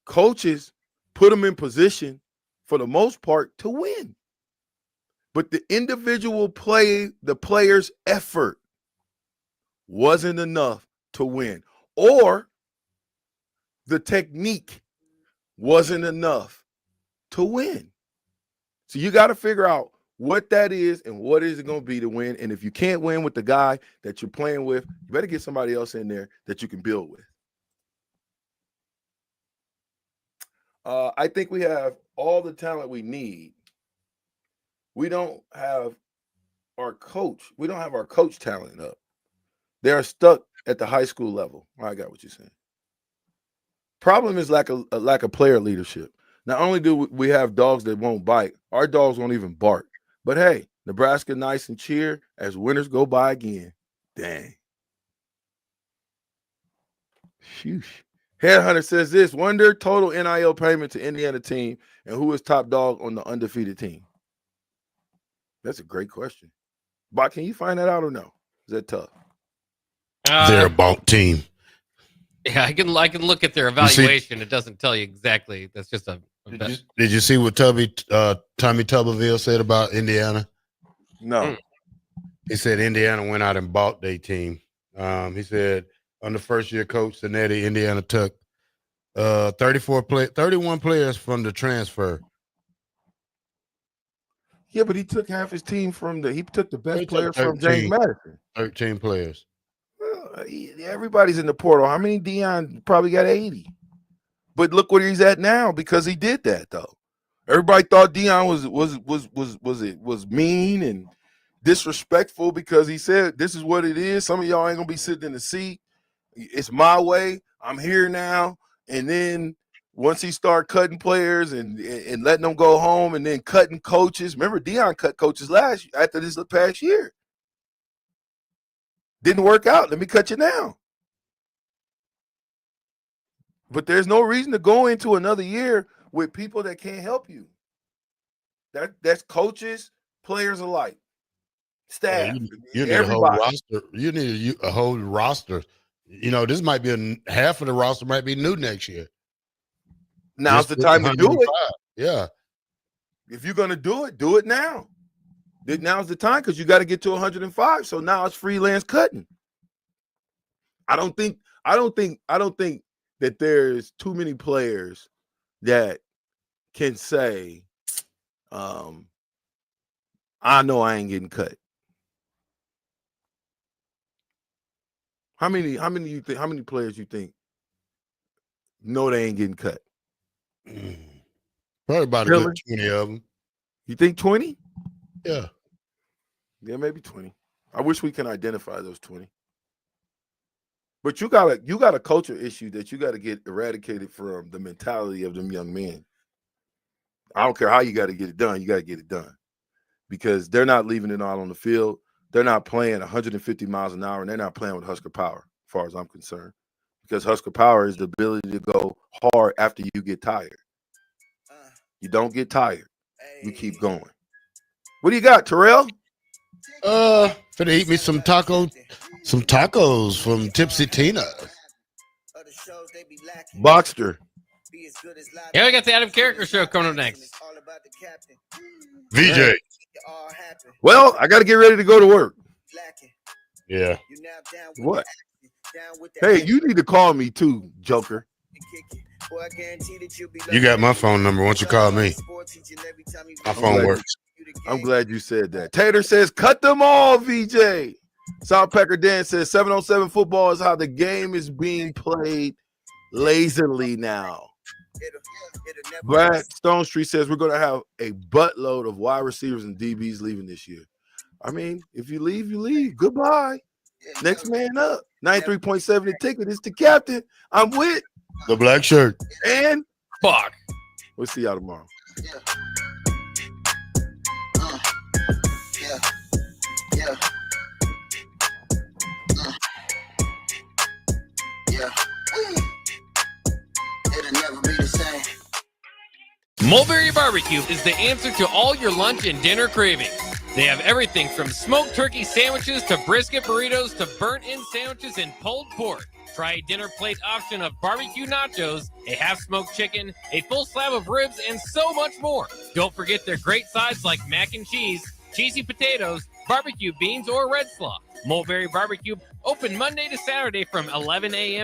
[SPEAKER 12] coaches put them in position for the most part to win. But the individual the player's effort wasn't enough to win. Or the technique wasn't enough to win. So you got to figure out what that is and what is it going to be to win. And if you can't win with the guy that you're playing with, you better get somebody else in there that you can build with. I think we have all the talent we need. We don't have our coach. We don't have our coach talent up. They are stuck at the high school level. I got what you're saying. Problem is lack of player leadership. Not only do we have dogs that won't bite, our dogs won't even bark. But hey, Nebraska nice and cheer as winners go by again. Dang. Sheesh. Headhunter says this: wonder total NIL payment to Indiana team and who is top dog on the undefeated team. That's a great question. But can you find that out or no? Is that tough?
[SPEAKER 11] They're a bulk team.
[SPEAKER 9] Yeah, I can look at their evaluation. It doesn't tell you exactly. That's just a
[SPEAKER 11] Did you see what Tommy Tuberville said about Indiana?
[SPEAKER 12] No.
[SPEAKER 11] He said Indiana went out and bought their team. He said under first-year coach Zanetti, Indiana took 31 players from the transfer.
[SPEAKER 12] Yeah, but he took half his team he took the best players from James Madison.
[SPEAKER 11] 13 players.
[SPEAKER 12] Well, everybody's in the portal. How many? Deion probably got 80. But look where he's at now because he did that, though. Everybody thought Deion was mean and disrespectful because he said this is what it is. Some of y'all ain't gonna be sitting in the seat. It's my way. I'm here now. And then once he started cutting players and letting them go home and then cutting coaches. Remember, Deion cut coaches after this past year. Didn't work out. Let me cut you now. But there's no reason to go into another year with people that can't help you. That's coaches, players alike, staff.
[SPEAKER 11] You need a whole roster. You need a whole roster. You know, this might be half of the roster might be new next year.
[SPEAKER 12] Now's the time to do it.
[SPEAKER 11] Yeah.
[SPEAKER 12] If you're gonna do it now. Now's the time because you got to get to 105. So now it's freelance cutting. I don't think that there's too many players that can say, I know I ain't getting cut. How many players you think know they ain't getting cut?
[SPEAKER 11] Probably about a good 20 of them.
[SPEAKER 12] You think 20?
[SPEAKER 11] Yeah.
[SPEAKER 12] Yeah, maybe 20. I wish we can identify those 20. But you got a culture issue that you got to get eradicated from the mentality of them young men. I don't care how you got to get it done. You got to get it done because they're not leaving it all on the field. They're not playing 150 miles an hour, and they're not playing with Husker power, as far as I'm concerned, because Husker power is the ability to go hard after you get tired. You don't get tired. You keep going. What do you got, Terrell?
[SPEAKER 11] Finna eat me some tacos from Tipsy Tina.
[SPEAKER 12] Boxster.
[SPEAKER 9] Yeah, we got the Adam Carricker Show coming up next.
[SPEAKER 11] VJ.
[SPEAKER 12] Well, I got to get ready to go to work.
[SPEAKER 11] Yeah.
[SPEAKER 12] What? Hey, you need to call me too, Joker.
[SPEAKER 11] You got my phone number. Why don't you call me? My phone works.
[SPEAKER 12] I'm glad you said that. Tater says, cut them all, VJ. Southpecker Dan says, 7-on-7 football is how the game is being played lazily now. Brad Stone Street says, we're going to have a buttload of wide receivers and DBs leaving this year. I mean, if you leave, you leave. Goodbye. Next man up. 93.7 the ticket. It's the captain. I'm with
[SPEAKER 11] the black shirt.
[SPEAKER 12] And
[SPEAKER 9] fuck.
[SPEAKER 12] We'll see y'all tomorrow.
[SPEAKER 9] Mulberry Barbecue is the answer to all your lunch and dinner cravings. They have everything from smoked turkey sandwiches to brisket burritos to burnt-in sandwiches and pulled pork. Try a dinner plate option of barbecue nachos, a half-smoked chicken, a full slab of ribs, and so much more. Don't forget their great sides like mac and cheese, cheesy potatoes, barbecue beans, or red slaw. Mulberry Barbecue, open Monday to Saturday from 11 a.m.